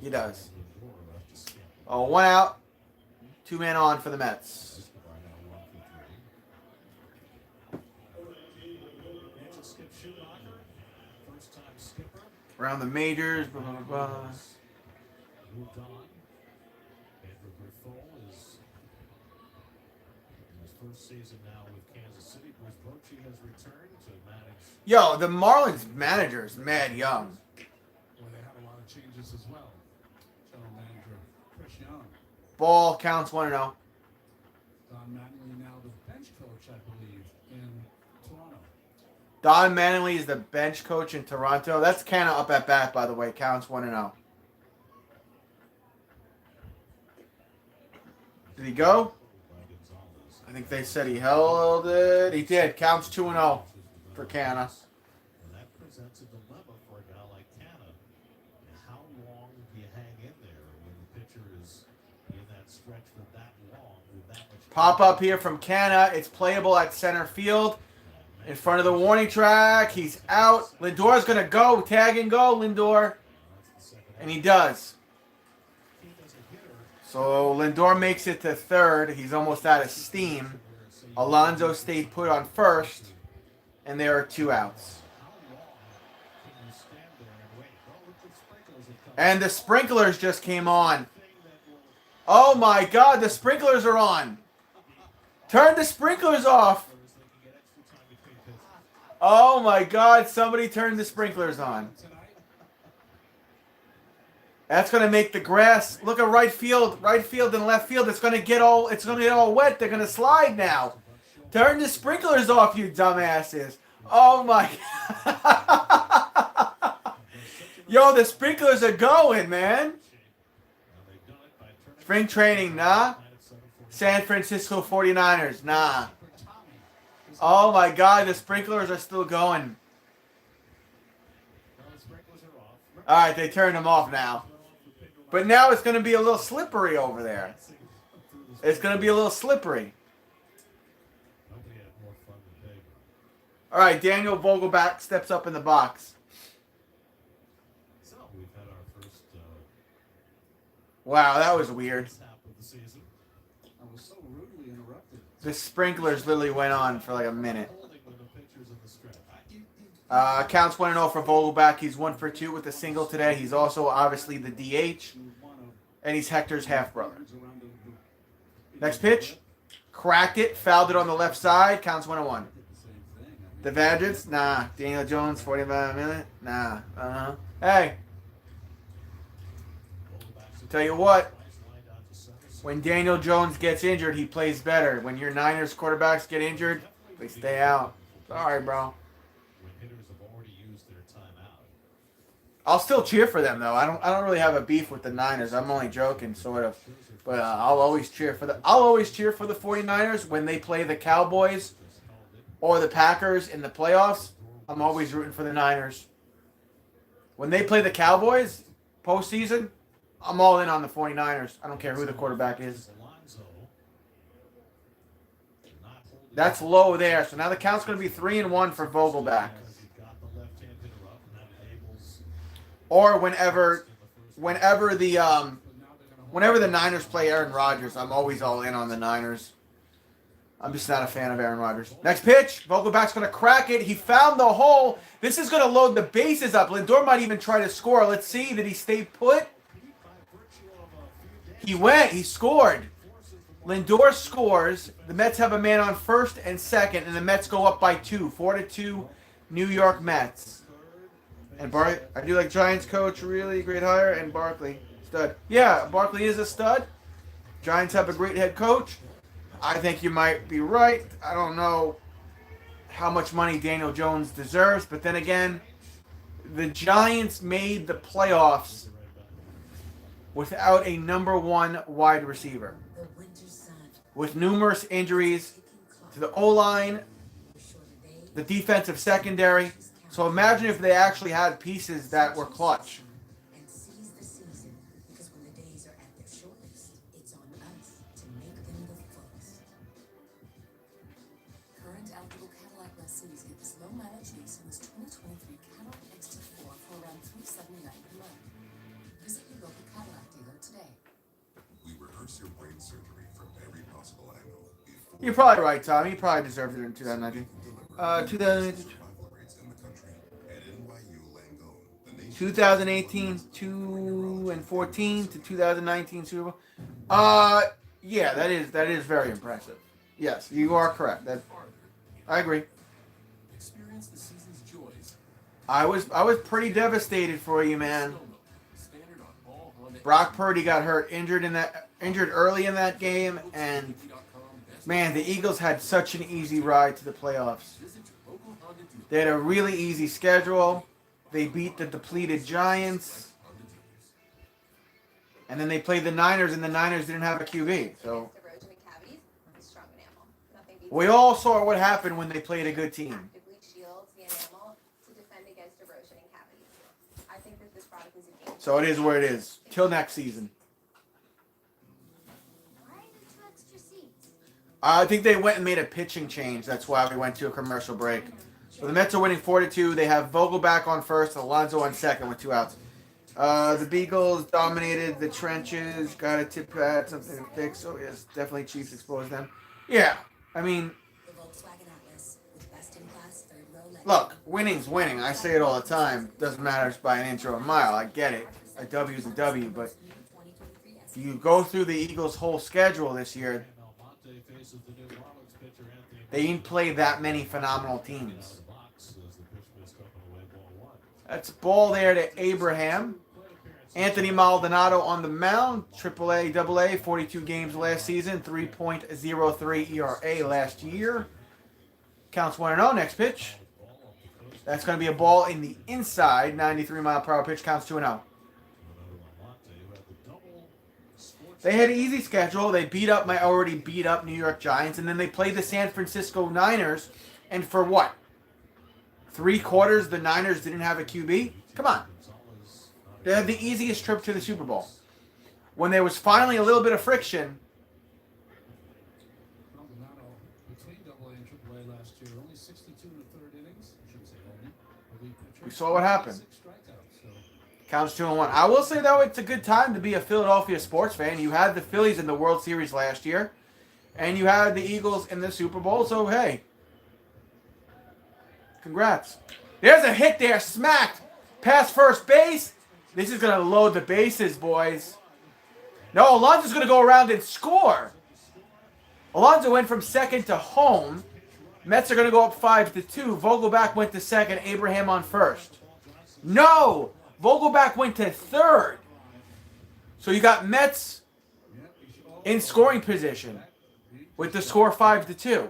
He does. Oh, 1 out. 2 men on for the Mets. Skip Schumacher, first time skipper, Around the majors. Blah, blah, blah. moved on. Andrew Griffo is in his first season now with Kansas City. Bruce Bochy has returned to manage. Yo, the Marlins manager is mad young. Well, they had a lot of changes as well. General manager Chris Young. Ball counts 1-0. Don Mattingly now the bench coach, I believe, in Toronto. Don Mattingly is the bench coach in Toronto. That's Canna up at bat, by the way. Counts 1-0. Did he go? I think they said he held it. He did. Counts 2-0 for Canna. And that presents a dilemma for a guy like Canna. How long do you hang in there when the pitcher is in that stretch for that long with that much? Pop up here from Canna. It's playable at center field. In front of the warning track. He's out. Lindor's going to go. Tag and go, Lindor. And he does. So Lindor makes it to third. He's almost out of steam. Alonso stayed put on first. And there are 2 outs. And the sprinklers just came on. Oh my God, the sprinklers are on. Turn the sprinklers off. Oh my God, somebody turned the sprinklers on. That's going to make the grass, look at right field and left field. It's going to get all wet. They're going to slide now. Turn the sprinklers off, you dumbasses. Oh my God. Yo, the sprinklers are going, man. Spring training, nah. San Francisco 49ers, nah. Oh my God, the sprinklers are still going. All right, they turned them off now. But now it's going to be a little slippery over there. It's going to be a little slippery. All right, Daniel Vogelbach steps up in the box. So we've had our first. Wow, that was weird. I was so rudely interrupted. The sprinklers literally went on for like a minute. Counts 1-0 for Vogelbach. He's 1 for 2 with a single today. He's also obviously the DH. And he's Hector's half-brother. Next pitch. Cracked it. Fouled it on the left side. Counts 1-1. The Vadgets? Nah. Daniel Jones, 45 minute? Nah. Hey. Tell you what. When Daniel Jones gets injured, he plays better. When your Niners quarterbacks get injured, they stay out. Sorry, bro. I'll still cheer for them though. I don't really have a beef with the Niners. I'm only joking, sort of. But I'll always cheer for the 49ers when they play the Cowboys or the Packers in the playoffs. I'm always rooting for the Niners. When they play the Cowboys postseason, I'm all in on the 49ers. I don't care who the quarterback is. That's low there. So now the count's going to be 3-1 for Vogelbach. Or whenever the Niners play Aaron Rodgers, I'm always all in on the Niners. I'm just not a fan of Aaron Rodgers. Next pitch. Vogelbach's going to crack it. He found the hole. This is going to load the bases up. Lindor might even try to score. Let's see. Did he stay put? He went. He scored. Lindor scores. The Mets have a man on first and second, and the Mets go up by 2. 4-2, New York Mets. And I do like Giants coach, really great hire, and Barkley, stud. Yeah, Barkley is a stud. Giants have a great head coach. I think you might be right. I don't know how much money Daniel Jones deserves, but then again, the Giants made the playoffs without a number 1 wide receiver. With numerous injuries to the O-line, the defensive secondary. So imagine if they actually had pieces that were clutch. And seize the season, because when the days are at their shortest, it's on us to make them the fullest. Current eligible Cadillac lessees get this low mileage lease on this 2023 Cadillac XT4 for around $379 per month. Visit your local Cadillac dealer today. We rehearse your brain surgery from every possible angle. You're probably right, Tom. He probably deserved it in 2019. 2018, 2-14 to 2019 Super Bowl. Yeah, that is very impressive. Yes, you are correct. I agree. Experience the season's joys. I was pretty devastated for you, man. Standard on all Honda. Brock Purdy got injured early in that game, and man, the Eagles had such an easy ride to the playoffs. Visit your local Honda dealer. They had a really easy schedule. They beat the depleted Giants, and then they played the Niners, and the Niners didn't have a QB. So we all saw what happened when they played a good team. So it is where it is. Till next season. I think they went and made a pitching change. That's why we went to a commercial break. So the Mets are winning 4-2. They have Vogelback on first, Alonso on second with 2 outs. The Beagles dominated the trenches. Got a tip pad, something to fix. So yes, definitely Chiefs exposed them. Yeah, I mean, look, winning's winning. I say it all the time. Doesn't matter if it's by an inch or a mile. I get it. A W's a W, but if you go through the Eagles' whole schedule this year, they didn't play that many phenomenal teams. That's ball there to Abraham. Anthony Maldonado on the mound. AAA, AA, 42 games last season. 3.03 ERA last year. Counts 1-0. Next pitch. That's going to be a ball in the inside. 93-mile-per-hour pitch. Counts 2-0. They had an easy schedule. They beat up my already beat up New York Giants, and then they played the San Francisco Niners. And for what? 3 quarters, the Niners didn't have a QB? Come on. They had the easiest trip to the Super Bowl. When there was finally a little bit of friction. Between AA and AAA last year, only 62 in the third innings. I shouldn't say only. We saw what happened. Counts 2-1. I will say, though, it's a good time to be a Philadelphia sports fan. You had the Phillies in the World Series last year, and you had the Eagles in the Super Bowl, so hey. Congrats. There's a hit there, smacked. Past first base. This is going to load the bases, boys. No, Alonso's going to go around and score. Alonso went from second to home. Mets are going to go up 5-2. Vogelback went to second. Abraham on first. No! Vogelback went to third. So you got Mets in scoring position with the score 5-2.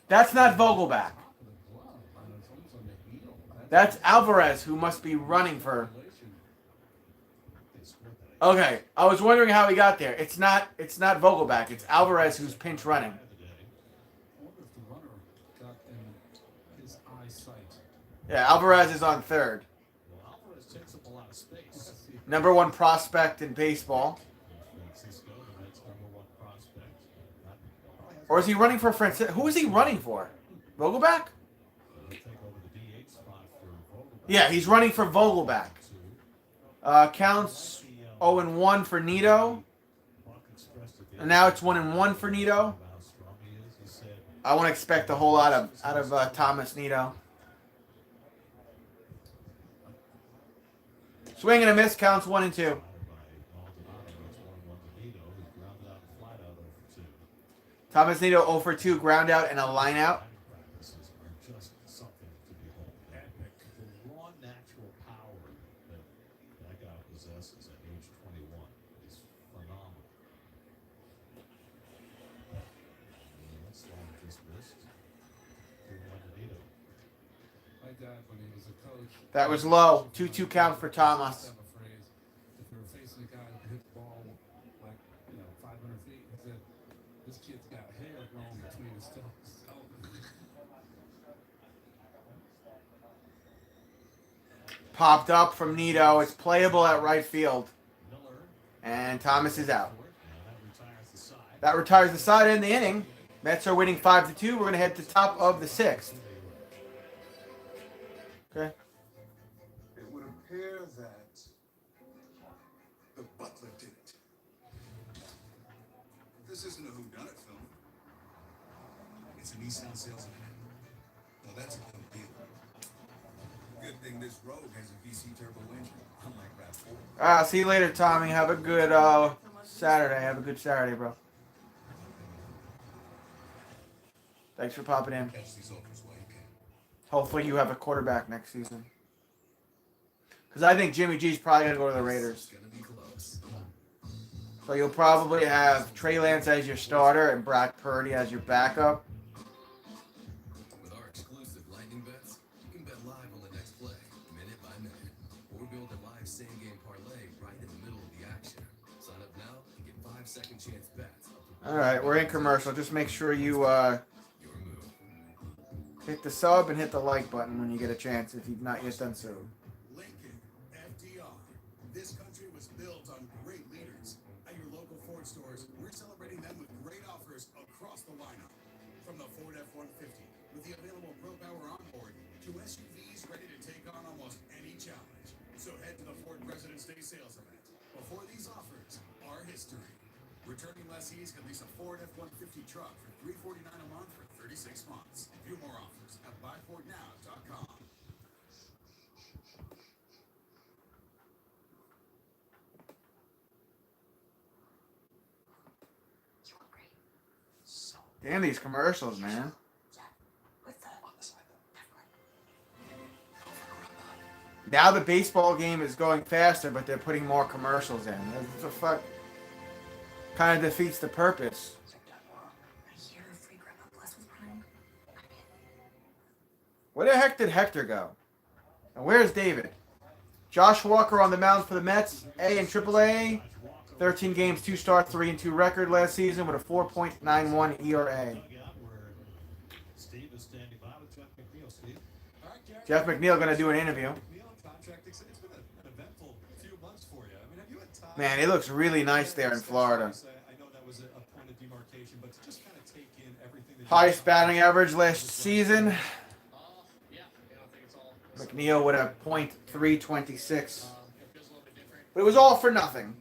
That's not Vogelback. That's Alvarez, who must be running for... Okay, I was wondering how he got there. It's not Vogelback. It's Alvarez who's pinch running. Yeah, Alvarez is on third. Number 1 prospect in baseball. Or is he running for Francisco? Who is he running for? Vogelback? Yeah, he's running for Vogelback. Counts 0-1 for Nito. And now it's 1-1 for Nito. I won't expect a whole lot out of Thomas Nito. Swing and a miss, counts 1-2. Thomas Nito 0 for 2, ground out and a line out. That was low. 2-2 count for Thomas. If you were facing a guy who hit the ball like 500 feet, he said, "This kid's got hair growing between his toes." Popped up from Nito. It's playable at right field. And Thomas is out. That retires the side in the inning. Mets are winning 5-2. We're going to head to top of the 6th. Okay. It would appear that the butler did it. This isn't a whodunit film. It's a Nissan sales event. Now that's a done deal. Good thing this Rogue has a VC turbo engine, unlike RAV4. See you later, Tommy. Have a good Saturday. Have a good Saturday, bro. Thanks for popping in. Catch these offers while you can. Hopefully you have a quarterback next season. Because I think Jimmy G's probably going to go to the Raiders. Gonna be close. So you'll probably have Trey Lance as your starter and Brock Purdy as your backup. With our exclusive lightning bets, you can bet live on the next play, minute by minute, or build a live same-game parlay right in the middle of the action. Sign up now and get 5-second chance bets. All right, we're in commercial. Just make sure you Your move. hit the sub and hit the like button when you get a chance if you've not yet done so. Lincoln, FDR. This country was built on great leaders. At your local Ford stores, we're celebrating them with great offers across the lineup. From the Ford F-150, with the available Pro Power onboard, to SUVs ready to take on almost any challenge. So head to the Ford President's Day sales event. Before these offers are history. Returning lessees can lease a Ford F-150 truck for $349 a month for 36 months. View more offers at buyfordnow.com. You look great. So, Damn these commercials, man. With the on the side though. definitely. Now the baseball game is going faster, but they're putting more commercials in. That's the fuck. Kind of defeats the purpose. You've done wrong. A year of free Grandma Plus with Prime. I'm in. Where the heck did Hector go? And where's David? Josh Walker on the mound for the Mets. A in AAA. 13 games, 2 starts, 3-2 record last season with a 4.91 ERA. Steve is standing by with Jeff McNeil. Steve. All right, Gary. Jeff McNeil going to do an interview. McNeil contract extension. It's been an eventful few months for you. I mean, have you had time? Man, it looks really nice there in Florida. I know that was a point of demarcation, but to just kind of take in everything that Highest batting average last season. Yeah, I think it's all. McNeil with a .326. It feels a little bit different. But it was all for nothing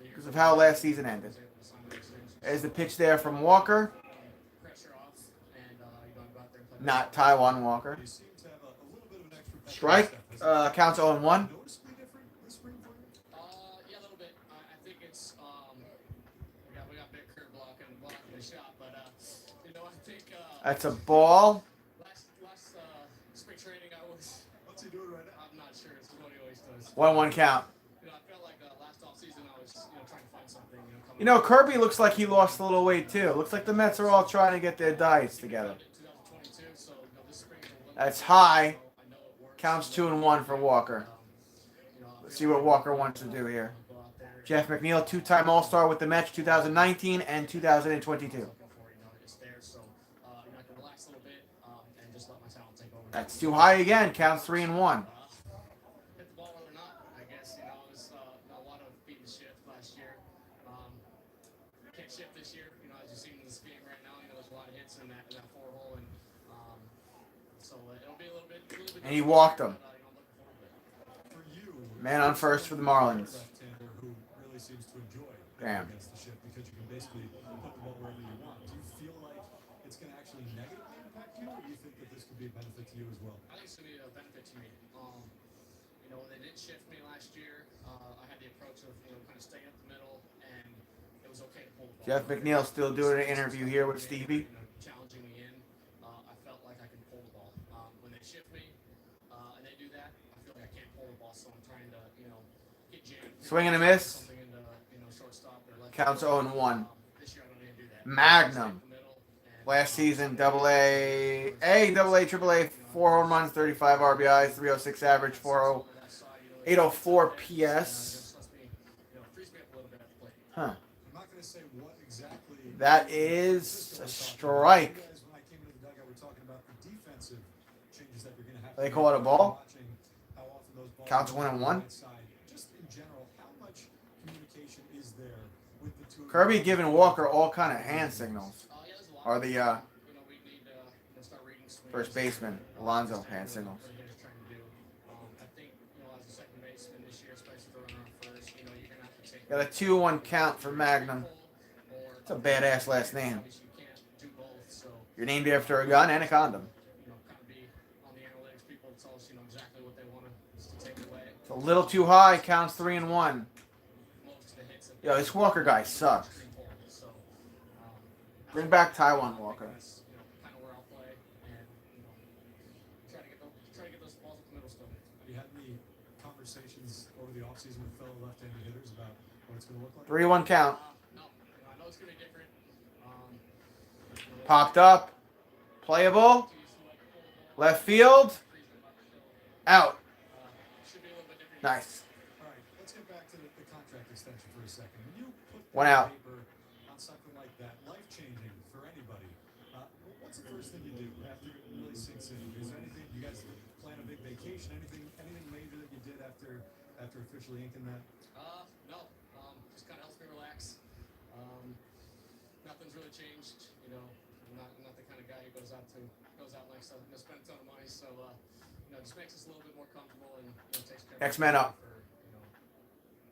because of how last season ended. There's the pitch there from Walker. Pressure off, and you don't go out there and play. Not Taiwan Walker. you seem to have a little bit of an extra Strike. Counts 0-1. noticeably different this spring for you? Yeah, a little bit. I think it's we got big curve blocking the shot, but I think That's a ball. last spring training What's he doing right now? I'm not sure. It's what he always does. 1-1 count. I felt like last offseason I was trying to find something. Coming You know, Kirby looks like he lost a little weight too. Looks like the Mets are all trying to get their diets together. 2022, so this spring is a little That's high. I know it works. Counts 2-1 for Walker. Let's see what Walker wants to do here. Go out there. Jeff McNeil, 2-time All-Star with the Mets 2019 and 2022. It's there, so I can relax a little bit and just let my talent take over. That's too high again. Counts 3-1. Hit the ball or not, I guess. It was a lot of beating the shift last year. Can't shift this year. As you see in this game right now, there's a lot of hits in that 4-hole, and so it'll be a little bit. And he walked him. But, looking forward to it. For you, Man on first for the Marlins. left-hander who really seems to enjoy Damn. against the shift because you can basically put the ball wherever you want. Do you feel like it's going to actually negatively impact you, or do you think that this could be a benefit to you as well? I think it's going to be a benefit to me. When they did shift me last year, I had the approach of kind of staying up the middle, and it was okay to pull the ball. Jeff McNeil still doing an interview here with Stevie. Challenging me in, I felt like I could pull the ball. When they shift me and they do that, I feel like I can't pull the ball, so I'm trying to get jammed. Swing and a miss. Something into shortstop or left. Counts 0-1. This year I don't need to do that. Magnum. The middle, and Last season, AA, AAA, 4 home runs, 35 RBIs, 306 average, 804 PS. frees me up a little bit at the plate. Huh. I'm not going to say what exactly. That is a strike. You guys, when I came into the dugout, we're talking about the defensive changes that you're going to have. They to call it a make. ball? Watching how often those balls Counts go 1-1. to the right side. Just in general, how much communication is there with the two? of Kirby you? giving Walker all kind of hand signals. Yeah, there's a lot. Or the We need to start reading swings. first baseman, Alonso, hand signals. What he's trying to do. I think as a second baseman this year, especially for runner on first, you're gonna have to take. Got a 2-1 count for Magnum. It's a badass last name. You can't do both, so You're named after a gun and a condom. kind of be on the analytics. People tell us exactly what they want us to take away. It's a little too high. Counts 3-1. Most of the hits. Have Yo, this Walker guy sucks. been pulled, so Bring back Taiwan Walker. that's conversations over the offseason with fellow left-handed hitters about what it's going to look like? 3-1 count. No, I know it's gonna be different. Popped up. Playable. Left field. Out. Should be a little bit different. Nice. All right, let's get back to the contract extension for a second. When you put One pen to out. paper on something like that, life-changing for anybody, what's the first thing you do after it really sinks in? Is there anything you guys plan a big vacation? Anything major that you did after officially inking that? No. Just kind of helps me relax. Nothing's really changed. You know, I'm not the kind of guy who goes out and likes to spend a ton of money. So just makes us a little bit more comfortable and takes care of X-Men up. for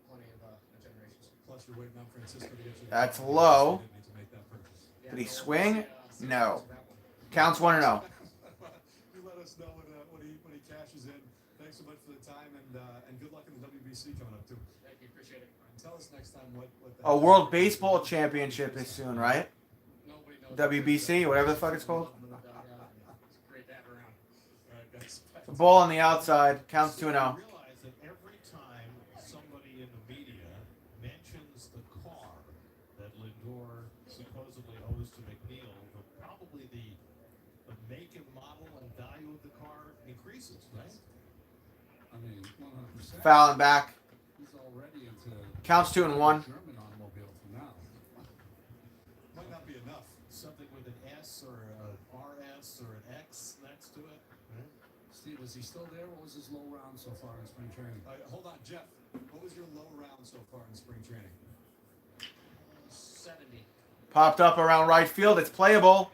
plenty of generations. Plus, you're waiting on Francisco to get you. That's low. Didn't need to make that purchase. Did he swing? No. Counts 1-0. You let us know when he cashes in. Thanks so much for the time and good luck in the WBC coming up too. Thank you, appreciate it. And tell us next time what the A World Baseball Championship is soon, right? Nobody knows. WBC, whatever the fuck it's called. It's great to have around. All right, guys. The ball on the outside. Counts 2-0. Realize that every time somebody in the media mentions the car that Lindor supposedly owes to McNeil, probably the make and model and value of the car increases, right? I mean, 100%. Fouling back. He's already into Counts 2-1. German automobile for now. Might not be enough. Something with an S or an RS or an X next to it. Right? Steve, is he still there? What was his low round so far in spring training? Hold on, Jeff. What was your low round so far in spring training? 70. Popped up around right field. It's playable.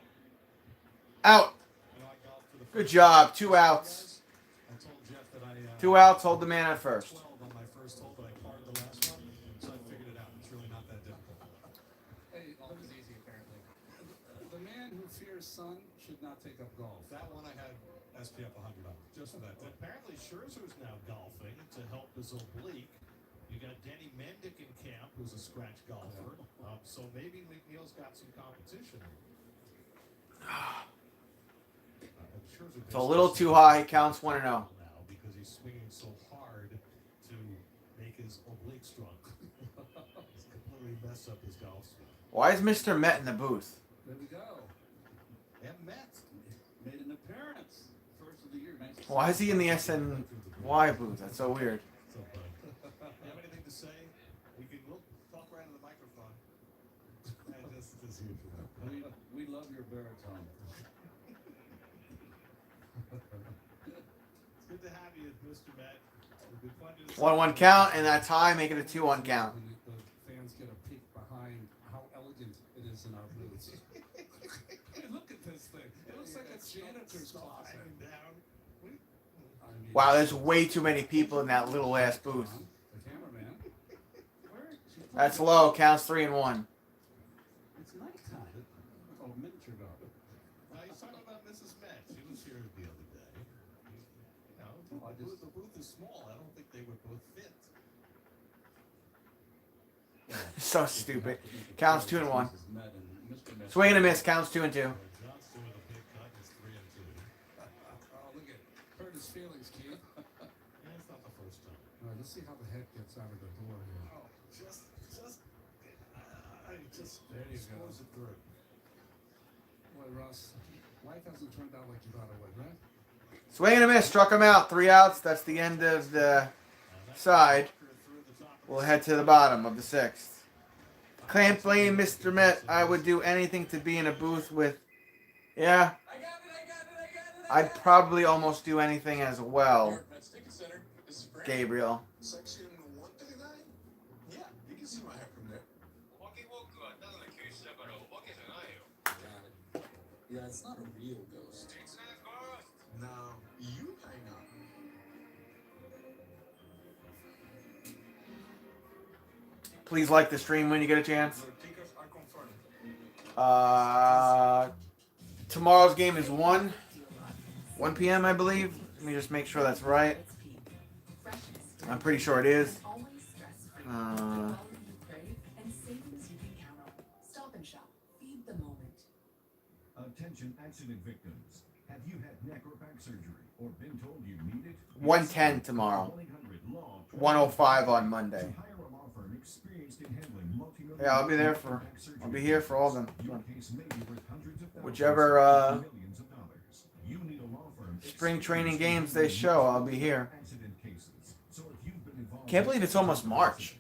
Out. You know, I golfed for the Good first job. 2 outs. I told Jeff that I 2 outs. Hold the man at first. 12 on my first hole, but I parred the last one, so I figured it out. It's really not that difficult. Hey, Golf is easy, apparently. the man who fears sun should not take up golf. That one I had SPF 100 on, just for that. But apparently Scherzer's now golfing to help his oblique. You got Denny Mendick in camp, who's a scratch golfer. So maybe McNeil's got some competition. It's a little too high. Counts 1-0. Now because he's swinging so hard to make his oblique strong. He's completely messed up his golf swing. Why is Mr. Met in the booth? There we go. And Met Made an appearance. First of the year. Why is he in the SNY booth? That's so weird. So, you have anything to say? We'll talk right into the microphone. And just as usual. We love your baritone. It's good to have you, Mr. Met. It's been fun to 1-1 count, and that tie make it a 2-1 count. When the fans get a peek behind how elegant it is in our booths. Hey, look at this thing. It looks like a janitor's closet. Wow, there's way too many people in that little ass booth. The cameraman. That's low. Counts 3-1. It's nighttime. Oh, miniature dog. Now he's talking about Mrs. Met. She was here the other day. You know, the booth is small. I don't think they would both fit. So stupid. Counts 2-1. Swing and a miss. Counts 2-2. John's doing a big cut. It's 3-2. Oh, look at hurt his feelings, Keith. Yeah, it's not the first time. All right, let's see how the head gets out of the door here. Oh, just There you go. Scores it through. Boy, Russ, life hasn't turned out like you thought it would, right? Swing and a miss. Struck him out. 3 outs. That's the end of the side. We'll head to the bottom of the 6th. Can't blame Mr. Met. I would do anything to be in a booth with. Yeah. I'd probably almost do anything as well. Gabriel. Section 139? Yeah, you can see my head from there. Yeah, it's not a real ghost. No, you hang up. Please like the stream when you get a chance. Your tickets are confirmed. Tomorrow's game is 1 p.m. I believe. Let me just make sure that's right. I'm pretty sure it is. Stop and Shop. Feed the moment. Attention accident victims. Have you had neck or back surgery or been told you need it? 110 tomorrow. 105 on Monday. Yeah, I'll be there for. I'll be here for all of them. Whichever spring training games they show, I'll be here. Can't believe it's almost March.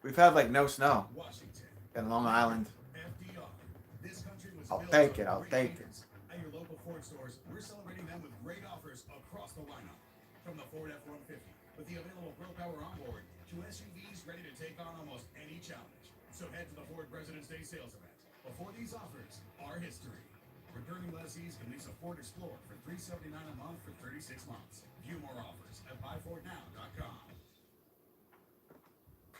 We've had like no snow in Long Island. I'll take it. I'll take it. At your local Ford stores, we're celebrating them with great offers across the lineup. From the Ford F-150 with the available Pro Power onboard to SUVs ready to take on almost any challenge. So head to the Ford President's Day sales event. Before these offers are history. Returning lessees can lease a Ford Explorer for $379 a month for 36 months. View more offers at buyfordnow.com.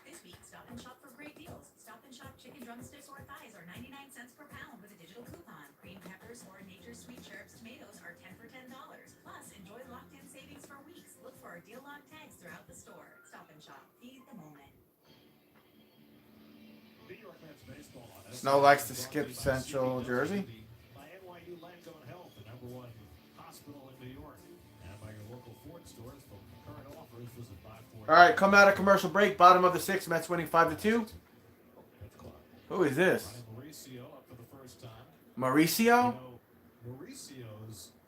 This week, stop and shop for great deals. Stop and shop chicken drumsticks or thighs are 99 cents per pound with a digital coupon. Green peppers or Nature's Sweet Cherries tomatoes are 10 for $10. Plus, enjoy locked-in savings for weeks. Look for our deal lock tags throughout the store. Stop and shop. Feed the moment. Snow likes to skip Central Jersey. By NYU Langone Health, the #1 hospital in New York. And by your local Ford stores for current offers, visit 54. All right, come out of commercial break. Bottom of the sixth. Mets winning 5-2. Who is this? Mauricio up for the first time. Mauricio?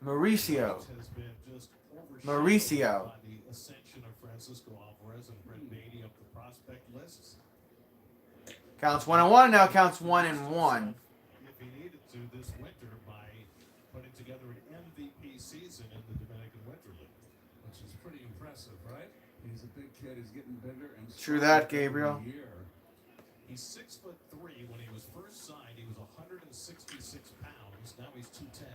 Mauricio. Has been just Mauricio. by the ascension of Francisco Alvarez and Brett Beatty up the prospect lists. Counts 1-1. Now counts 1-1. If he needed to this winter by putting together an MVP season in the Dominican Winter League, which is pretty impressive, right? He's a big kid. He's getting bigger and True that, Gabriel. He's 6'3". When he was first signed, he was 166 pounds. Now he's 210.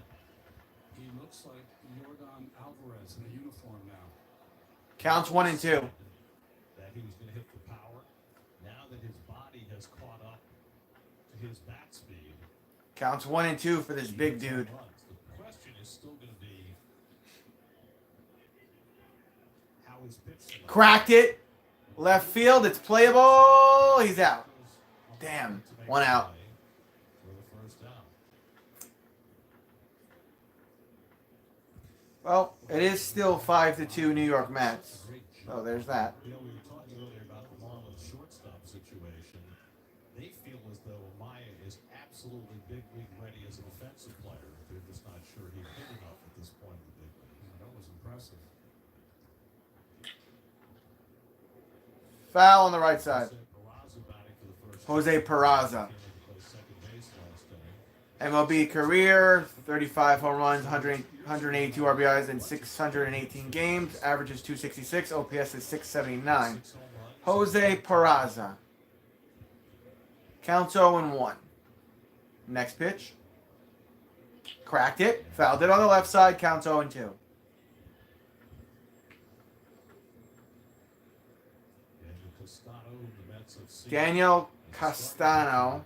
He looks like Yordan Alvarez in a uniform now. Counts 1-2. That he was going to hit the power. Now that his body has caught up to his bat speed. Counts 1-2 for this big dude. The question is still going to be how his pitch. Cracked it. Left field. It's playable. He's out. Damn. 1 out. Well, it is still 5-2 New York Mets. So there's that. You know, we were talking earlier about the Marlins shortstop situation. They feel as though Amaya is absolutely big league ready as a defensive player. They're just not sure he's good enough at this point in the big league. Yeah, that was impressive. Foul on the right side. Jose Peraza. MLB career, 35 home runs, 182 RBIs in 618 games. Averages 266. OPS is 679. Jose Peraza. Counts 0-1. Next pitch. Cracked it. Fouled it on the left side. Counts 0-2. Daniel Castano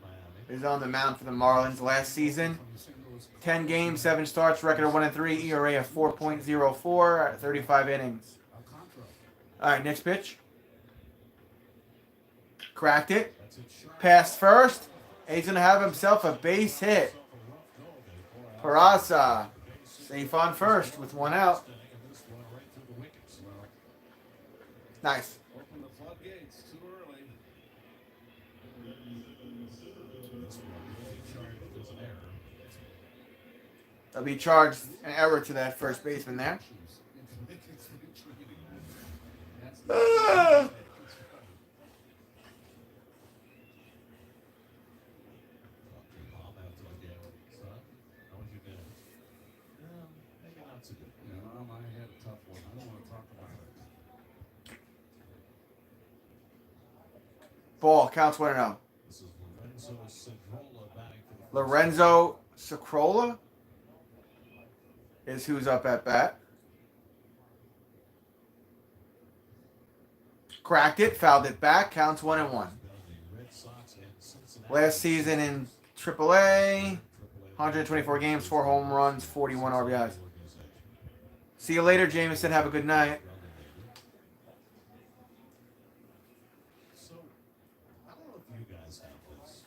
is on the mound for the Marlins last season. 10 games, 7 starts, record of 1-3, ERA of 4.04 at 35 innings. All right, next pitch. Cracked it. Passed first. He's going to have himself a base hit. Peraza safe on first with 1 out. Nice. Open the floodgates too early. They'll be charged an error to that first baseman there. Ah. I had a tough one. I don't want to talk about it. Ball counts 1-0. Lorenzo Sacrola is who's up at bat. Cracked it, fouled it back, counts 1-1. Last season in AAA, 124 games, 4 home runs, 41 RBIs. See you later, Jameson. Have a good night. So, I don't know if you guys have this,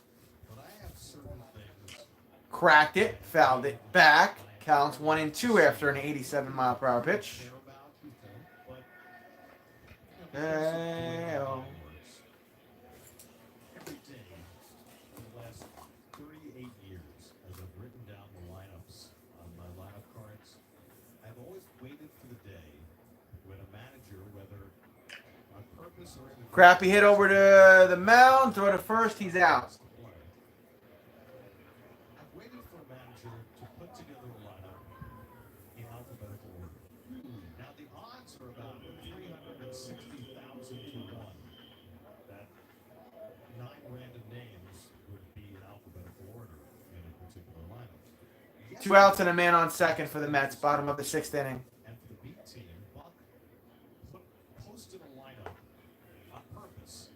but I have certain things. Cracked it, fouled it back. Counts 1-2 after an 87-mile-per-hour pitch. Hey-oh. Every day for the last 38 years, as I've written down the lineups on my lineup cards, I've always waited for the day when a manager, whether on purpose or in Crappy hit over to the mound. Throw to first. He's out. I've waited for a manager to put together a lineup in alphabetical order. Now the odds are about 360,000 to 1 that 9 random names would be in alphabetical order in a particular lineup. 2 outs and a man on second for the Mets. Bottom of the 6th inning. And for the B team, Buck posted a lineup on purpose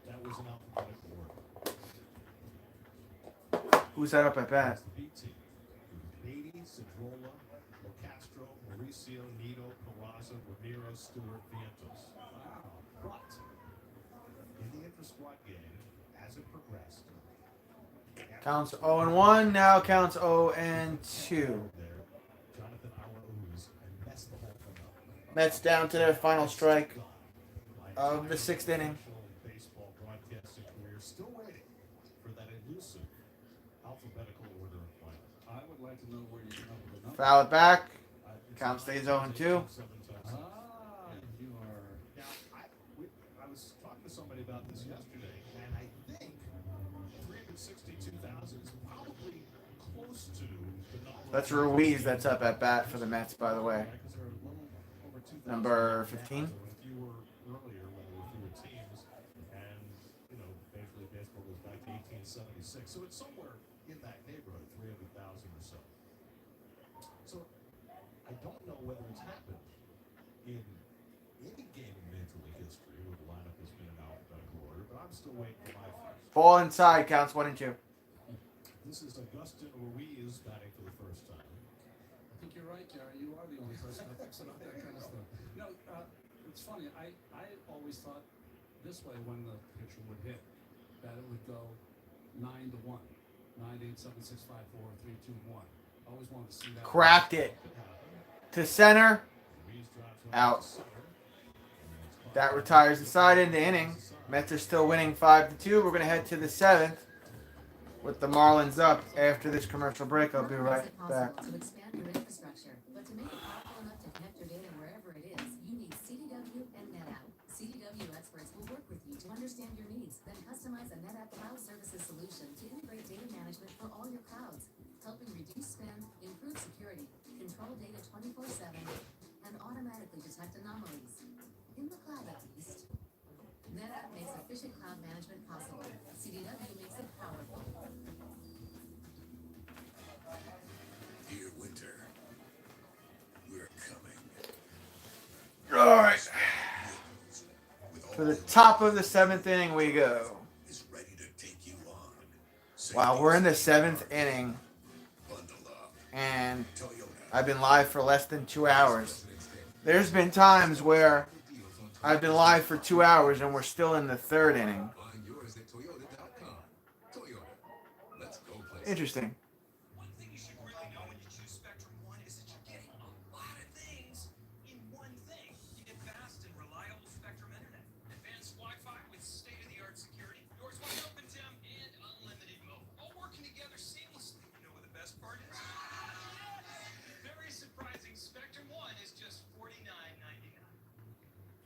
that was in alphabetical order. Who's that up at bat? B team. Beatty, Cedrola, Castro, Mauricio, Nito, Peraza, Ramirez, Stewart, Vientos. Wow. But in the inter-squad game, as it progressed, Counts 0-1. Now counts 0-2. Jonathan Arauz and messed the whole thing up. Mets down to their final strike of the 6th inning. Baseball broadcasting career, still waiting for that elusive alphabetical order of lineup. I would like to know where you come up with a number. Foul it back. Count stays 0-2. You are. Now, I was talking to somebody about this yesterday, and I think 362,000 is probably close to the number. That's Ruiz that's up at bat for the Mets, by the way. Because there are a little over 2,000 Number 15. fewer earlier when there were fewer teams, and Major League Baseball goes back to 1876, so it's somewhere in that neighborhood, 300,000 or so. So I don't know whether it's happened in any game in Major League history where the lineup has been in alphabetical order, but I'm still waiting for my first. Ball inside. Counts 1-2. This is Augustin Ruiz batting for the first time. I think you're right, Gary. You are the only person that thinks about that kind of stuff. It's funny. I always thought this way when the pitcher would hit, that it would go 9-1. 9, 8, 7, 6, 5, 4, 3, 2, 1. I always wanted to see that. Cracked it. To center. Out. That retires the side in the inning. Mets are still winning 5-2. We're going to head to the 7th with the Marlins up after this commercial break. I'll be right back. To expand your infrastructure, but to make it powerful enough to connect your data wherever it is, you need CDW and NetApp. CDW experts will work with you to understand your needs, then customize a NetApp cloud services solution to integrate data management for all your clouds, helping reduce spend, improve security, control data 24/7, and automatically detect anomalies. In the cloud at least. NetApp makes efficient cloud management possible. CDW makes it powerful. Dear Winter, we're coming. All right. To the top of the 7th inning we go. Is ready to take you on. Wow, we're in the 7th inning. And I've been live for less than 2 hours. There's been times where I've been live for 2 hours and we're still in the 3rd inning. Interesting. One thing you should really know when you choose Spectrum One is that you're getting a lot of things in one thing. You get fast and reliable Spectrum Internet, advanced Wi-Fi with state-of-the-art security, doors wide open, Tim, and unlimited mobile, all working together seamlessly. You know what the best part is? Very surprising. Spectrum One is just $49.99.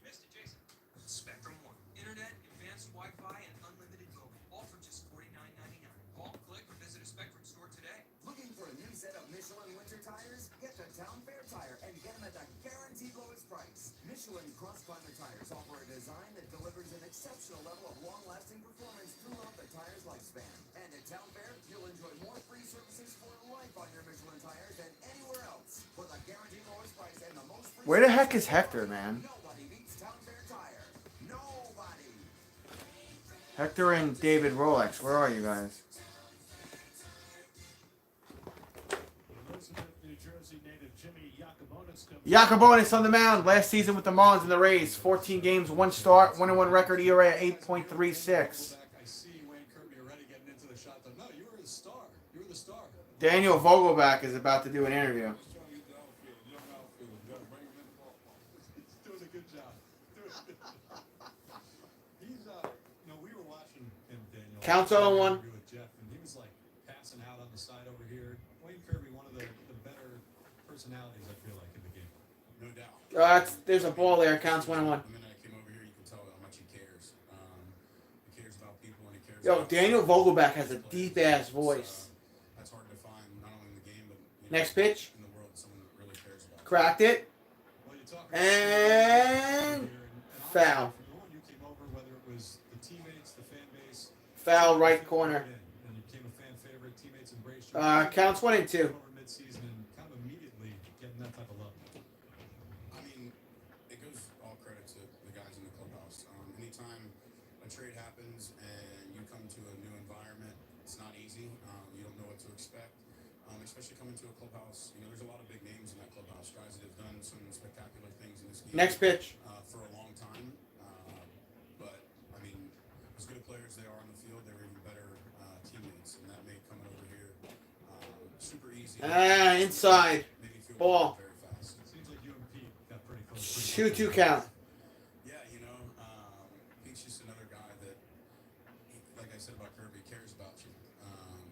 Missed it, Jason. Spectrum One, internet, advanced Wi-Fi, and unlimited mobile, all for just $49.99. Call, click, or visit a Spectrum store today. Looking for a new set of Michelin winter tires? Get to Town Fair Tire and get them at the guaranteed lowest price. Michelin cross-climate tires offer a design that delivers an exceptional level of long-lasting performance throughout the tire's lifespan. And at Town Fair, you'll enjoy more free services for life on your Michelin tires than anywhere else. For the guaranteed lowest price and the most free Where the heck is Hector, man? Nobody beats Town Fair Tire. Nobody. Hector and David Rolex, where are you guys? New Jersey native Jimmy Yacobonis comes Yacobonis on the mound. Last season with the Marlins and the Rays. 14 games, 1 start, 1-1 record, ERA at 8.36. star. Daniel Vogelback is about to do an interview. He's trying to get the outfield, young outfield. You got to bring him in the ballpark. He's doing a good job. He's, we were watching him, Daniel. Counts 0-1. With Jeff, and he was like passing out on the side over here. Wayne Kirby, one of the better personalities, I feel like, in the game. No doubt. There's a ball there. Counts 1-1. The minute I came over here, you can tell how much he cares. He cares about people and he cares Yo, about Daniel Vogelback has a deep ass voice. That's hard to find, not only in the game, but Next pitch. in the world, someone that really cares about. Cracked it. And foul. You came over, whether it was the teammates, the fan base. Foul right corner. And you became a fan favorite. Teammates embraced you. Counts 1 and 2. Over midseason and kind of immediately getting that type of love. I mean, it goes all credit to the guys in the clubhouse. Anytime a trade happens and you come to a new environment, it's not easy. You don't know what to expect, especially coming to a clubhouse. There's a lot of big names in that clubhouse, guys that have done some spectacular things in this game. Next pitch. For a long time. But, I mean, as good a players they are on the field, they were even better teammates, and that made coming over here super easy. Inside. Ball. Very fast. Seems like you and Pete got pretty close. 2-2 count. Yeah, Pete's just another guy that, like I said about Kirby, cares about you.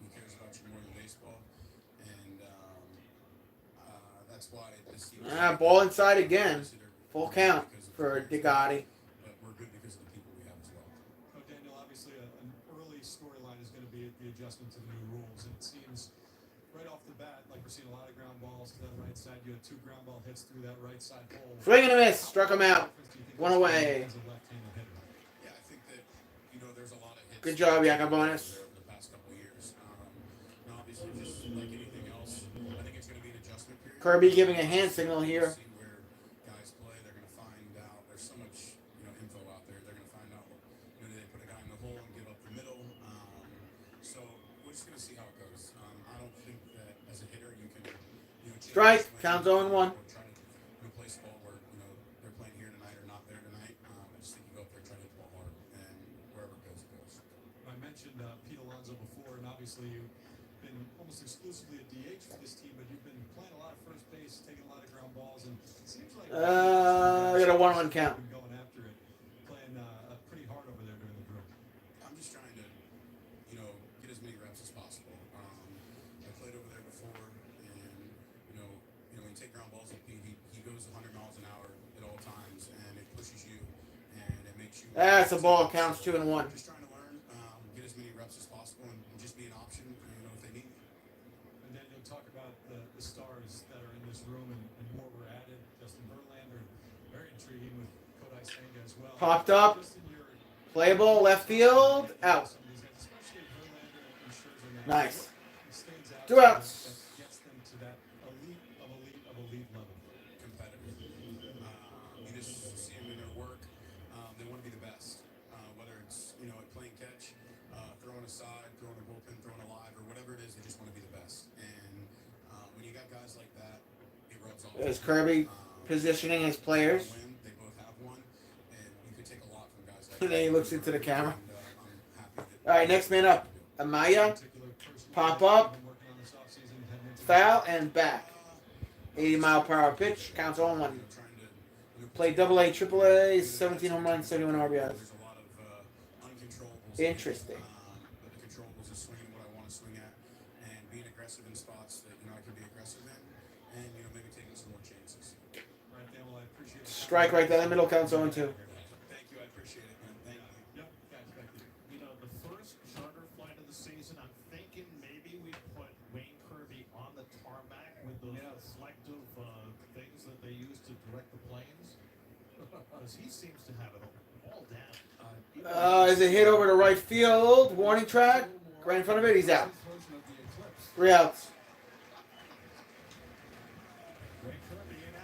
He cares about you more than baseball, and that's why this team. Ball inside again. Full count for DeGotti. But we're good because of the people we have as well. So Daniel, obviously an early storyline is going to be the adjustment to the new rules, and it seems right off the bat like we're seeing a lot of ground balls to that right side. You had 2 ground ball hits through that right side hole. Swing and a miss. Struck him out. 1 away. Yeah, I think that there's a lot of hits. Good job, Yakabonus. Over the past couple of years. Obviously, just like anything else, I think it's going to be an adjustment period. Kirby giving a hand signal here. See where guys play. They're going to find out. There's so much info out there. They're going to find out. Do they put a guy in the hole and give up the middle? So we're just going to see how it goes. I don't think that as a hitter you can Strike. Counts 0-1. Or try to place the ball where they're playing here tonight or not there tonight. I just think you go up there try to hit the ball hard, and wherever it goes, it goes. I mentioned Pete Alonso before, and obviously you've been almost exclusively a DH for this team, but you've been playing a lot of first base, taking a lot of ground balls, and it seems like I got a 1-1 count. been going after it, playing pretty hard over there during the drill. I'm just trying to, get as many reps as possible. I played over there before, and when you take ground balls with Pete, he goes 100 miles an hour at all times, and it pushes you, and it makes you. That's a ball. Counts 2 and 1. Just trying to learn, get as many reps as possible, and just be an option, if they need me. And then you'll talk about the stars that are in this room and more were added. Justin Verlander, very intriguing with Kodai Senga as well. Popped up. Just in your Play ball. Left field. Out. some of these guys, especially Verlander and Scherzer now, Nice. what stands out 2 outs. that gets them to that elite level. Competitive. You just see them in their work. They want to be the best. Whether it's at playing catch, throwing a side, throwing a bullpen, throwing a live, or whatever it is, they just want to be the best. And when you got guys like that, it rubs off. There's Kirby positioning his players. They both have one, and you could take a lot from guys like And that. then he looks into the camera. And, I'm happy that. All right, next man up. Amaya. Pop up. Foul and back. 80-mile-per-hour pitch. Counts 0-1. Played AA, AAA, 17 home runs, 71 RBIs. There's a lot of uncontrollables. Interesting. But the controllables is swinging what I want to swing at, and being aggressive in spots that I can be aggressive in, and maybe taking some more chances. Right, Dan, well, I appreciate it. Strike right down the middle. Counts 0-2. Thank you, I appreciate it, man. Thank you. Yep, guys, back to you. The first charter flight of the season, I'm thinking maybe we put Wayne Kirby on the tarmac with those reflective things that they use to direct the planes. Because he seems to have it all down. Is a hit over to right field. Warning track. Right in front of it. He's out. 3 outs.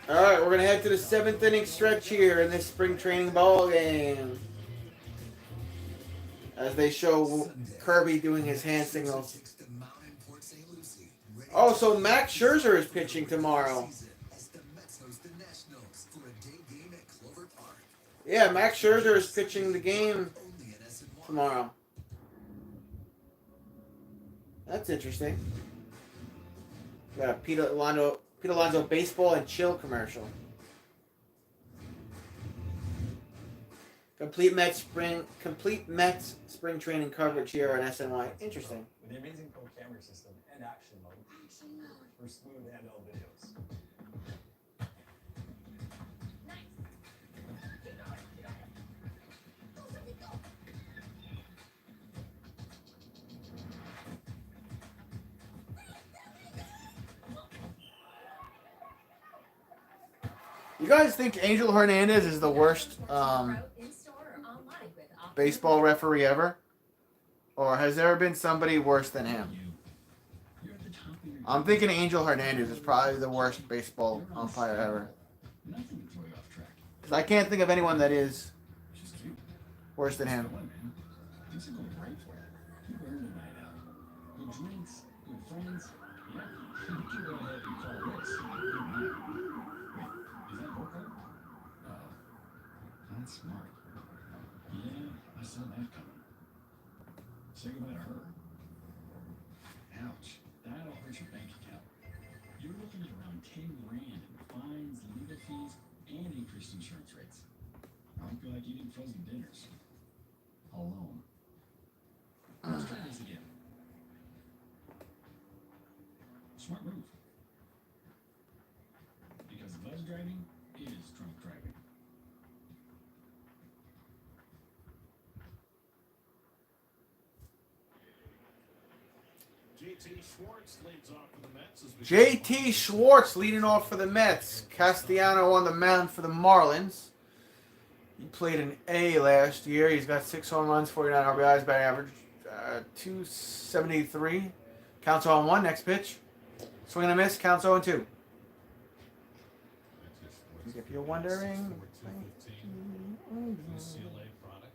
All right, we're going to head to the 7th inning stretch here in this spring training ball game. As they show Kirby doing his hand signals. Also, Max Scherzer is pitching tomorrow. Yeah, Max Scherzer is pitching the game tomorrow. That's interesting. Got a Pete Alonso baseball and chill commercial. Complete Mets spring training coverage here on SNY. Interesting. With the amazing Pro camera system and action mode for smooth handheld videos. You guys think Angel Hernandez is the worst baseball referee ever? Or has there been somebody worse than him? I'm thinking Angel Hernandez is probably the worst baseball umpire ever. Because I can't think of anyone that is worse than him. That's smart. Yeah, I saw that coming. Say goodbye to her. Ouch. That'll hurt your bank account. You're looking at around $10,000 in fines, legal fees, and increased insurance rates. I hope you like eating frozen dinners. Alone. Let's try this again. Smart move. Because buzz driving is drunk driving. JT Schwartz leading off for the Mets. Castellano on the mound for the Marlins. He played an A last year. He's got 6 home runs, 49 RBIs, batting average 273. Counts 0-1. Next pitch. Swing and a miss. Counts 0-2. If you're wondering. UCLA product.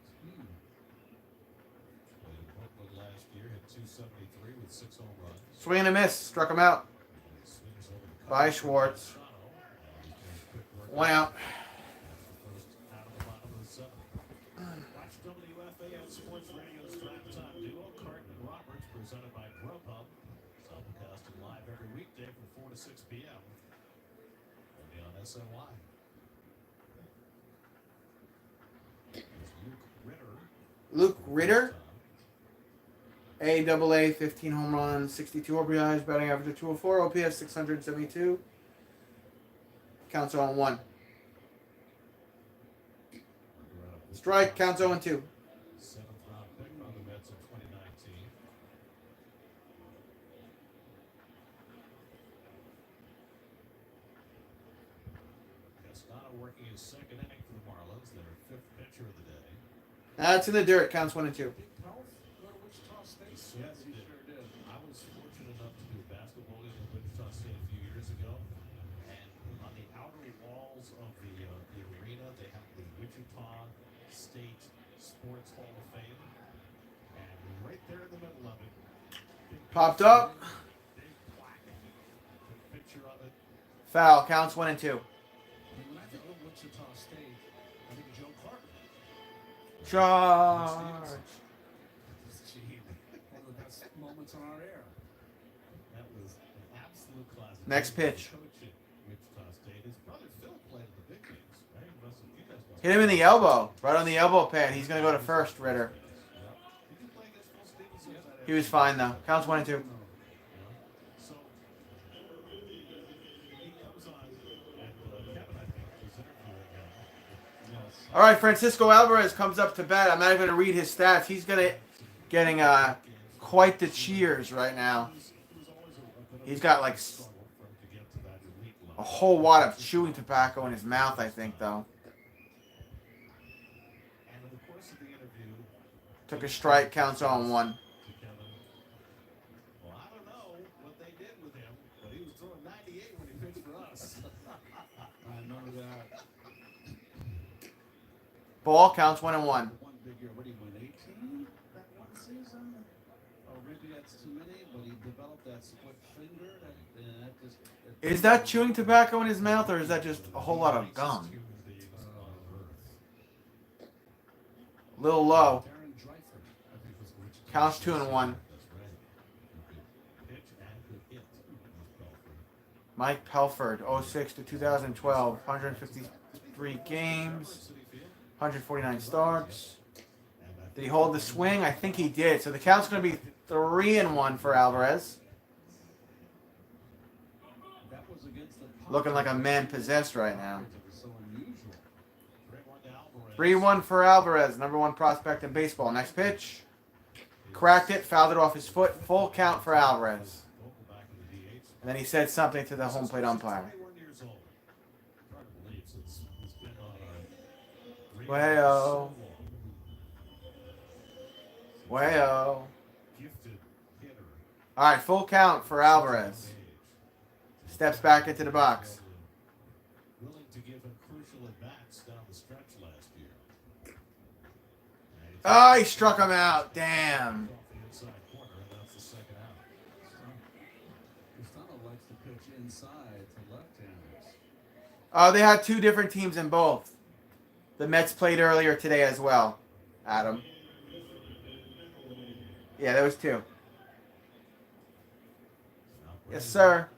Played in Brooklyn last year, hit 273 with 6 home runs. Swing and a miss. Struck him out. By Schwartz. 1 out. Watch WFAN Sports Radio's Primetime Duo, Carton and Roberts, presented by Grubhub. Simulcasted live every weekday from 4 to 6 p.m. Only on SNY. Luke Ritter. AAA, 15 home runs, 62 RBIs, batting average of 204, OPS 672. Counts 0-1. Strike, counts 0-2. 7th round pick on the Mets in 2019. Castellano working his second inning for the Marlins, their 5th pitcher of the day. That's in the dirt, counts 1 and 2. Yes, he sure did. I was fortunate enough to do basketball in Wichita State a few years ago, and on the outer walls of the arena, they have the Wichita State Sports Hall of Fame, and right there in the middle of it, Popped up. big plaque, big picture of it. Foul, counts 1 and 2. When I think of Wichita State, I think of Joe Carter. Charge. One of the best moments on our air. That was an absolute classic. Next pitch. Coaching Wichita State. His brother Phil played in the big games, right? You guys must Hit him in the elbow. Right on the elbow pad. He's going to go to first, Ritter. Did you play against Phil Stevens? He was fine, though. Counts 1 and 2. So he comes on, and Kevin, I think, was interviewing him. Yes. All right, Francisco Alvarez comes up to bat. I'm not even going to read his stats. He's getting quite the cheers right now. He's got like a whole wad of chewing tobacco in his mouth, I think, though. And in the course of the interview, Took a strike, counts 0-1. to Kevin, well, I don't know what they did with him, but he was throwing 98 when he pitched for us. I remember that. Ball, counts 1 and 1. One big year, what did he win, 18 that one season? Or maybe that's too many, but he developed that split finger. That just... Is that chewing tobacco in his mouth, or is that just a whole lot of gum? A little low. Counts 2 and 1. That's right. Who could pitch and could hit. Mike Pelford, 06 to 2012, 153 games, 149 starts. Did he hold the swing? I think he did. So the count's going to be 3-1 for Alvarez. That was against the Looking like a man possessed right now. It was so unusual. 3-1 for Alvarez, #1 prospect in baseball. Next pitch. Cracked it, fouled it off his foot. Full count for Alvarez. And then he said something to the home plate umpire. Wayo. Wayo. All right, full count for Alvarez. Steps back into the box. Willing to give him crucial at-bats down the stretch last year. Oh, he struck him out. Damn. Castano likes to pitch inside to left-handers. Oh, they had 2 different teams in both. The Mets played earlier today as well, Adam. Yeah, there was 2. Yes, sir.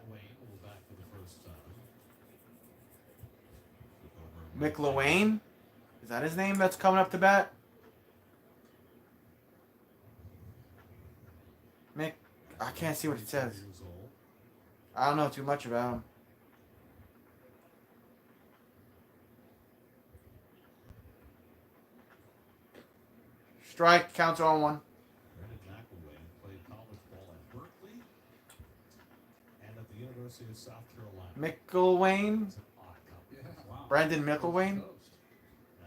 Mick LeWayne? Is that his name that's coming up to bat? Mick, I can't see what it says. I don't know too much about him. Strike, counts on 1. Brendan McElwain played college ball at Berkeley and at the University of South Carolina. McIlwain? Yeah, wow. Brendan McIlwain? Now,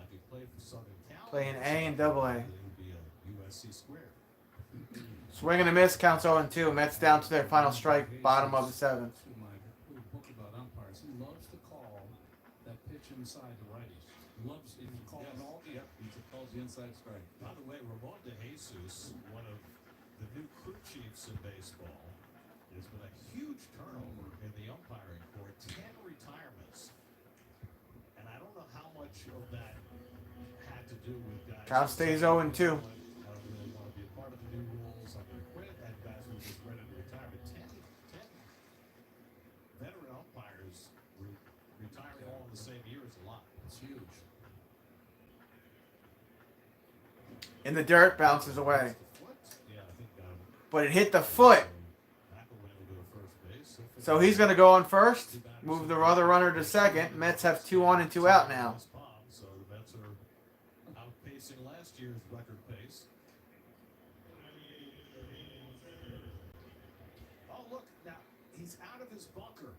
if he played for Southern Cal, Playing A and AA. it would be a USC square. Swing and a miss, counts 0-2. Mets down to their final strike, bottom of the 7th. Who book about umpires. He loves to call that pitch inside the righties. Loves if you call it all. Yep, he calls the inside strike. By the way, Ramon De Jesus, one of the new crew chiefs in baseball, there's been a huge turnover in the umpiring corps, 10 retirements. And I don't know how much of that had to do with guys. Count stays 0-2. I don't really want to be a part of the new rules. I'm going to quit. And guys who just ready to retire. But 10 veteran umpires retiring all in the same year is a lot. It's huge. In the dirt, bounces away. Yeah, I think But it hit the foot. McElwain will go to first base. So he's going to go on first. Move the other runner to second. Mets have 2 on and 2 out now. So the Mets are outpacing last year's record pace. Oh, look, now he's out of his bunker.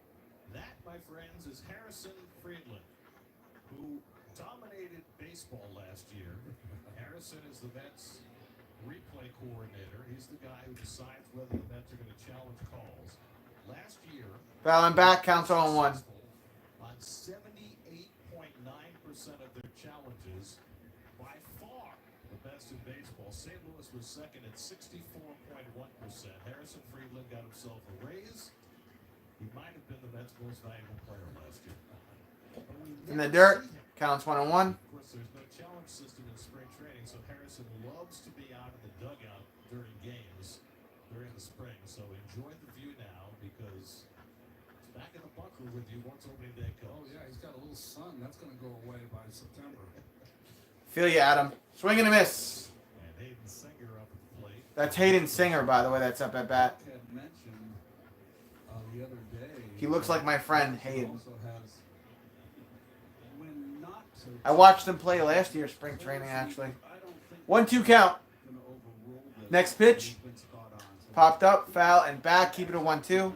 That, my friends, is Harrison Friedland, who dominated baseball last year. Harrison is the Mets replay coordinator. He's the guy who decides whether the Mets are going to challenge calls. Last year, Fouling back, counts 0-1. on 78.9% of their challenges, by far the best in baseball. St. Louis was second at 64.1%. Harrison Friedland got himself a raise. He might have been the Mets' most valuable player last year. In the dirt, counts 1-1. Of course, there's no challenge system in spring training, so Harrison loves to be out in the dugout during games during the spring. So enjoy the view now because it's back in the bunker with you once opening day comes. Oh, yeah, he's got a little sun. That's going to go away by September. Feel you, Adam. Swing and a miss. And Hayden Singer up at the plate. That's Hayden Singer, by the way, that's up at bat. Had mentioned the other day. He looks like my friend Hayden. Also has when not to I watched him play last year, spring training, actually. 1-2 count. Next pitch. Popped up, foul, and back. Keep it a 1-2.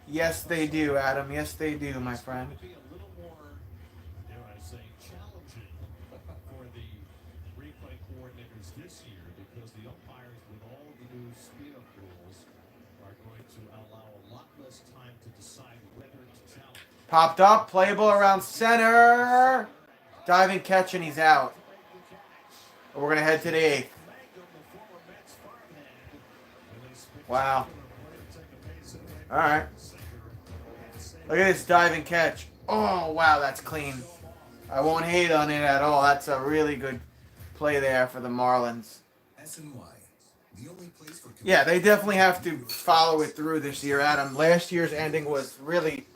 Yes, they do, Adam. Yes, they do, my friend. Be a little more, dare I say, challenging for the replay coordinators this year because the umpires, with all of the new speed-up rules, are going to allow a lot less time to decide whether to challenge. Popped up, playable around center. Diving catch, and he's out. We're going to head to the 8th. Wow. All right. Look at this diving catch. Oh, wow, that's clean. I won't hate on it at all. That's a really good play there for the Marlins. SNY, The only place for Yeah, they definitely have to follow it through this year, Adam. Last year's ending was really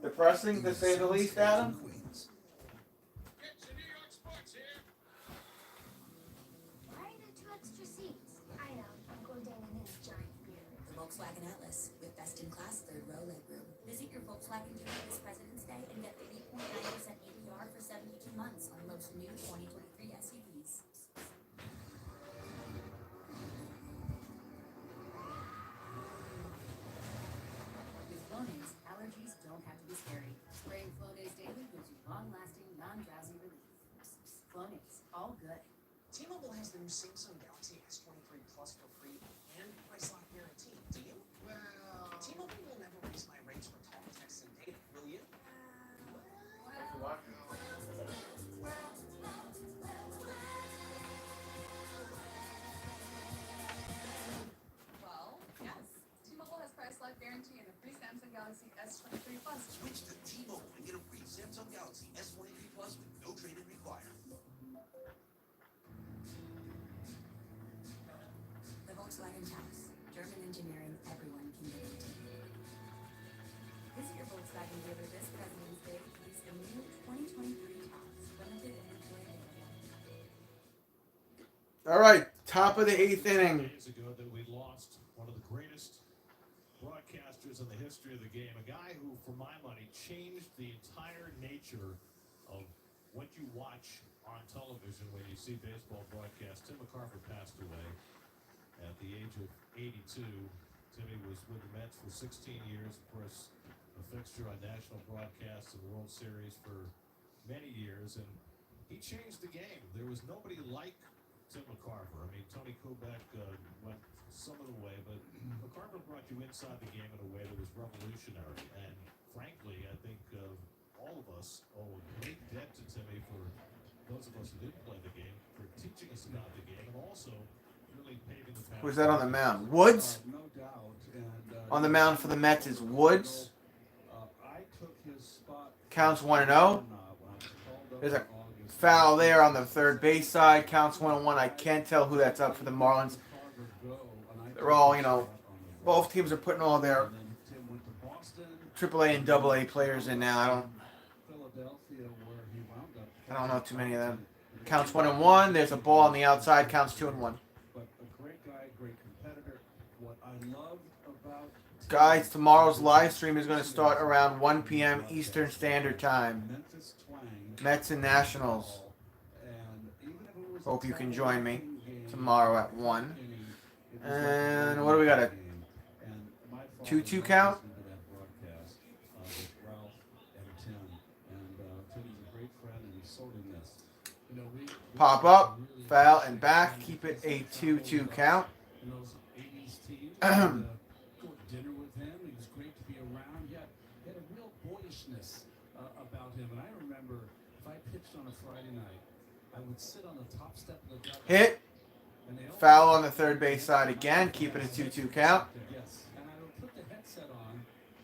depressing, to say the least, Adam. Queens. Get your New York sports here. Why are there 2 extra seats? I know. I'll go down in this giant beard. The Volkswagen Atlas with best-in-class third-row legroom. Visit your Volkswagen dealer this President's Day and get 3.9% APR for 72 months on most new 2023 SUVs. With Flonase, allergies don't have to be scary. Spraying Flonase daily gives you long-lasting, non-drowsy relief. Flonase, all good. T-Mobile has the new Samsung Galaxy S23 Plus for free and price lock guarantee. Do you? Well, T-Mobile will never raise my rates for talk, text, and data, will you? Well, yes. T-Mobile has price lock guarantee and a free Samsung Galaxy S23 Plus. Switch to T-Mobile and get a free Samsung Galaxy S23 Plus with no trade-in required. The Volkswagen Taos. German engineering everyone can get into. Visit your Volkswagen dealer this President's Day to lease the new 2023 Taos. Limited inventory available. All right, top of the 8th inning. Days ago that we lost one of the greatest broadcasters in the history of the game, a guy who, for my money, changed the entire nature of what you watch on television when you see baseball broadcasts. Tim McCarver passed away at the age of 82. Timmy was with the Mets for 16 years, of course, a fixture on national broadcasts and World Series for many years, and he changed the game. There was nobody like Tim McCarver. I mean, Tony Kubek went some of the way, but McCarver brought you inside the game in a way that was revolutionary. And frankly, I think all of us owe a great debt to Timmy for those of us who didn't play the game, for teaching us about the game, and also really paving the path. Who's that on the mound? Woods? No doubt. And, On the mound for the Mets is Woods. I took his spot. Counts 1-0. There's a foul there on the third base side. Counts 1-1. I can't tell who that's up for the Marlins. They're all, both teams are putting all their AAA and AA players in now. I don't know too many of them. Counts 1-1. There's a ball on the outside. Counts 2-1. But a great guy, great competitor. What I love about Guys, tomorrow's live stream is going to start around 1 p.m. Eastern Standard Time. Mets and Nationals. Hope you can join me tomorrow at 1. And what do we got? A 2-2 count? Pop up, foul, and back. Keep it a 2-2 count. in those 80s teams. And, go to dinner with him. He was great to be around. He had a real boyishness about him. And I remember if I pitched on a Friday night, I would sit on the top step of the dugout. Hit. Foul on the third base side again. Keep it a 2-2 count. Yes. And I would put the headset on,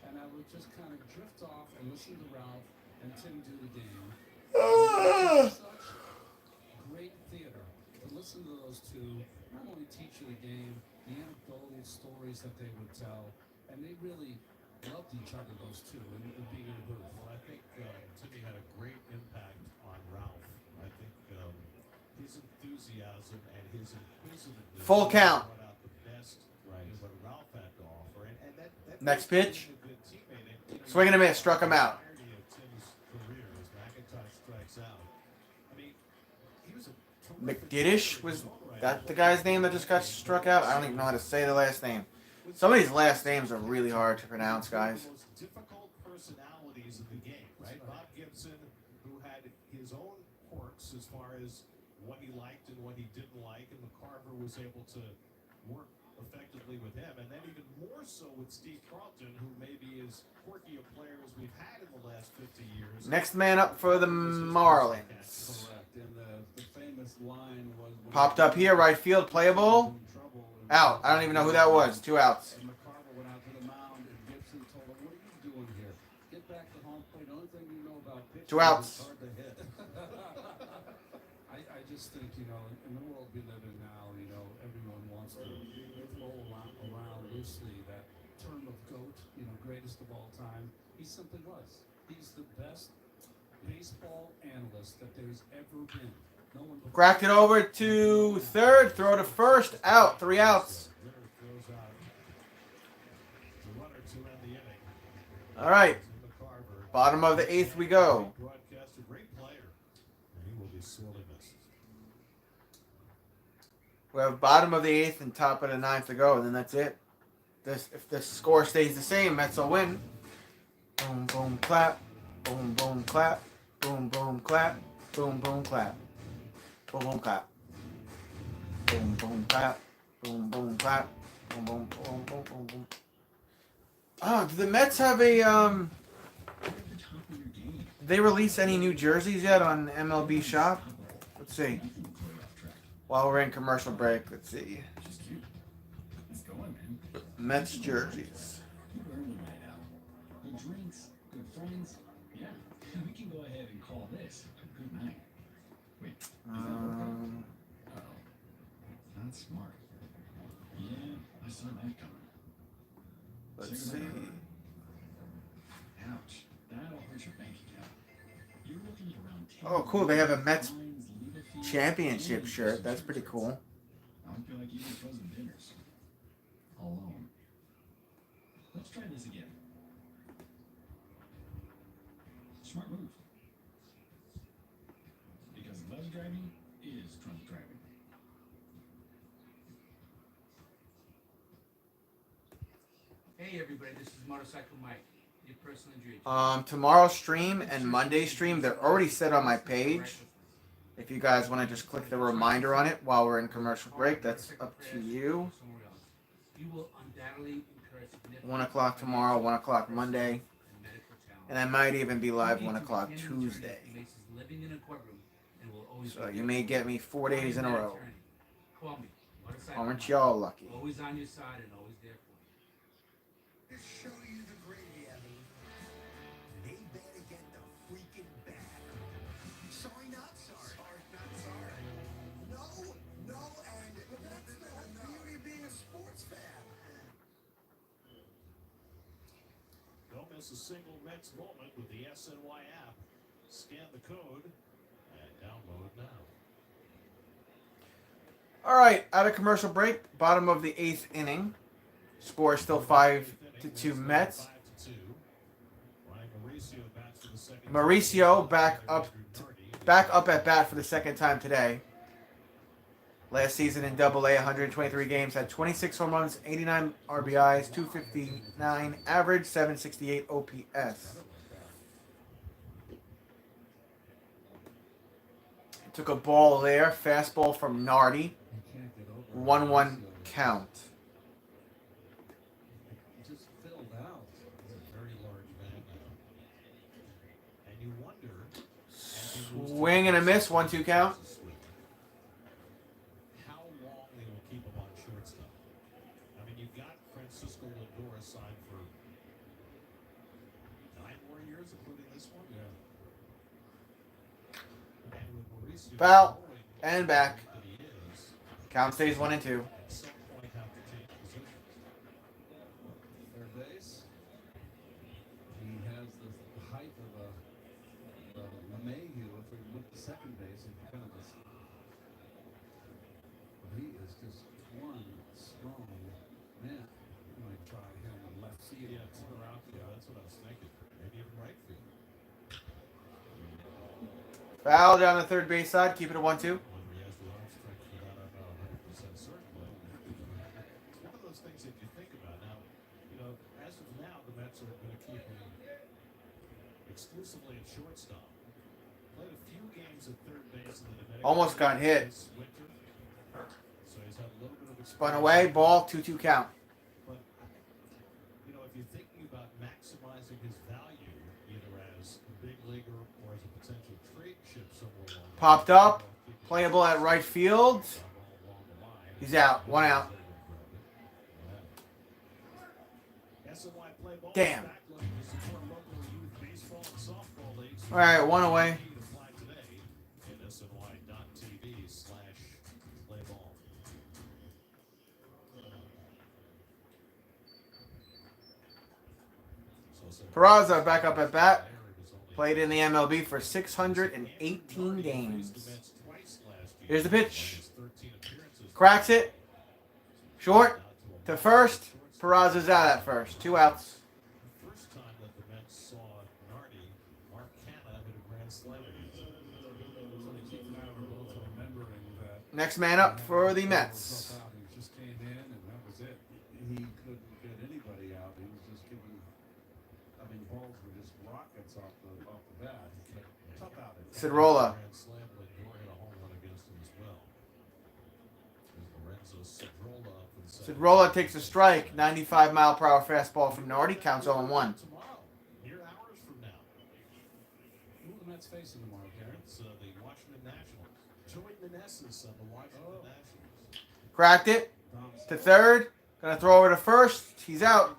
and I would just kind of drift off and listen to Ralph and Tim do the game. Such great theater to listen to those two not only teach you the game, the anecdotal stories that they would tell, and they really loved each other, those two, and being in the booth. Well, I think Timmy had a great impact on Ralph. I think his enthusiasm and his inquisitiveness Full count. brought out the best in what Ralph had to offer. And that Next pitch. being a good teammate. And, Swing and a miss. Struck him out. The entirety of Tim's career as McIntosh strikes out. I mean, he was a McDiddish? Was that the guy's name that just got struck out? I don't even know how to say the last name. Some of these last names are really hard to pronounce, guys. One of the most difficult personalities in the game, right? Bob Gibson, who had his own quirks as far as what he liked and what he didn't like, and McCarver was able to work effectively with him, and then even more so with Steve Carlton, who maybe is quirky a player as we've had in the last 50 years. Next man up for the Marlins. Correct. And the famous line was Popped up here, right field, playable. Out. I don't even know who that was. 2 outs. And McCarver went out to the mound, and Gibson told him, "What are you doing here? Get back to home plate. The only thing you know about pitching 2 outs. is hard to hit." I just think, in the the world we live in now, you know, everyone wants to throw around loosely that term of GOAT, you know, greatest of all time. He simply was. He's the best baseball analyst that there's ever been. No one before. Cracked it over to third. Throw to first. Out. 3 outs. All right. Bottom of the 8th we go. Broadcaster, great player, and he will be sorely missed. We have bottom of the 8th and top of the 9th to go, and then that's it. If the score stays the same, Mets will win. Boom, boom, clap. Boom, boom, clap. Boom, boom, clap. Boom, boom, clap. Boom, boom, clap. Boom, boom, clap. Boom, boom, clap. Boom, boom, boom, boom, boom, boom. Oh, do the Mets have a Did they release any new jerseys yet on MLB Shop? Let's see. While we're in commercial break, let's see. Mets jerseys. Good drinks, good friends. Yeah, we can go ahead and call this a good night. Wait, is that okay? Uh-oh. Not smart. Yeah, I saw that coming. Let's see. Ouch. That'll hurt your bank account. You're looking at around 10. Oh, cool. They have a Mets championship shirt. That's pretty cool. I don't feel like eating frozen dinners. Alone. Let's try this again. Smart move. Because buzz driving is drunk driving. Hey everybody, this is Motorcycle Mike, your personal injury. Tomorrow's stream and Monday's stream, they're already set on my page. If you guys want to just click the reminder on it while we're in commercial break, that's up to you. You will undoubtedly incur significant 1 o'clock tomorrow, 1 o'clock Monday. And I might even be live 1 o'clock Tuesday. living in a courtroom and will always So you may get me 4 days in a row. Call me. Motorcycle Aren't Mike. y'all lucky? Always on your side and always there for you. To show you the gravy, Emmy, they better get the freaking bag. Sorry, not sorry. Sorry, not sorry. No, no, and that's the whole beauty of being a sports fan. Don't miss a single Mets moment with the SNY app. Scan the code and download now. All right, out of commercial break, bottom of the 8th inning. Score is still 5-2 Mets. Mauricio back up at bat for the second time today. Last season in Double-A, 123 games, had 26 home runs, 89 RBIs, 259 average, 768 OPS. Took a ball there, fastball from Nardi. 1-1 count. Just filled out. He's a very large man now. And you wonder. Swing and a miss, 1-2 count. How long they will keep him on shortstop. I mean, you've got Francisco Lindor signed for 9 more years, including this one. Yeah. And with Mauricio Foul growing and back. that he is, Count stays 1-2. at some point have to change positions. Third base. He has the height of a LeMahieu. If we look at second base, he kind of just. But he is just one strong man. You might try him on left field. Yeah, corner outfield. That's what I was thinking. Maybe even right field. Foul down the third base side, keep it at 1-2. Whether he has the arm strength for that, I'm not 100% certain. But it's one of those things that you think about. Now, you know, as of now, the Mets are going to keep him exclusively at shortstop. Played a few games at third base in the Dominican. Almost got hit. This winter. So he's had a little bit of Spun experience. away, ball, 2-2 count. But, you know, if you're thinking about maximizing his value, either as a big leaguer or as a potential trade chip somewhere along the Popped line, up, playable at right field. along the line, He's out, 1 out. SNY play ball Damn. back looking to support local youth baseball and softball leagues. All right, 1 away. Apply today at SNY.TV/. Peraza back up at bat. Played in the MLB for 618 games. Here's the pitch. Cracks it. Short to first. Peraza's out at first. 2 outs. First time that the Mets saw Nardi, Marcana hit a grand slam. So Keith and I were both remembering that. Next man up for the Mets. He just came in and that was it. He couldn't get anybody out. He was just giving. I mean, balls were just rockets off the bat. Tough outing. Sidrola. Grand slam, Lindor hit a home run against him as well. There's Lorenzo Sidrola up in second. Sidrola takes a strike. 95-mile-per-hour fastball from Nardi. Counts 0-1. Tomorrow, mere hours from now. Who are the Mets facing tomorrow, Gary? It's the Washington Nationals. Joey Meneses on the Washington Nationals. Cracked it to third. Gonna throw over to first. He's out.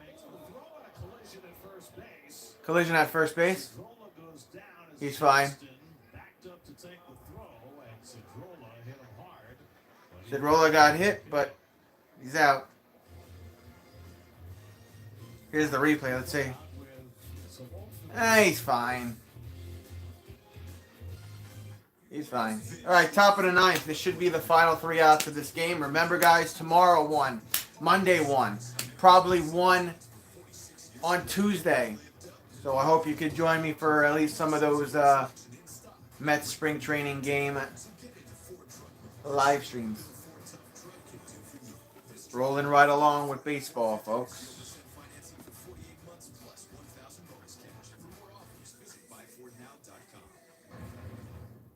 Collision at first base. Collision at first base. Sidrola goes down as He's fine. Johnston backed up to take the throw, and Sidrola hit him hard. Sidrola got hit, but he's out. Here's the replay. Let's see. He's fine. He's fine. All right, top of the ninth. This should be the final 3 outs of this game. Remember, guys, tomorrow 1, Monday 1, probably 1 on Tuesday. So I hope you could join me for at least some of those Mets spring training game live streams. Rolling right along with baseball, folks.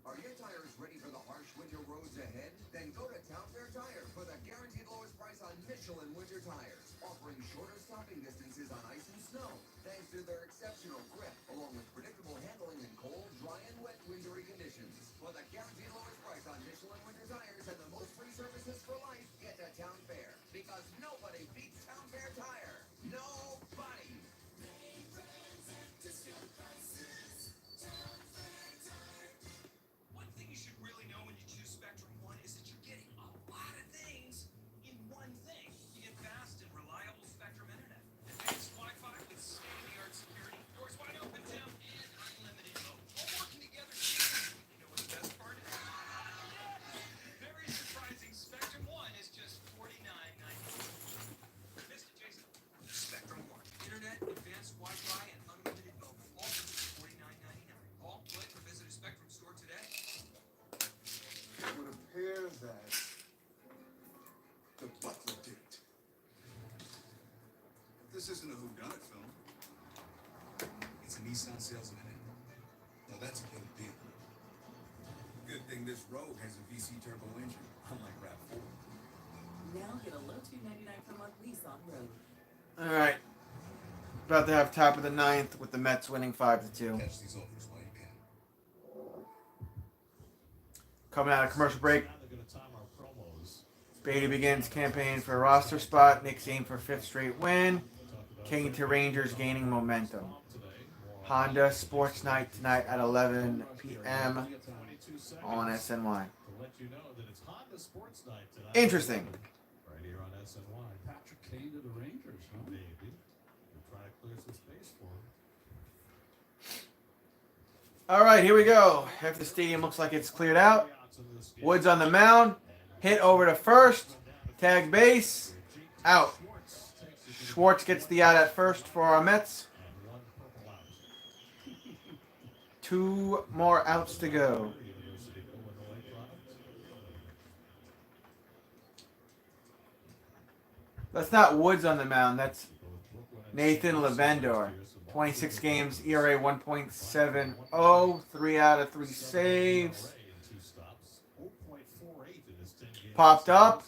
Are your tires ready for the harsh winter roads ahead? Then go to Town Fair Tire for the guaranteed lowest price on Michelin winter tires, offering shorter stopping distances on ice and snow, thanks to their exceptional grip, along with predictable handling in cold, dry, and wet wintry conditions. For the guaranteed lowest price on Michelin winter tires and the most free services for life, get to Town Fair, because nobody beats Town Fair Tire. Nobody! One thing you should really know when you choose Spectrum One is that you're getting a lot of things in one thing. You get fast and reliable Spectrum Internet, advanced Wi-Fi with state-of-the-art security, doors wide open, Tim, and unlimited mode, all working together seamlessly. You know what the best part is? Very surprising. Spectrum One is just $49.99. Mr. Jason, Spectrum One, Internet, advanced Wi-Fi, and unlimited mode, all for just $49.99. Call, click, or visit a Spectrum store today. It would appear that the butler did it. This isn't a whodunit film. It's a Nissan salesman. Now that's a good deal. Good thing this Rogue has a VC turbo engine, unlike RAV4. Now get a low $2.99 per month lease on road. All right. About to have top of the ninth with the Mets winning 5-2. Catch these offers while you can. Coming out of commercial break. Now they're going to time our promos. Beatty begins campaign for a roster spot. Knicks aim for 5th straight win. King to Rangers gaining momentum. Honda Sports Night tonight at 11 p.m. on SNY. To let you know that it's Honda Sports Night tonight. Interesting. Right here on SNY. Patrick Kane to the Rangers, huh? Maybe. They're trying to clear some space for him. All right, here we go. Half the stadium looks like it's cleared out. Woods on the mound. Hit over to first. Tag base. Out. Schwartz gets the out at first for our Mets. 2 more outs to go. That's not Woods on the mound. That's Nathan Lavendar. 26 games, ERA 1.70, 3 out of 3 saves. Popped up.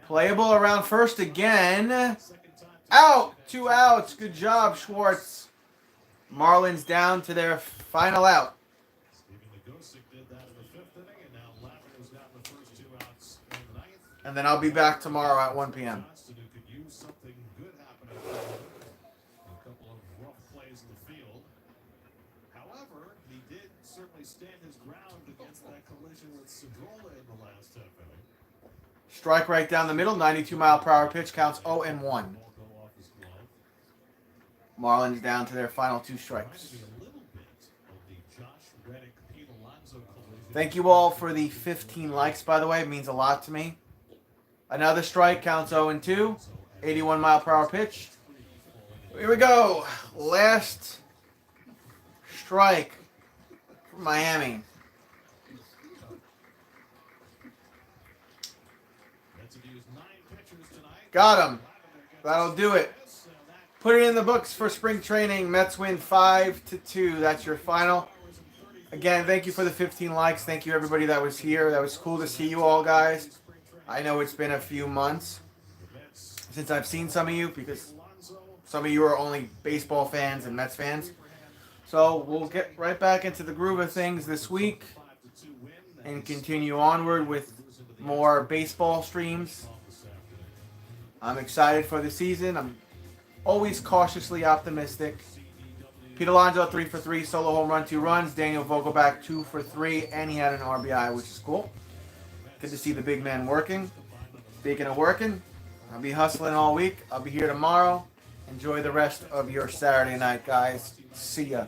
Playable around first again. Out! 2 outs. Good job, Schwartz. Marlins down to their final out. And then I'll be back tomorrow at 1 p.m. However, he did certainly stand his ground against that collision with Sidrola in the last half inning. Strike right down the middle. 92-mile-per-hour pitch counts 0-1. Marlins down to their final 2 strikes. Thank you all for the 15 likes, by the way. It means a lot to me. Another strike, counts 0-2. 81 mile per hour pitch. Here we go. Last strike for Miami. Got him. That'll do it. Put it in the books for spring training. Mets win 5-2. That's your final. Again, thank you for the 15 likes. Thank you everybody that was here. That was cool to see you all, guys. I know it's been a few months since I've seen some of you because some of you are only baseball fans and Mets fans. So we'll get right back into the groove of things this week and continue onward with more baseball streams. I'm excited for the season. I'm always cautiously optimistic. Pete Alonso 3 for 3, solo home run, 2 runs. Daniel Vogelback 2 for 3, and he had an RBI, which is cool. Good to see the big man working. Speaking of working, I'll be hustling all week. I'll be here tomorrow. Enjoy the rest of your Saturday night, guys. See ya.